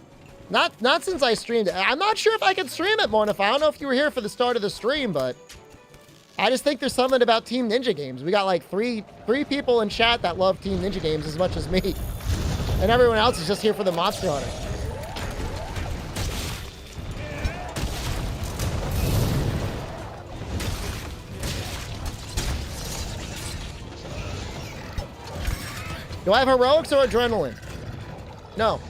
Not since I streamed it. I'm not sure if I could stream it, Mornif. I don't know if you were here for the start of the stream, but I just think there's something about Team Ninja games. We got like three people in chat that love Team Ninja games as much as me. And everyone else is just here for the Monster Hunter. Do I have heroics or adrenaline? No.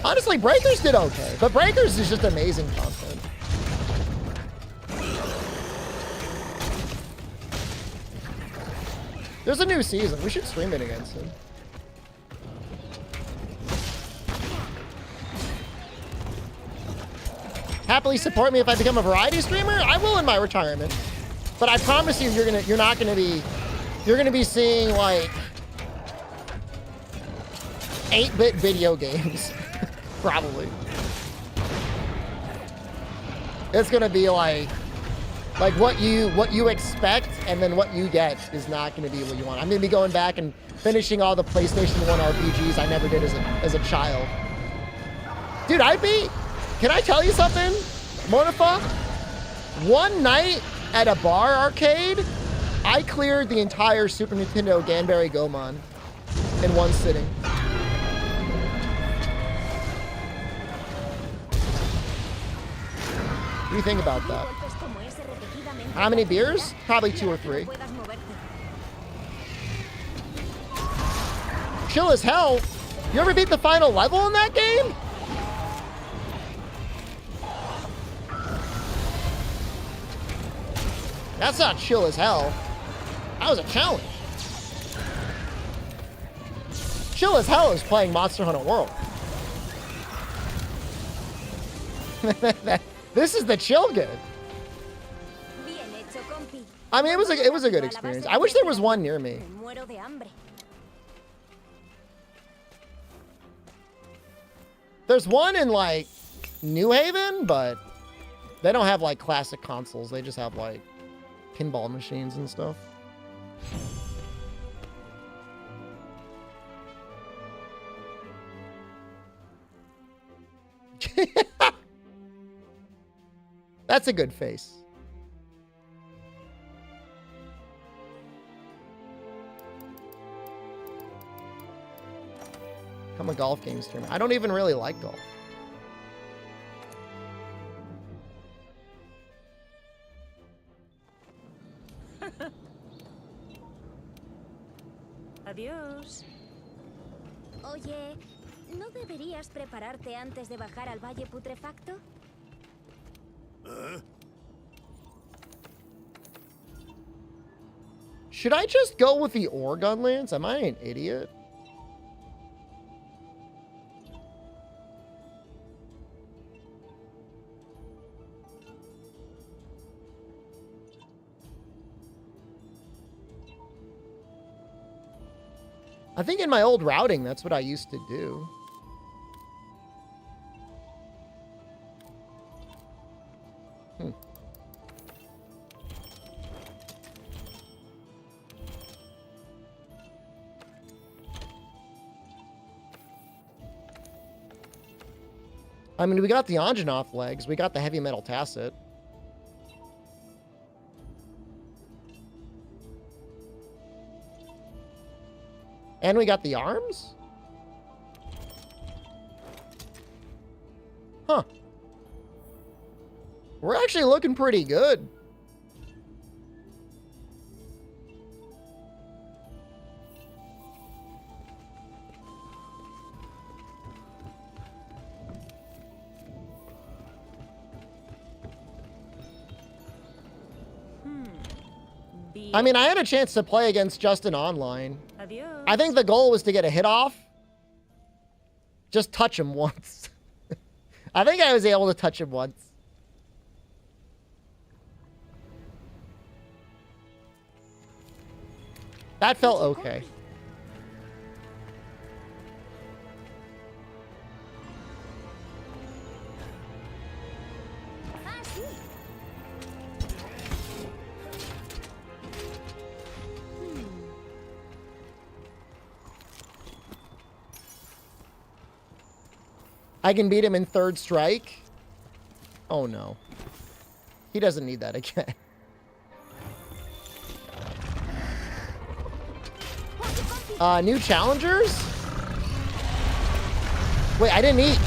Honestly, Breakers did okay, but Breakers is just amazing content. There's a new season. We should stream it against him. Happily support me if I become a variety streamer. I will in my retirement, but I promise you, you're not gonna be seeing like 8-bit video games. Probably. It's gonna be like what you expect, and then what you get is not gonna be what you want. I'm gonna be going back and finishing all the PlayStation 1 RPGs I never did as a child. Dude, can I tell you something, Monafa? One night at a bar arcade, I cleared the entire Super Nintendo Ganbare Goemon in one sitting. What do you think about that? How many beers? Probably 2 or 3. Chill as hell. You ever beat the final level in that game? That's not chill as hell. That was a challenge. Chill as hell is playing Monster Hunter World. This is the chill good. I mean, it was a good experience. I wish there was one near me. There's one in like New Haven, but they don't have like classic consoles. They just have like pinball machines and stuff. That's a good face. I'm a golf game streamer. I don't even really like golf. Adiós. Oye, ¿no deberías prepararte antes de bajar al valle putrefacto? Should I just go with the ore gun lance? Am I an idiot? I think in my old routing, that's what I used to do. I mean, we got the Anjanath legs. We got the heavy metal tacet. And we got the arms? Huh. We're actually looking pretty good. I mean, I had a chance to play against Justin online. Adiós. I think the goal was to get a hit off. Just touch him once. I think I was able to touch him once. That felt okay. I can beat him in third strike. Oh no. He doesn't need that again. New challengers? Wait, I didn't eat.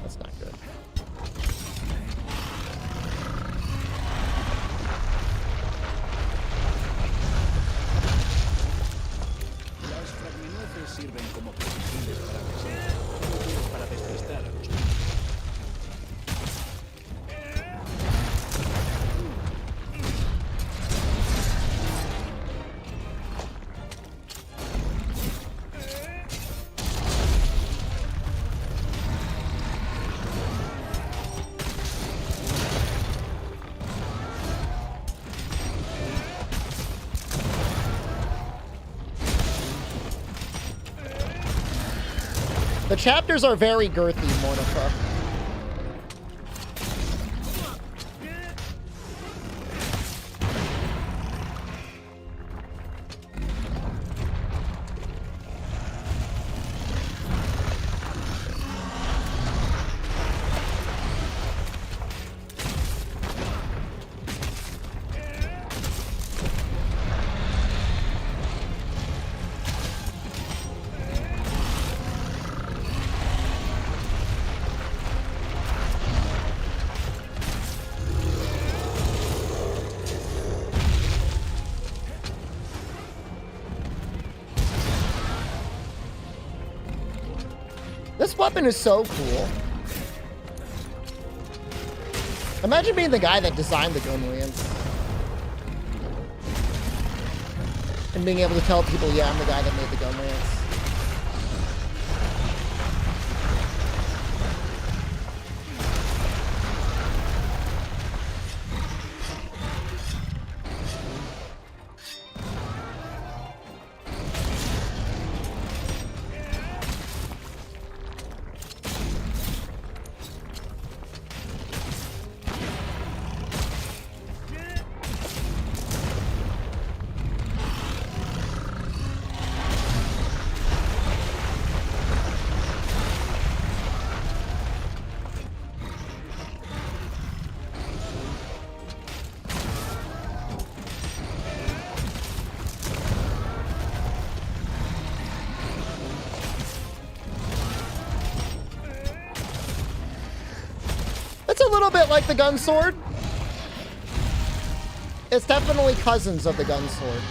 That's not good. Las fragmenueces sirven como proyectiles para despistar a los niños. The chapters are very girthy, Mornifa. This weapon is so cool. Imagine being the guy that designed the gun lance. And being able to tell people, yeah, I'm the guy that made the gun lance. It's a little bit like the gun sword. It's definitely cousins of the gun sword.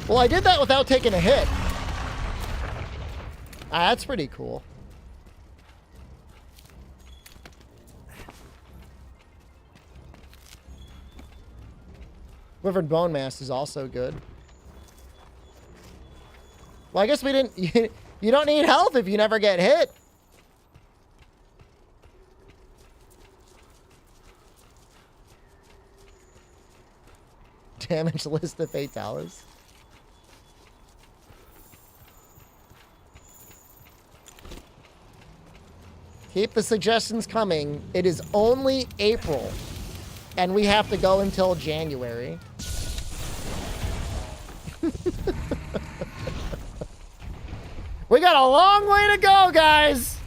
Well, I did that without taking a hit. That's pretty cool. Wyvern Bone Mass is also good. Well, I guess we didn't... You don't need health if you never get hit. Damage list of Fatalis. Keep the suggestions coming. It is only April. And we have to go until January. We got a long way to go, guys.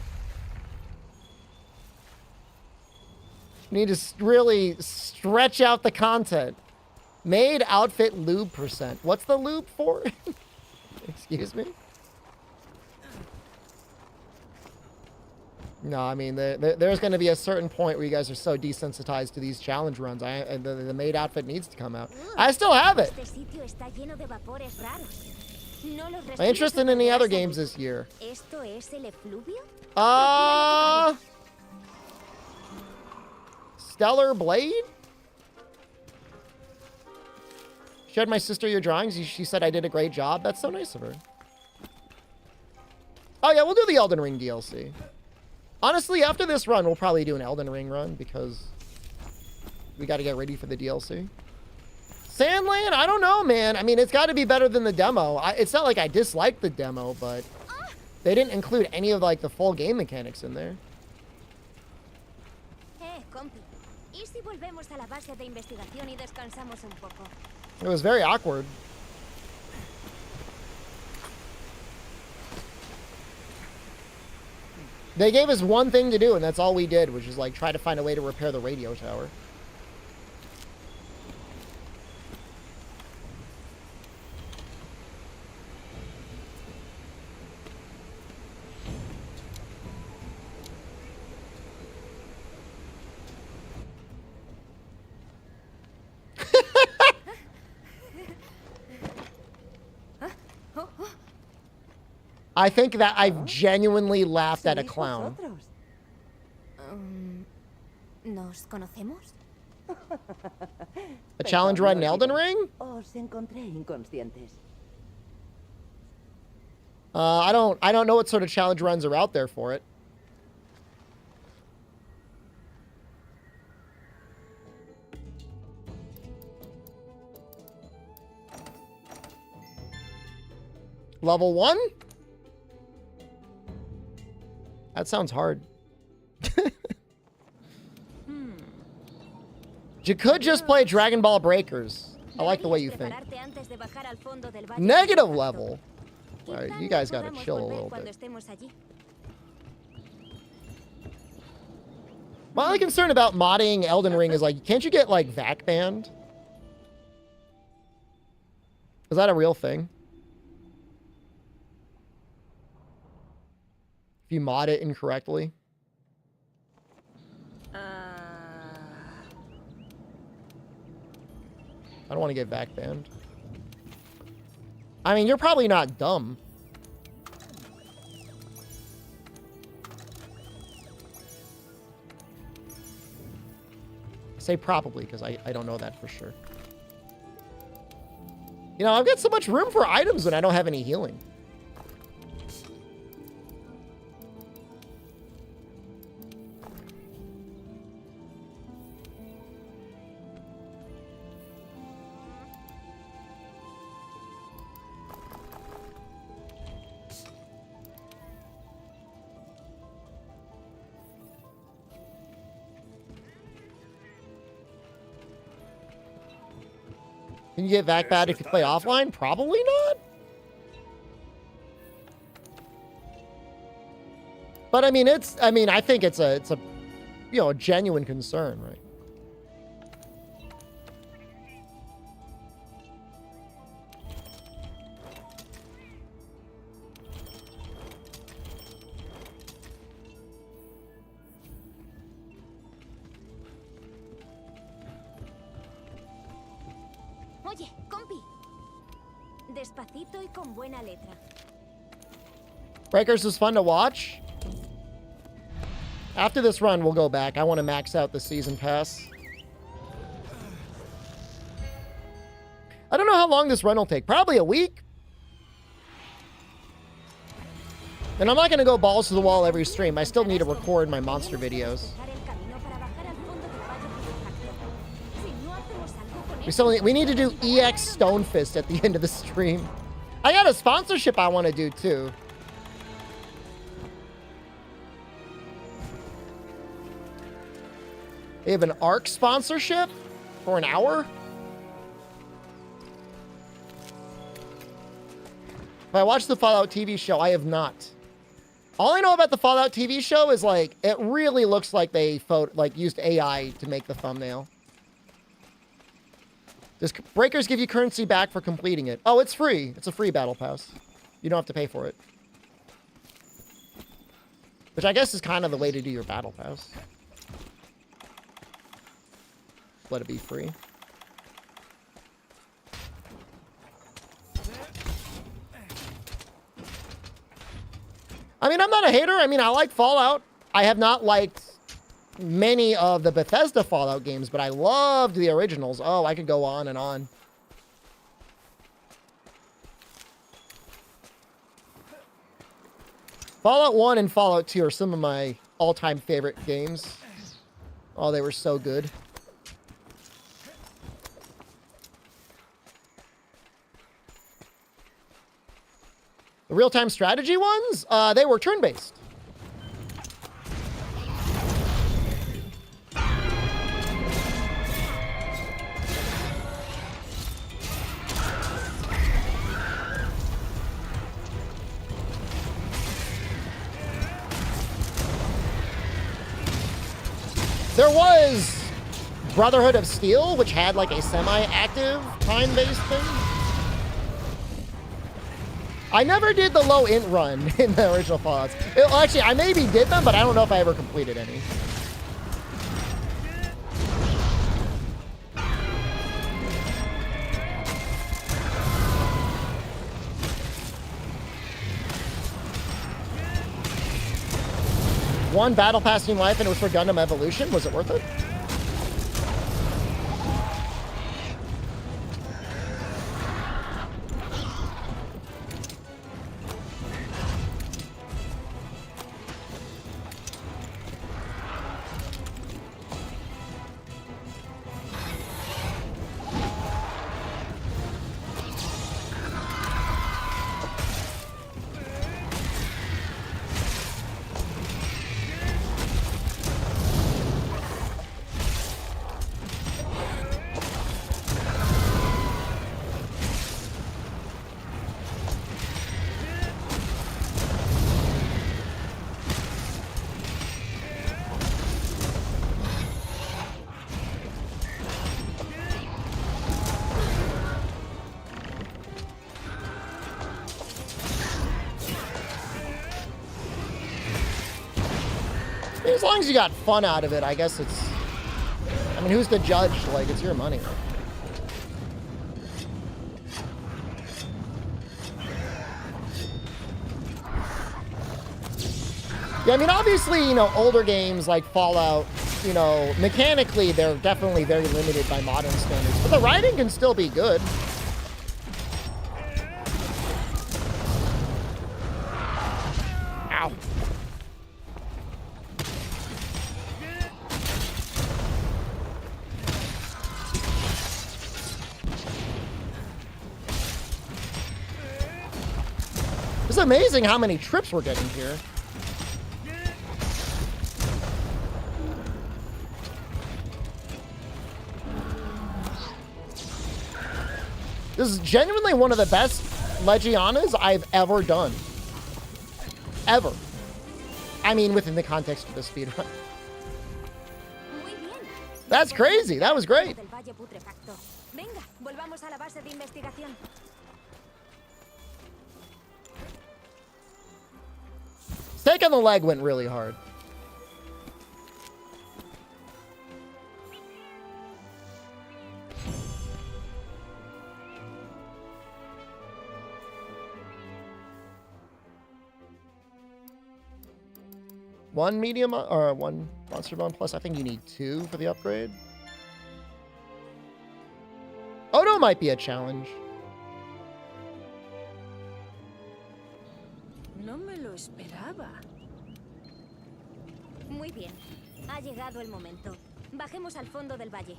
Need to really stretch out the content. Made outfit lube %. What's the lube for? Excuse me? No, I mean, there's going to be a certain point where you guys are so desensitized to these challenge runs. The maid outfit needs to come out. I still have it. I'm interested in any other games this year. Stellar Blade? Showed my sister your drawings. She said I did a great job. That's so nice of her. Oh, yeah, we'll do the Elden Ring DLC. Honestly, after this run, we'll probably do an Elden Ring run because we got to get ready for the DLC. Sandland? I don't know, man. I mean, it's got to be better than the demo. It's not like I disliked the demo, but they didn't include any of, like, the full game mechanics in there. Compi. ¿Y si volvemos a la base de investigación y descansamos un poco? It was very awkward. They gave us one thing to do, and that's all we did, which is, like, try to find a way to repair the radio tower. I think that I've genuinely laughed at a clown. ¿Nos conocemos? A challenge run in Elden Ring? Os encontré inconscientes. I don't know what sort of challenge runs are out there for it. Level 1? That sounds hard. You could just play Dragon Ball Breakers. I like the way you think. Negative level? Alright, you guys gotta chill a little bit. My only concern about modding Elden Ring is, like, can't you get, like, VAC banned? Is that a real thing? If you mod it incorrectly? I don't want to get VAC banned. I mean, you're probably not dumb. I say probably because I don't know that for sure. You know, I've got so much room for items when I don't have any healing. Can you get VAC bad if you play offline? Probably not. But I mean, I think it's a, you know, a genuine concern, right? Oye, compi. Despacito y con buena letra. Breakers was fun to watch. After this run, we'll go back. I want to max out the season pass. I don't know how long this run will take. Probably a week. And I'm not going to go balls to the wall every stream. I still need to record my monster videos. We need to do EX Stonefist at the end of the stream. I got a sponsorship I want to do too. They have an ARC sponsorship for an hour? If I watched the Fallout TV show, I have not. All I know about the Fallout TV show is, like, it really looks like they used AI to make the thumbnail. Does Breakers give you currency back for completing it? Oh, it's free. It's a free battle pass. You don't have to pay for it. Which I guess is kind of the way to do your battle pass. Let it be free. I mean, I'm not a hater. I mean, I like Fallout. I have not liked many of the Bethesda Fallout games, but I loved the originals. Oh, I could go on and on. Fallout 1 and Fallout 2 are some of my all-time favorite games. Oh, they were so good. The real-time strategy ones, they were turn-based. There was Brotherhood of Steel, which had like a semi-active time-based thing. I never did the low int run in the original Fallouts. Actually, I maybe did them, but I don't know if I ever completed any. One Battle Pass New Life and it was for Gundam Evolution. Was it worth it? As long as you got fun out of it, I guess it's... I mean, who's the judge? Like, it's your money. Yeah, I mean, obviously, you know, older games like Fallout, you know, mechanically, they're definitely very limited by modern standards. But the writing can still be good. Ow. It's amazing how many trips we're getting here. This is genuinely one of the best Legianas I've ever done. Ever. I mean, within the context of the speedrun. That's crazy. That was great. Stake on the leg went really hard. One medium or one monster bone plus. I think you need 2 for the upgrade. Odo might be a challenge. No me lo esperaba. Muy bien. Ha llegado el momento. Bajemos al fondo del valle.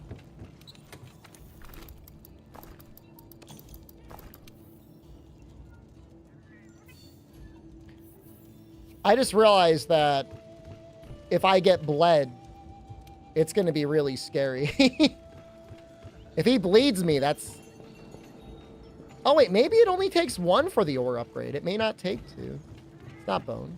I just realized that if I get bled, it's going to be really scary. If he bleeds me, that's... Oh, wait, maybe it only takes 1 for the ore upgrade. It may not take 2. It's not bone.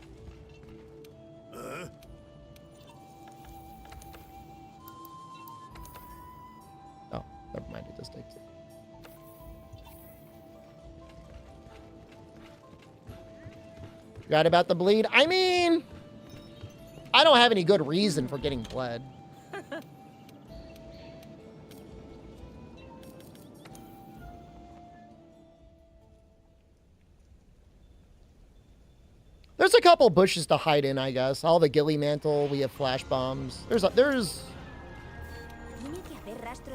Oh, never mind. It does take 2. Forgot about the bleed. I mean, I don't have any good reason for getting bled. There's a couple bushes to hide in, I guess. All the ghillie mantle. We have flash bombs.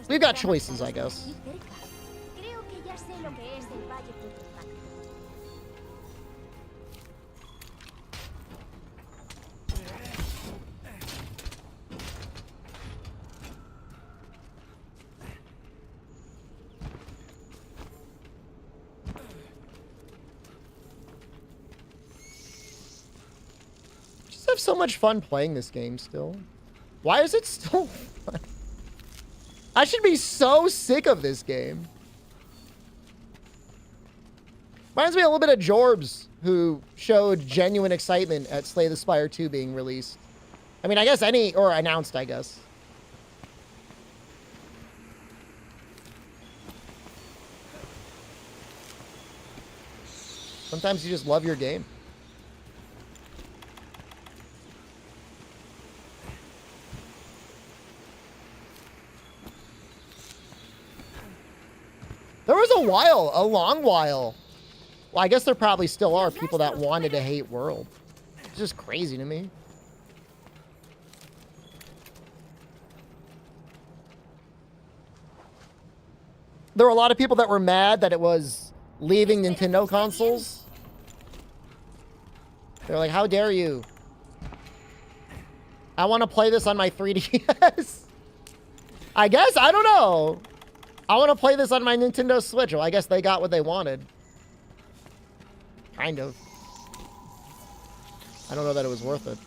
We've got choices, I guess. have so much fun playing this game still? Why is it still fun? I should be so sick of this game. Reminds me a little bit of Jorbs, who showed genuine excitement at Slay the Spire 2 being released. I mean, I guess or announced, I guess. Sometimes you just love your game. There was a long while. Well, I guess there probably still are people that wanted to hate World. It's just crazy to me. There were a lot of people that were mad that it was leaving Nintendo consoles. They're like, how dare you? I want to play this on my 3DS. I guess, I don't know. I want to play this on my Nintendo Switch. Well, I guess they got what they wanted. Kind of. I don't know that it was worth it.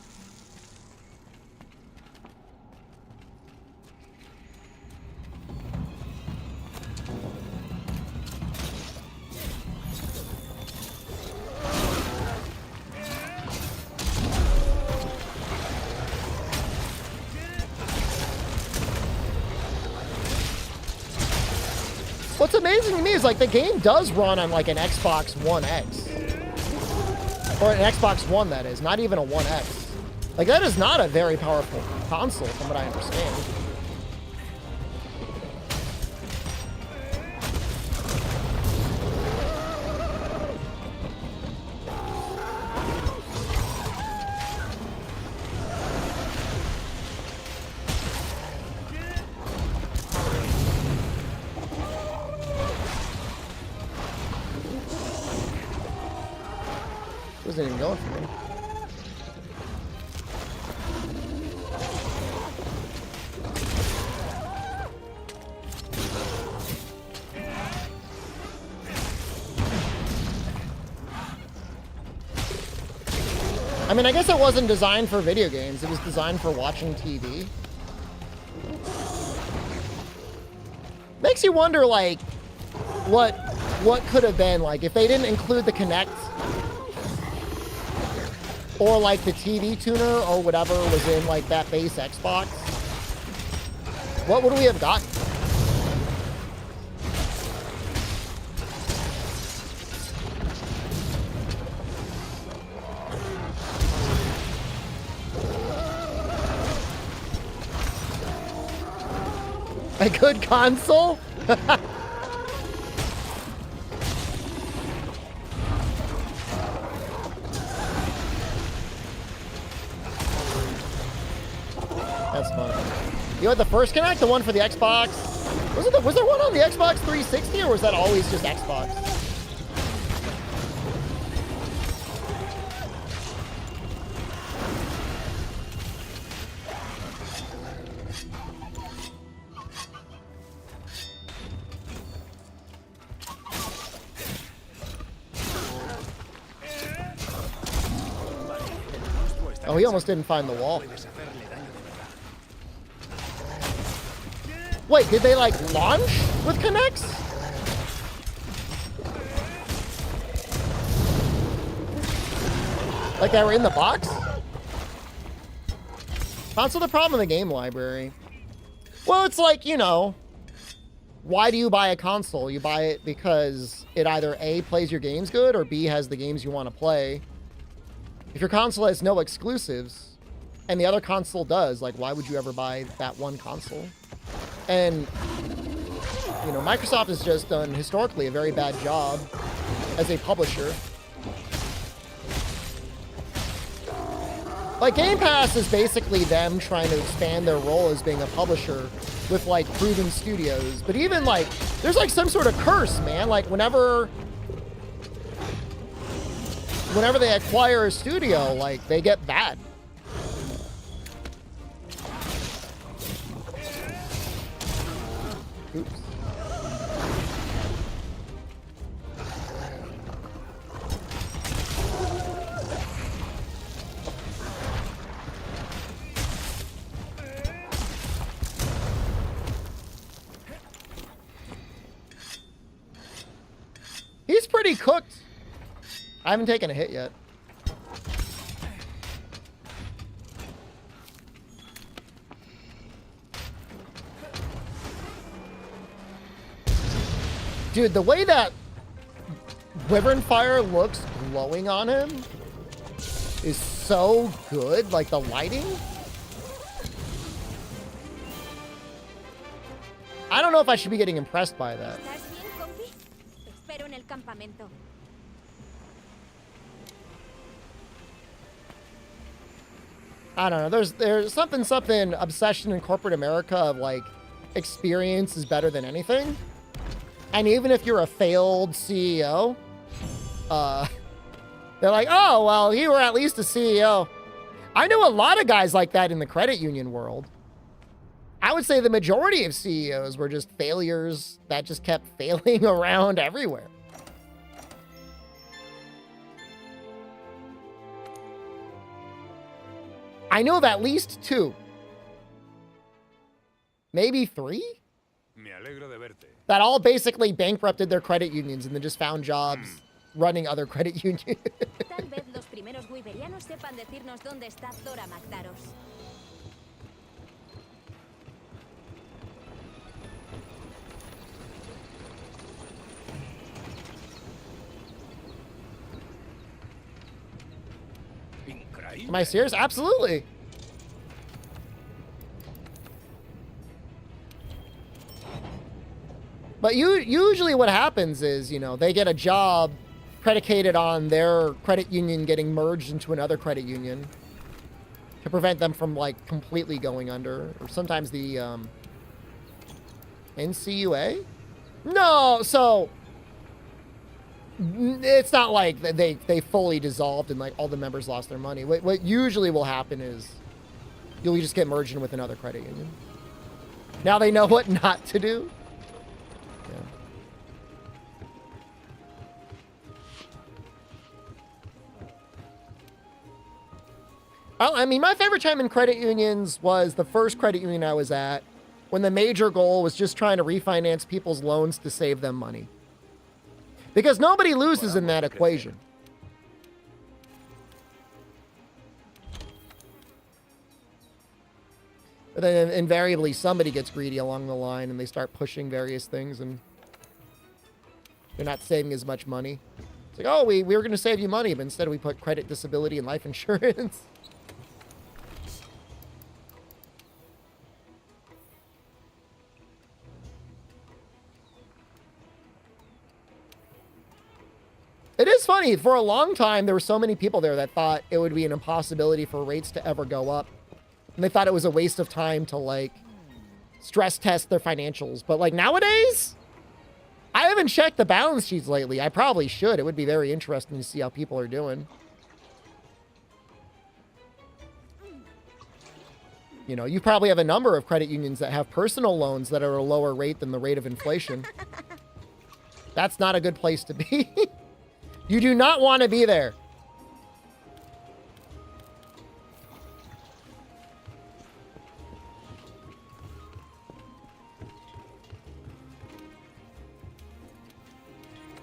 What's amazing to me is, like, the game does run on, like, an Xbox One X. Or an Xbox One, that is. Not even a One X. Like, that is not a very powerful console, from what I understand. Wasn't even going for me. I mean, I guess it wasn't designed for video games. It was designed for watching TV. Makes you wonder, like, what could have been, like, if they didn't include the Kinect, or like the TV tuner or whatever was in like that base Xbox. What would we have gotten? A good console? That's funny. You had the first Kinect, the one for the Xbox. Was there one on the Xbox 360, or was that always just Xbox? Oh, he almost didn't find the wall. Wait, did they, like, launch with Kinects? Like they were in the box? Console the problem in the game library. Well, it's like, you know, why do you buy a console? You buy it because it either A, plays your games good, or B, has the games you want to play. If your console has no exclusives, and the other console does, like, why would you ever buy that one console? And, you know, Microsoft has just done, historically, a very bad job as a publisher. Like, Game Pass is basically them trying to expand their role as being a publisher with, like, proven studios. But even, like, there's, like, some sort of curse, man. Like, whenever they acquire a studio, like, they get bad. Oops. pretty cooked. I haven't taken a hit yet. Dude, the way that Wyvern Fire looks glowing on him is so good. Like the lighting. I don't know if I should be getting impressed by that. ¿Estás bien, compi? Te espero en el campamento. I don't know. There's something obsession in corporate America of like experience is better than anything. And even if you're a failed CEO, they're like, oh, well, you were at least a CEO. I know a lot of guys like that in the credit union world. I would say the majority of CEOs were just failures that just kept failing around everywhere. I know of at least 2. Maybe 3? Me alegro de verte. That all basically bankrupted their credit unions and then just found jobs running other credit unions. Tal vez los primeros Wyverianos sepan decirnos dónde está Zora Magdaros. Am I serious? Absolutely. But usually what happens is, you know, they get a job predicated on their credit union getting merged into another credit union to prevent them from, like, completely going under. Or sometimes the, NCUA? No, so it's not like they fully dissolved and, like, all the members lost their money. What usually will happen is you'll just get merged in with another credit union. Now they know what not to do. I mean, my favorite time in credit unions was the first credit union I was at, when the major goal was just trying to refinance people's loans to save them money. Because nobody loses in that equation. But then invariably somebody gets greedy along the line and they start pushing various things and they're not saving as much money. It's like, oh, we were going to save you money, but instead we put credit, disability, and life insurance. It is funny. For a long time, there were so many people there that thought it would be an impossibility for rates to ever go up. And they thought it was a waste of time to, like, stress test their financials. But, like, nowadays, I haven't checked the balance sheets lately. I probably should. It would be very interesting to see how people are doing. You know, you probably have a number of credit unions that have personal loans that are a lower rate than the rate of inflation. That's not a good place to be. You do not want to be there.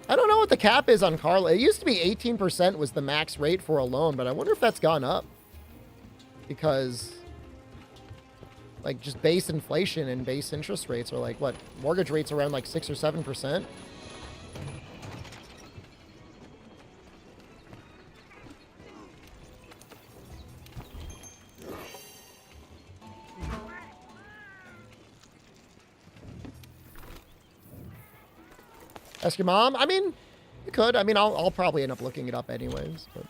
I don't know what the cap is on car. It used to be 18% was the max rate for a loan, but I wonder if that's gone up. Because, like, just base inflation and base interest rates are like, what? Mortgage rates around like 6 or 7%. Ask your mom? I mean, you could. I mean, I'll probably end up looking it up anyways. But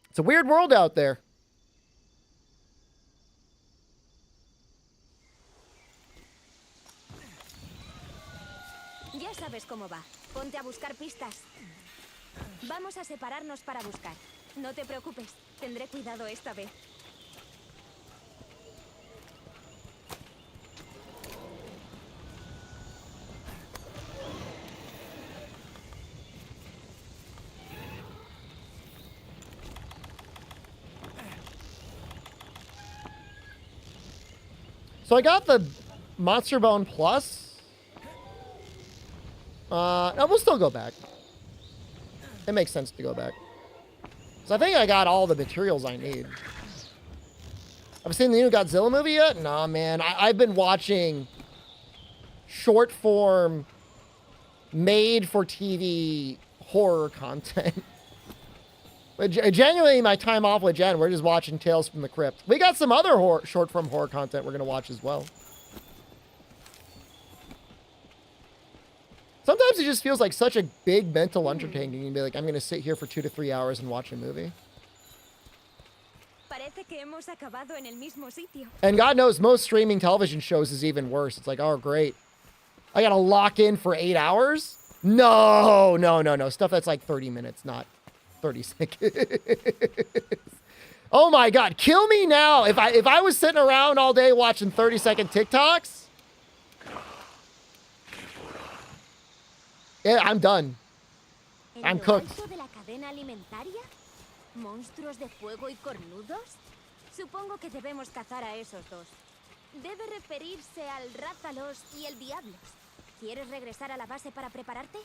it's a weird world out there. Ya sabes cómo va. Ponte a buscar pistas. Vamos a separarnos para buscar. No te preocupes. Tendré cuidado esta vez. So I got the Monster Bone Plus. No, we'll still go back. It makes sense to go back. So I think I got all the materials I need. Have you seen the new Godzilla movie yet? Nah, man. I've been watching short form, made for TV horror content. But genuinely, my time off with Jen, we're just watching Tales from the Crypt. We got some other short form horror content we're going to watch as well. Sometimes it just feels like such a big mental undertaking and be like, I'm going to sit here for 2 to 3 hours and watch a movie. And God knows most streaming television shows is even worse. It's like, oh, great. I got to lock in for 8 hours? No. Stuff that's like 30 minutes, not 30 seconds. Oh my God. Kill me now. If I was sitting around all day watching 30-second TikToks, yeah, I'm done. I'm cooked. ¿Monstruos de fuego y cornudos? Supongo que debemos cazar a esos dos. Debe referirse al Rátalos y el Diablos. ¿Quieres regresar a la base para prepararte?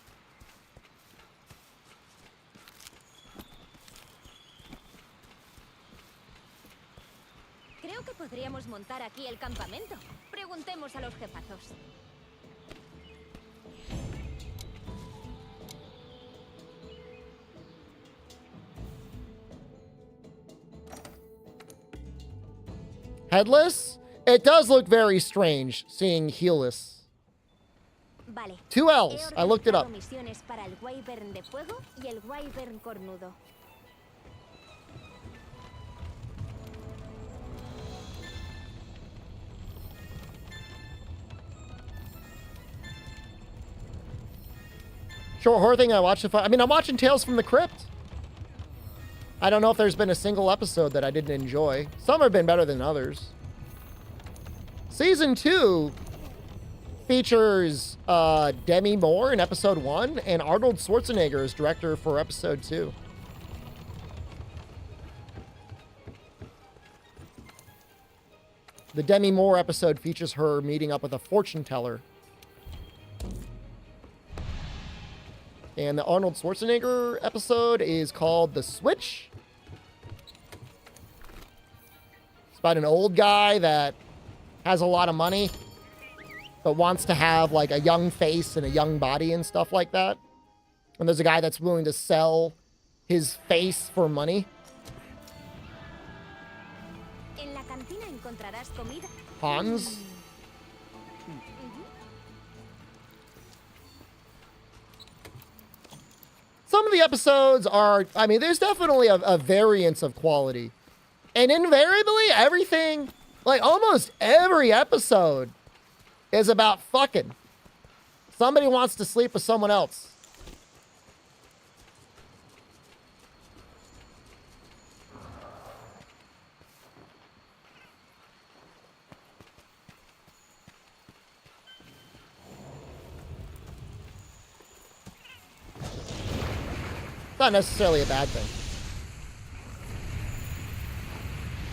Creo que podríamos montar aquí el campamento. Preguntemos a los jefazos. Headless? It does look very strange seeing Healless. Vale. 2 L's. I looked it up. Misiones para el Wyvern de fuego y el Wyvern cornudo. Short horror thing I watched. I'm watching Tales from the Crypt. I don't know if there's been a single episode that I didn't enjoy. Some have been better than others. Season 2 features Demi Moore in episode 1 and Arnold Schwarzenegger as director for episode 2. The Demi Moore episode features her meeting up with a fortune teller. And the Arnold Schwarzenegger episode is called The Switch. It's about an old guy that has a lot of money, but wants to have like a young face and a young body and stuff like that. And there's a guy that's willing to sell his face for money. En la cantina encontrarás comida. Hans. Some of the episodes are, there's definitely a variance of quality. And invariably, everything, like almost every episode, is about fucking. Somebody wants to sleep with someone else. Not necessarily a bad thing.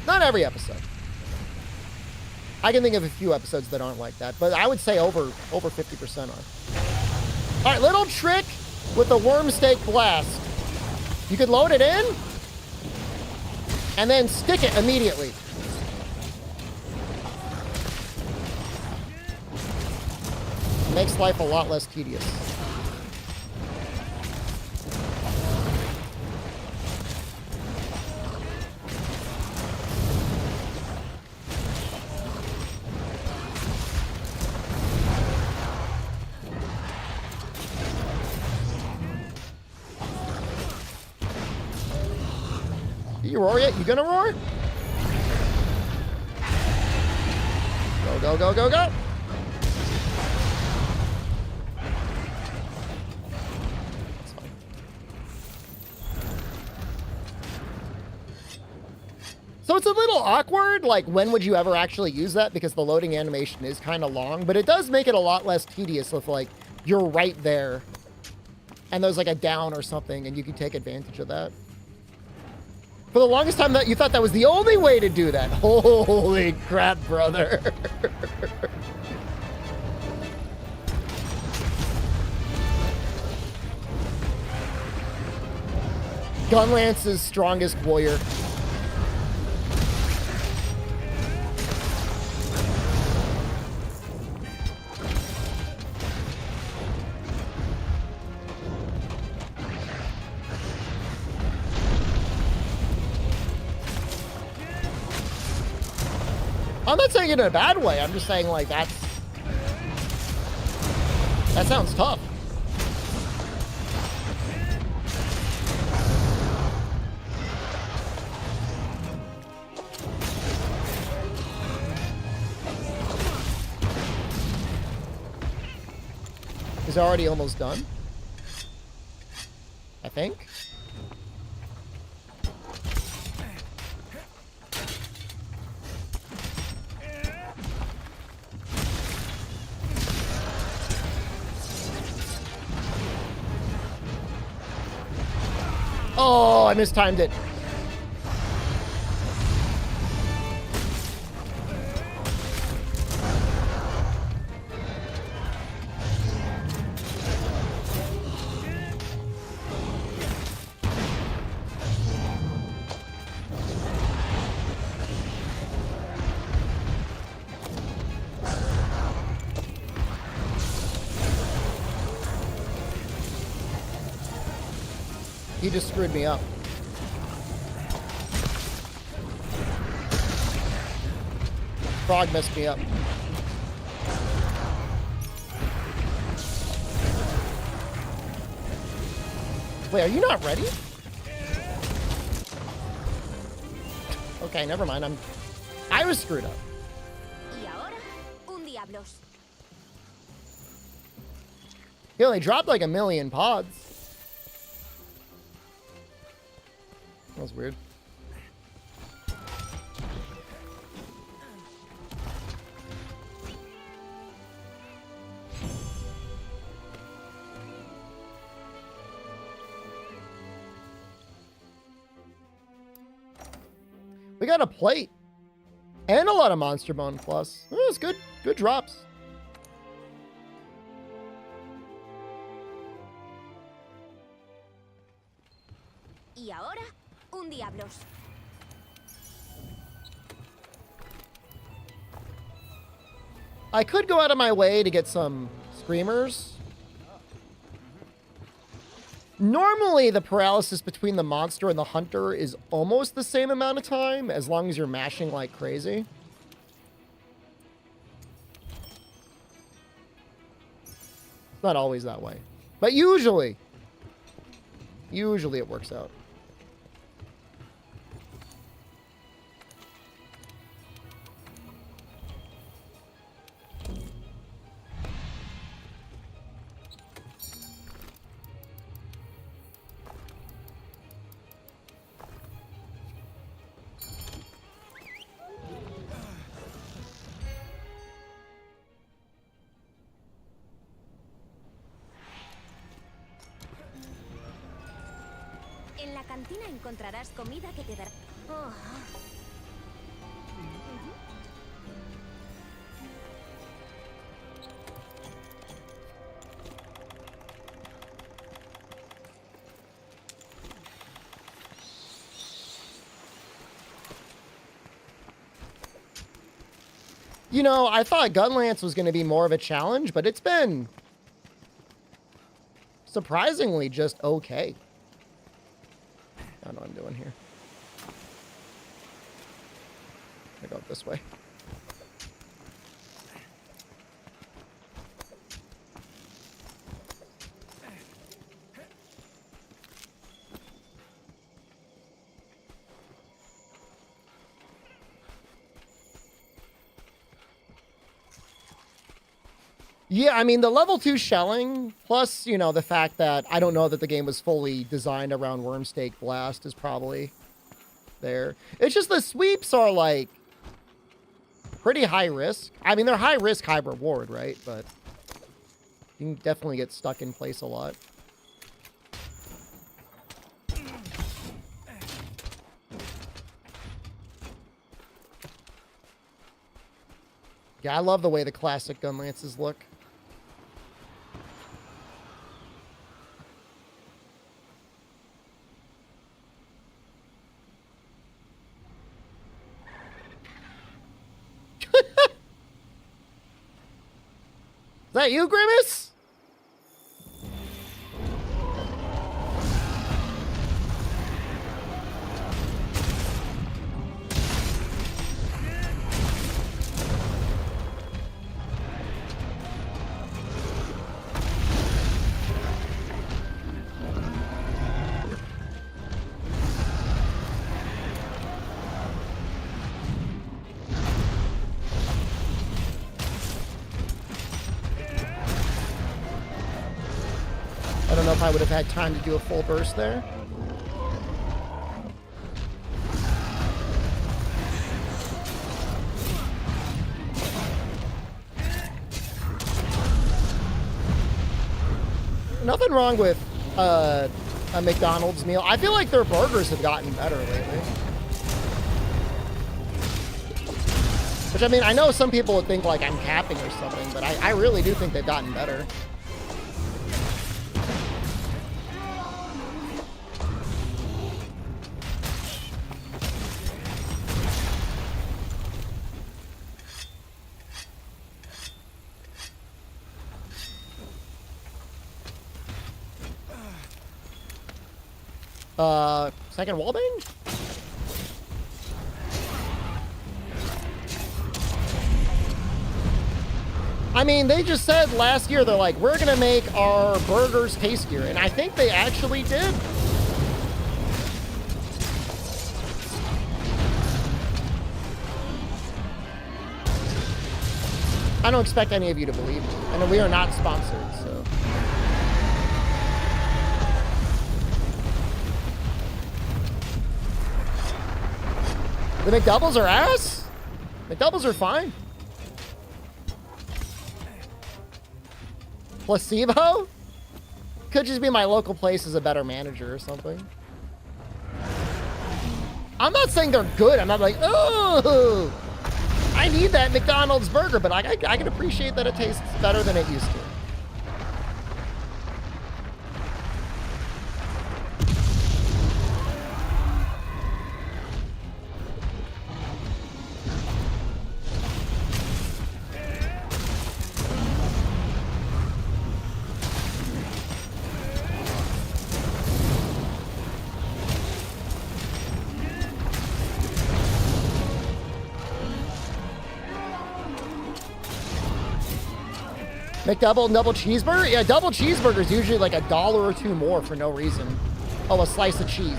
Not every episode. I can think of a few episodes that aren't like that, but I would say over 50% are. All right, little trick with the worm stake blast. You could load it in and then stick it immediately. Makes life a lot less tedious. You roar yet? You gonna roar? Go, go, go, go, go. That's fine. So it's a little awkward, like when would you ever actually use that? Because the loading animation is kind of long, but it does make it a lot less tedious if like you're right there and there's like a down or something and you can take advantage of that. For the longest time, that you thought that was the only way to do that. Holy crap, brother. Gunlance's strongest warrior. I'm not saying it in a bad way. I'm just saying, like, that sounds tough. Is already almost done, I think. Oh, I mistimed it. He just screwed me up. Frog messed me up. Wait, are you not ready? Okay, never mind. I was screwed up. Y ahora, un diablos. He only dropped like 1,000,000 pods. That was weird. We got a plate and a lot of Monster Bone Plus. It was good. Good drops. Y ahora, un diablos. I could go out of my way to get some screamers. Normally, the paralysis between the monster and the hunter is almost the same amount of time, as long as you're mashing like crazy. It's not always that way. But usually it works out. En la cantina encontrarás comida que te dará... Oh. You know, I thought Gunlance was going to be more of a challenge, but it's been surprisingly just okay. I don't know what I'm doing here. I go up this way. Yeah, I mean, the level 2 shelling, plus, you know, the fact that I don't know that the game was fully designed around Wormstake Blast is probably there. It's just the sweeps are, like, pretty high risk. I mean, they're high risk, high reward, right? But you can definitely get stuck in place a lot. Yeah, I love the way the classic Gunlances look. that you, Grimace? I don't know if I would have had time to do a full burst there. Nothing wrong with a McDonald's meal. I feel like their burgers have gotten better lately. Which, I mean, I know some people would think like I'm capping or something, but I really do think they've gotten better. Second wallbang? I mean, they just said last year, they're like, we're gonna make our burgers tastier, and I think they actually did. I don't expect any of you to believe me. I know we are not sponsored, so. The McDoubles are ass? McDoubles are fine. Placebo? Could just be my local place is a better manager or something. I'm not saying they're good. I'm not like, oh, I need that McDonald's burger, but I can appreciate that it tastes better than it used to. McDouble, double cheeseburger? Yeah, double cheeseburger is usually like $1 or $2 more for no reason. Oh, a slice of cheese.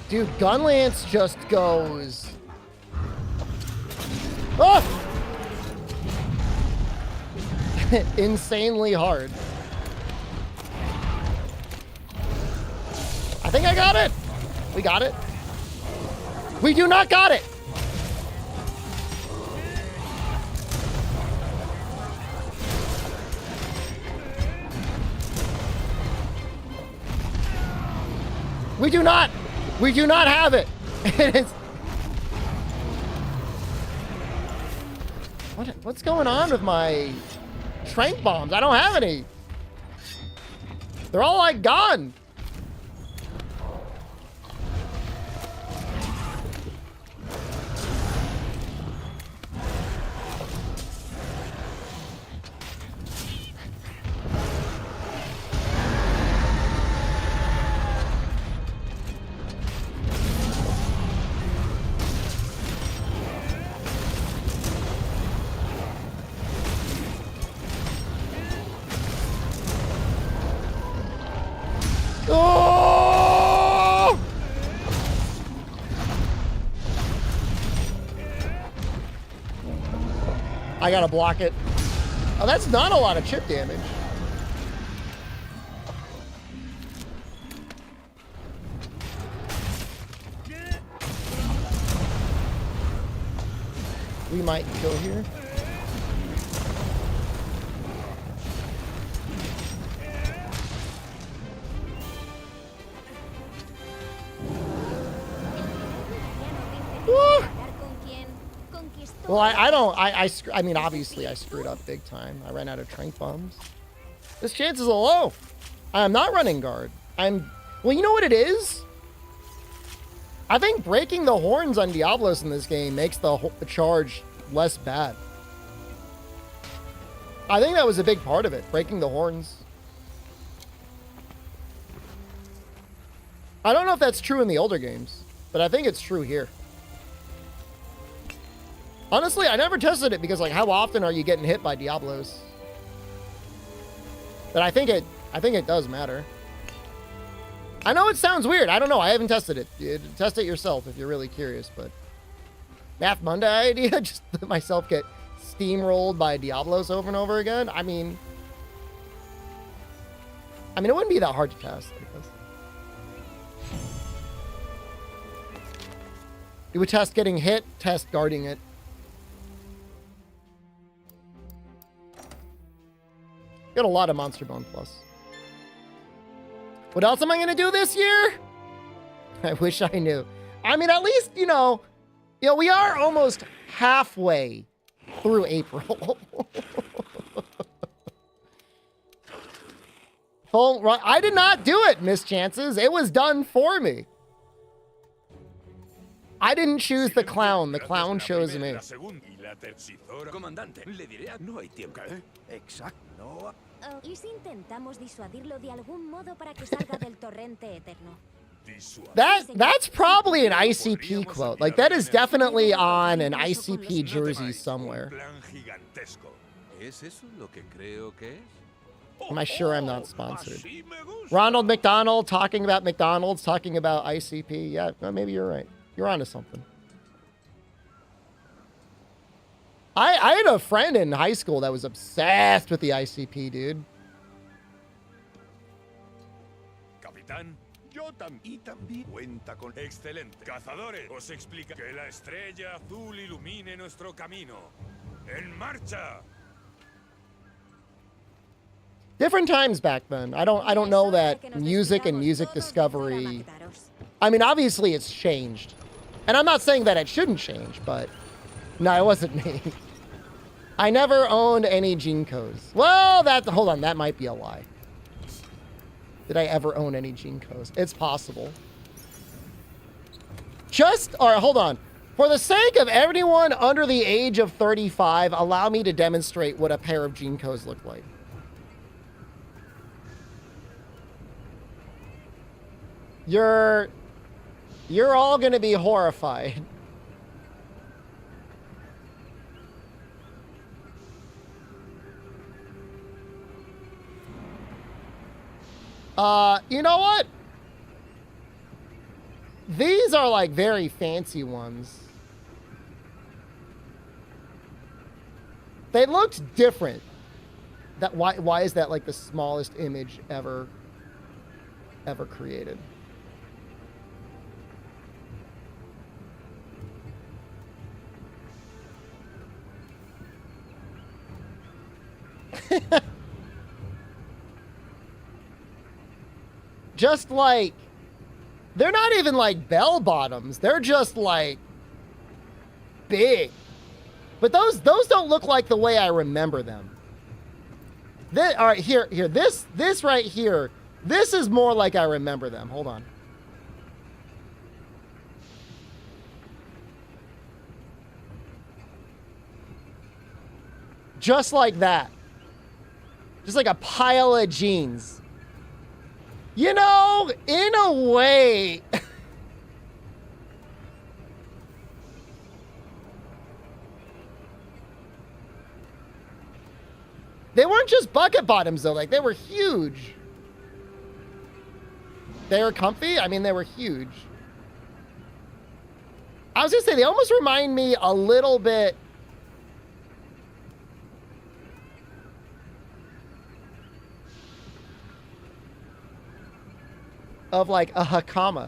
Dude, Gunlance just goes... Oh! Insanely hard. I think I got it. We got it. We do not got it. We do not. We do not have it. It is. What's going on with my trank bombs? I don't have any. They're all like gone. Oh! I gotta block it. Oh, that's not a lot of chip damage. we might kill here. Woo! Well, I mean, obviously I screwed up big time. I ran out of trank bombs. This chance is a low. I'm not running guard. Well, you know what it is? I think breaking the horns on Diablos in this game makes the charge less bad. I think that was a big part of it, breaking the horns. I don't know if that's true in the older games, but I think it's true here. Honestly, I never tested it because, like, how often are you getting hit by Diablos? But I think it does matter. I know it sounds weird. I don't know. I haven't tested it. Test it yourself if you're really curious, but Math Monday idea, just let myself get steamrolled by Diablos over and over again. I mean, it wouldn't be that hard to test, I guess. You would test getting hit, test guarding it. Got a lot of Monster Bone Plus. What else am I going to do this year? I wish I knew. I mean, at least, you know, we are almost halfway through April. Full run. I did not do it, Miss Chances. It was done for me. I didn't choose the clown. The clown chose me. Comandante, le diré, no hay tiempo. Exacto. ¿Y si intentamos disuadirlo de algún modo para que salga del torrente eterno? That's probably an ICP quote. Like, that is definitely on an ICP jersey somewhere. Am I sure I'm not sponsored? Ronald McDonald talking about McDonald's, talking about ICP. Yeah, well, maybe you're right. You're onto something. I had a friend in high school that was obsessed with the ICP, dude. Capitán, yo también cuenta con... Excelente. Cazadores, os explica que la estrella azul ilumine nuestro camino. ¡En marcha! Different times back then. I don't know that music and music discovery... I mean, obviously it's changed. And I'm not saying that it shouldn't change, but... No, it wasn't me. I never owned any Jinkos. Well, hold on, that might be a lie. Did I ever own any Jinkos? It's possible. All right, hold on. For the sake of everyone under the age of 35, allow me to demonstrate what a pair of Jinkos look like. You're all gonna be horrified. You know what? These are like very fancy ones. They looked different. Why is that like the smallest image ever created? Just like, they're not even like bell bottoms. They're just like big. But those don't look like the way I remember them. All right, here. This right here. This is more like I remember them. Hold on. Just like that. Just like a pile of jeans. You know, in a way. They weren't just bucket bottoms, though. Like, they were huge. They were comfy. I mean, they were huge. I was going to say, they almost remind me a little bit of like a hakama.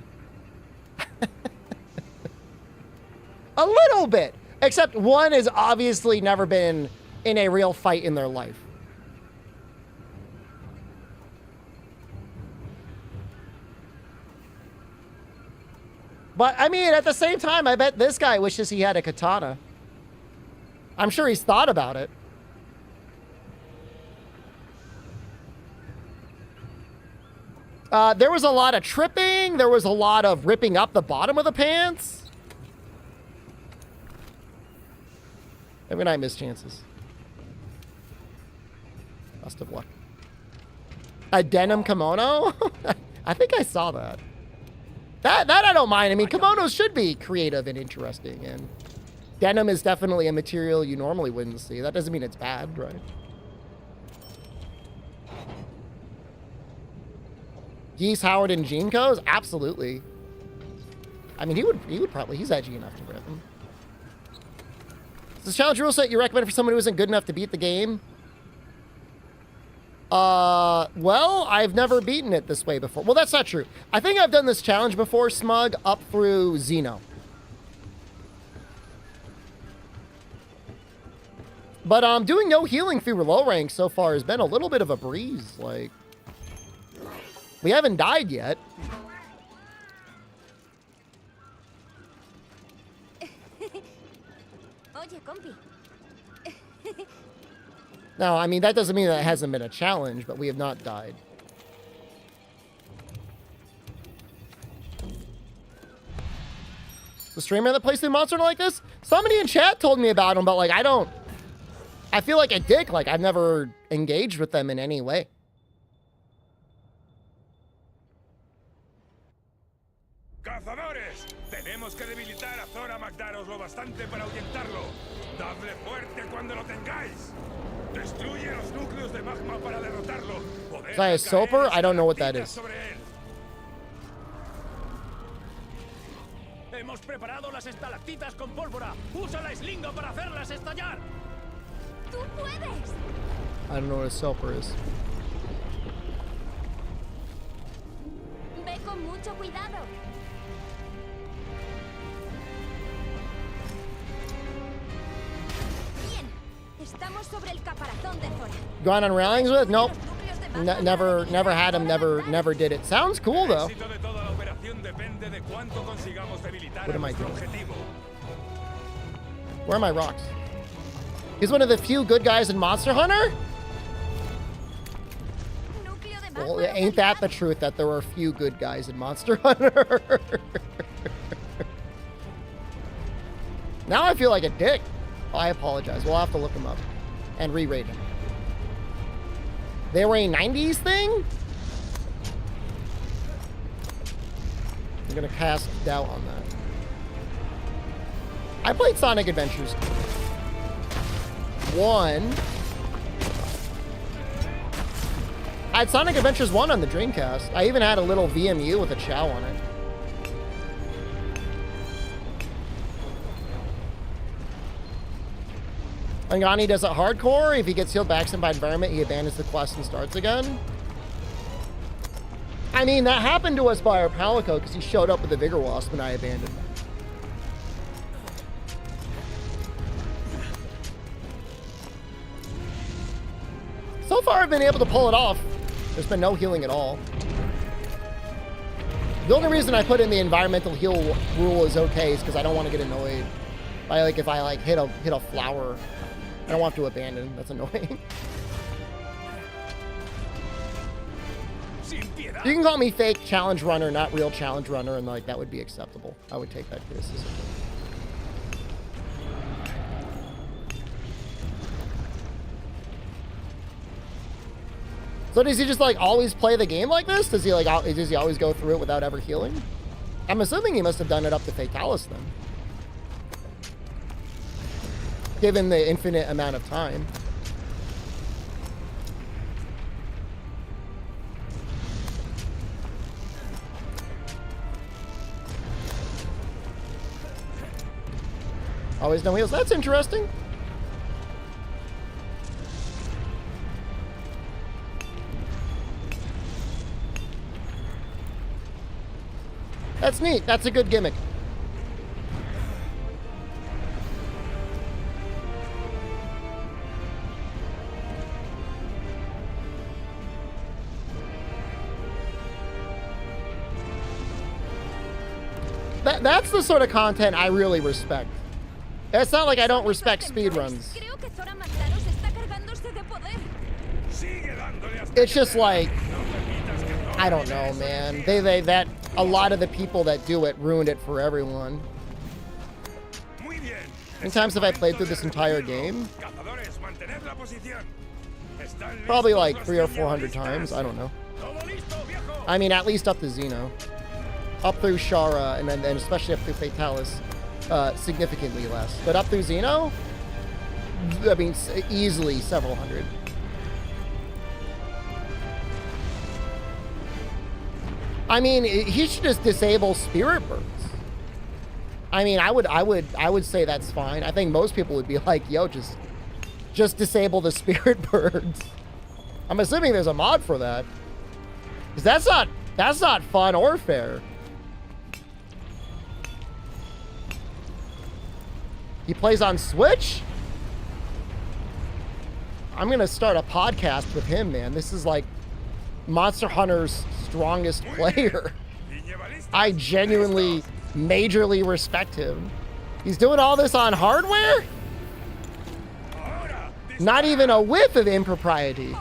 A little bit. Except one has obviously never been in a real fight in their life. But, I mean, at the same time, I bet this guy wishes he had a katana. I'm sure he's thought about it. There was a lot of tripping. There was a lot of ripping up the bottom of the pants. Every night, miss chances. Best of luck. A denim kimono? I think I saw that. That I don't mind. I mean, kimonos should be creative and interesting, and denim is definitely a material you normally wouldn't see. That doesn't mean it's bad, right? Geese, Howard, and Jinko's? Absolutely. I mean, he would probably, he's edgy enough to rip him. Is this challenge rule set you recommend for someone who isn't good enough to beat the game? Well, I've never beaten it this way before. Well, that's not true. I think I've done this challenge before, Smug, up through Xeno. But doing no healing through low rank so far has been a little bit of a breeze. Like, we haven't died yet. Oye, compi. No, I mean, that doesn't mean that it hasn't been a challenge, but we have not died. The streamer that plays through Monster Hunter like this? Somebody in chat told me about him, but like, I feel like a dick. Like, I've never engaged with them in any way. ¡Cazadores! Tenemos que debilitar a Zora Magdaros lo bastante para ahuyentarlo. ¡Dadle fuerte cuando lo tengáis! ¡Destruye los núcleos de magma para derrotarlo! Is that a soper? I don't know what that is. Hemos preparado las estalactitas con pólvora. Usa la eslinga para hacerlas estallar. ¡Tú puedes! I don't know what a soper is. Ve con mucho cuidado. Bien. Estamos sobre el caparazón de Zora. Gone on railings with? Nope. Never had him, never did it. Sounds cool though. What am I doing? Where are my rocks? He's one of the few good guys in Monster Hunter? Well, ain't that the truth that there were a few good guys in Monster Hunter? Now I feel like a dick. Oh, I apologize. We'll have to look him up and re-rate him. They were a 90s thing? I'm gonna cast doubt on that. I played Sonic Adventures 1. I had Sonic Adventures 1 on the Dreamcast. I even had a little VMU with a Chow on it. Angani does it hardcore. If he gets healed back by environment, he abandons the quest and starts again. I mean, that happened to us by our Palico because he showed up with the Vigor Wasp and I abandoned him. So far, I've been able to pull it off. There's been no healing at all. The only reason I put in the environmental heal rule is okay is because I don't want to get annoyed by like if I like hit a flower. I don't want to abandon. That's annoying. You can call me fake challenge runner, not real challenge runner, and like that would be acceptable. I would take that criticism. So does he just like always play the game like this? Does he always go through it without ever healing? I'm assuming he must have done it up to Fatalis then. Given the infinite amount of time. Always no heals. That's interesting. That's neat. That's a good gimmick. That's the sort of content I really respect. It's not like I don't respect speedruns. It's just like, I don't know, man. That a lot of the people that do it ruined it for everyone. How many times have I played through this entire game? Probably like 300 or 400 times. I don't know. I mean, at least up to Xeno. Up through Shara, and then especially up through Fatalis, significantly less. But up through Xeno, I mean, easily several hundred. I mean, he should just disable spirit birds. I mean, I would say that's fine. I think most people would be like, yo, just disable the spirit birds. I'm assuming there's a mod for that. 'Cause that's not fun or fair. He plays on Switch? I'm gonna start a podcast with him, man. This is like Monster Hunter's strongest player. I genuinely, majorly respect him. He's doing all this on hardware? Not even a whiff of impropriety.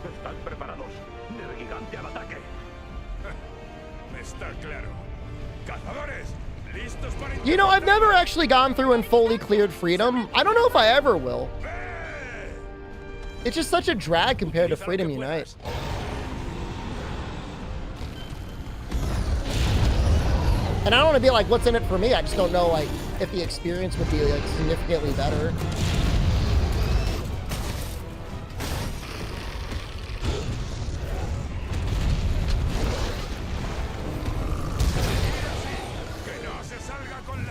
¿Están preparados? Gigante al ataque. Está claro. Cazadores, listos para... You know, I've never actually gone through and fully cleared Freedom. I don't know if I ever will. It's just such a drag compared to Freedom Unite. And I don't want to be like, what's in it for me? I just don't know, like, if the experience would be, like, significantly better.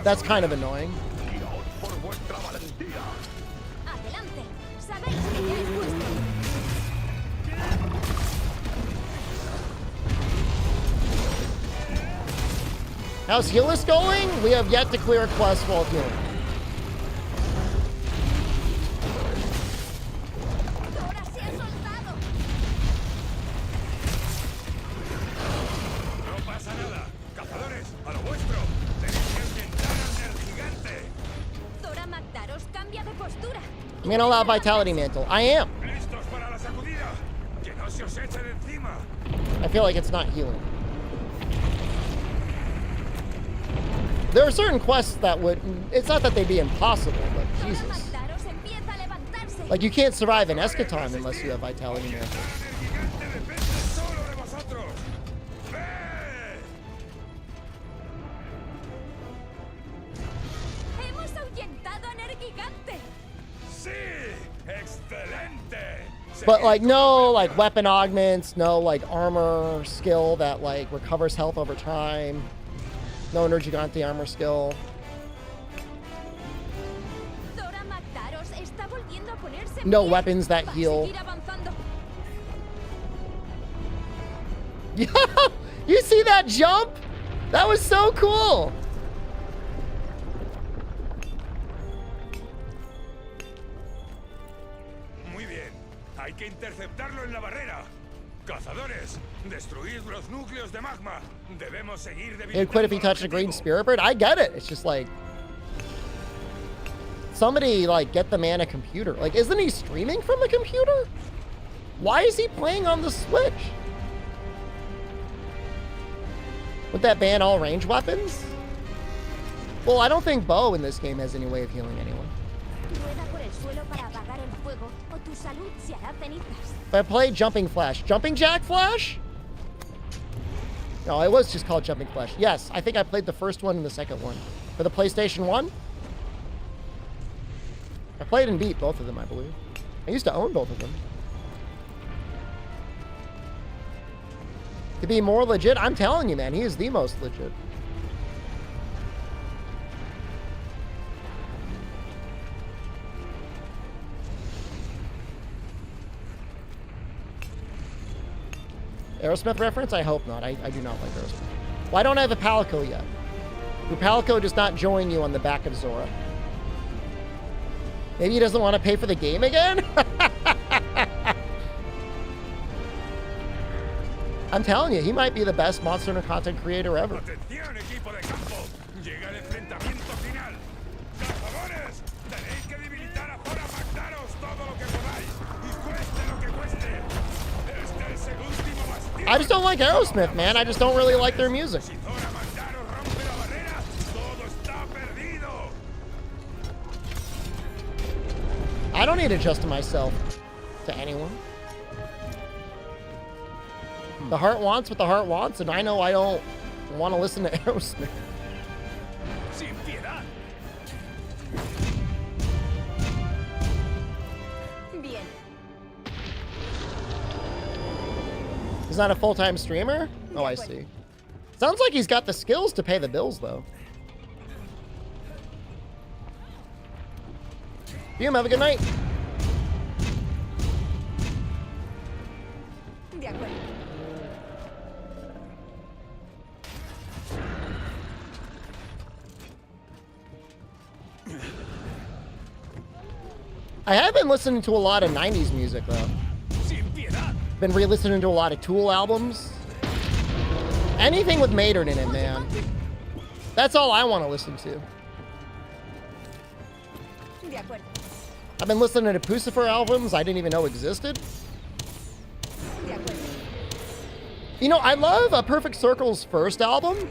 That's kind of annoying. How's Healless going? We have yet to clear a quest while healing. I'm gonna allow Vitality Mantle. I am. I feel like it's not healing. There are certain quests that would... It's not that they'd be impossible, but Jesus. Like, you can't survive an eschaton unless you have Vitality Mantle. But, like, no, like, weapon augments, no, like, armor skill that, like, recovers health over time. No Nergigante armor skill. No weapons that heal. You see that jump? That was so cool. Muy bien. Hay que interceptarlo en la barrera. Cazadores, destruid los núcleos de magma. Debemos seguir debilitando. He'd quit if he touched a green spirit bird. I get it. It's just like, somebody like get the man a computer. Like, isn't he streaming from a computer? Why is he playing on the Switch? Would that ban all range weapons? Well, I don't think Bo in this game has any way of healing anyone. If I play Jumping Flash. Jumping Jack Flash? No, it was just called Jumping Flash. Yes, I think I played the first one and the second one. For the PlayStation 1? I played and beat both of them, I believe. I used to own both of them. To be more legit, I'm telling you, man, he is the most legit. Aerosmith reference? I hope not. I do not like Aerosmith. Why don't I have a Palico yet? Your Palico does not join you on the back of Zora. Maybe he doesn't want to pay for the game again? I'm telling you, he might be the best Monster Hunter content creator ever. Atención, equipo de campo. Llega el enfrentamiento final. Cazadores, tenéis que debilitar a Zora Magdaros todo lo que podáis. Y cueste lo que cueste. Este es el último bastión. I just don't like Aerosmith, man. I just don't really like their music. Si Zora Magdaros rompe la barrera, todo está perdido. I don't need to adjust myself to anyone. The heart wants what the heart wants, and I know I don't want to listen to Aerosmith. Sin piedad. Bien. He's not a full-time streamer? Oh, I see. Sounds like he's got the skills to pay the bills, though. You have a good night. De acuerdo. I have been listening to a lot of 90s music, though. Sin piedad. Been re-listening to a lot of Tool albums. Anything with Maynard in it, man. That's all I want to listen to. De acuerdo. I've been listening to Pucifer albums I didn't even know existed. De acuerdo. You know, I love Perfect Circle's first album.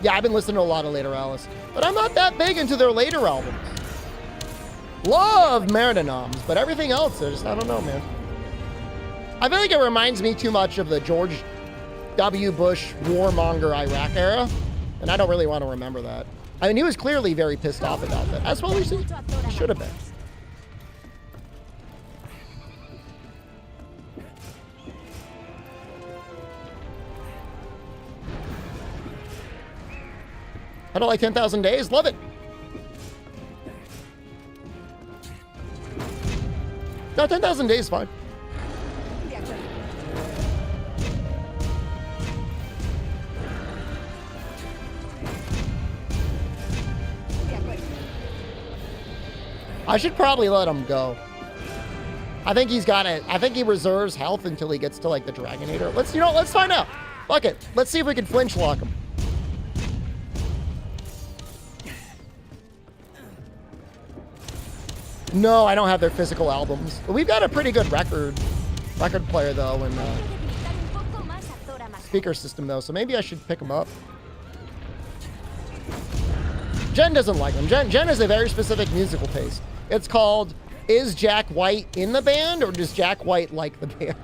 Yeah, I've been listening to a lot of later Healless, but I'm not that big into their later albums. Love Marinanoms, but everything else, I don't know, man. I feel like it reminds me too much of the George W. Bush warmonger Iraq era, and I don't really want to remember that. I mean, he was clearly very pissed off about that, as well as he should have been. I don't like 10,000 Days. Love it. No, 10,000 Days is fine. De acuerdo. De acuerdo. I should probably let him go. I think he's got it. I think he reserves health until he gets to like the Dragonator. Let's find out. Fuck it. Let's see if we can flinch lock him. No, I don't have their physical albums. We've got a pretty good record player though, and speaker system though, so maybe I should pick him up. Jen doesn't like him. Jen has a very specific musical taste. It's called, is Jack White in the band, or does Jack White like the band?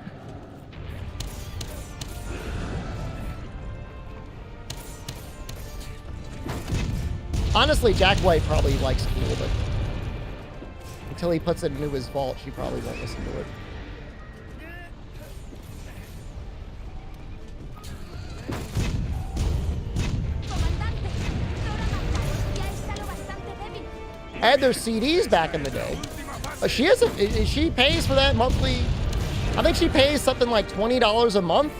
Honestly, Jack White probably likes Tool, but until he puts it into his vault, she probably won't listen to it. I had their CDs back in the day. She pays for that monthly. I think she pays something like $20 a month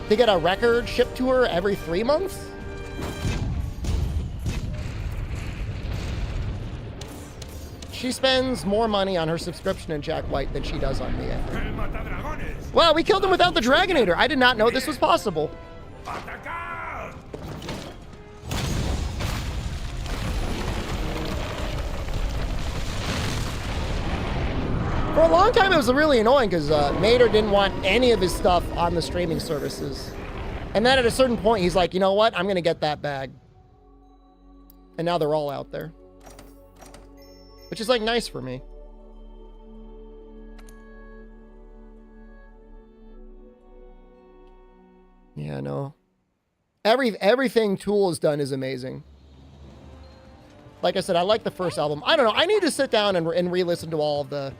to get a record shipped to her every 3 months. She spends more money on her subscription in Jack White than she does on me, I think. Wow, we killed him without the Dragonator. I did not know this was possible. For a long time, it was really annoying because Mater didn't want any of his stuff on the streaming services. And then at a certain point, he's like, you know what? I'm going to get that bag. And now they're all out there. Which is like nice for me. Yeah, no. Everything Tool has done is amazing. Like I said, I like the first album. I don't know. I need to sit down and re-listen to all of the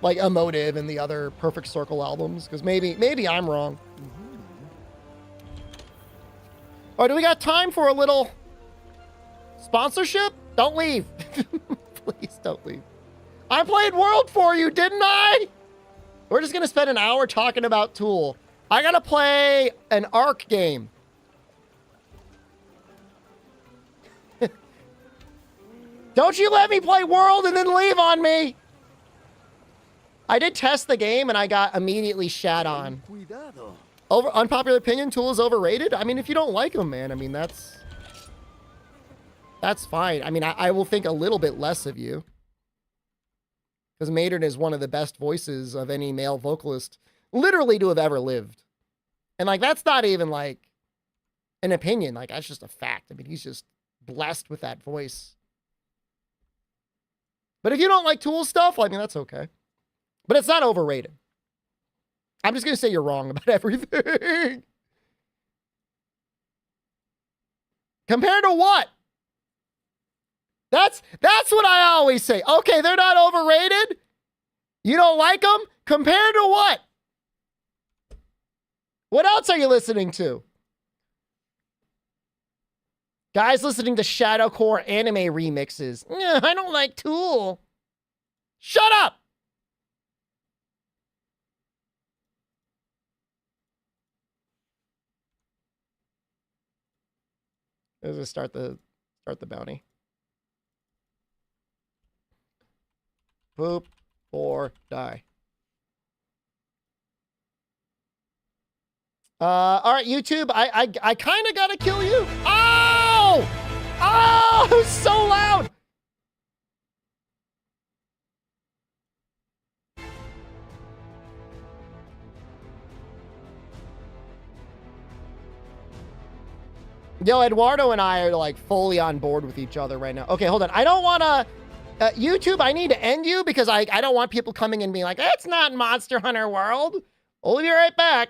like Emotive and the other Perfect Circle albums, because maybe I'm wrong. All right, do we got time for a little sponsorship? Don't leave. Please don't leave. I played World for you, didn't I? We're just gonna spend an hour talking about Tool. I gotta play an Ark game. Don't you let me play World and then leave on me. I did test the game and I got immediately shat on. Unpopular opinion, Tool is overrated? I mean, if you don't like him, man, I mean, that's fine. I mean, I will think a little bit less of you. Because Maynard is one of the best voices of any male vocalist literally to have ever lived. And, like, that's not even, like, an opinion. Like, that's just a fact. I mean, he's just blessed with that voice. But if you don't like Tool stuff, I mean, that's okay. But it's not overrated. I'm just going to say you're wrong about everything. Compared to what? That's what I always say. Okay, they're not overrated. You don't like them? Compared to what? What else are you listening to? Guys listening to Shadowcore anime remixes. I don't like Tool. Shut up! Let's just start the bounty. Poop or die. All right, YouTube. I kind of gotta kill you. Oh! Oh! So loud. Yo, Eduardo and I are like fully on board with each other right now. Okay, hold on. I don't want to... YouTube, I need to end you because I don't want people coming and being like, it's not Monster Hunter World. We'll be right back.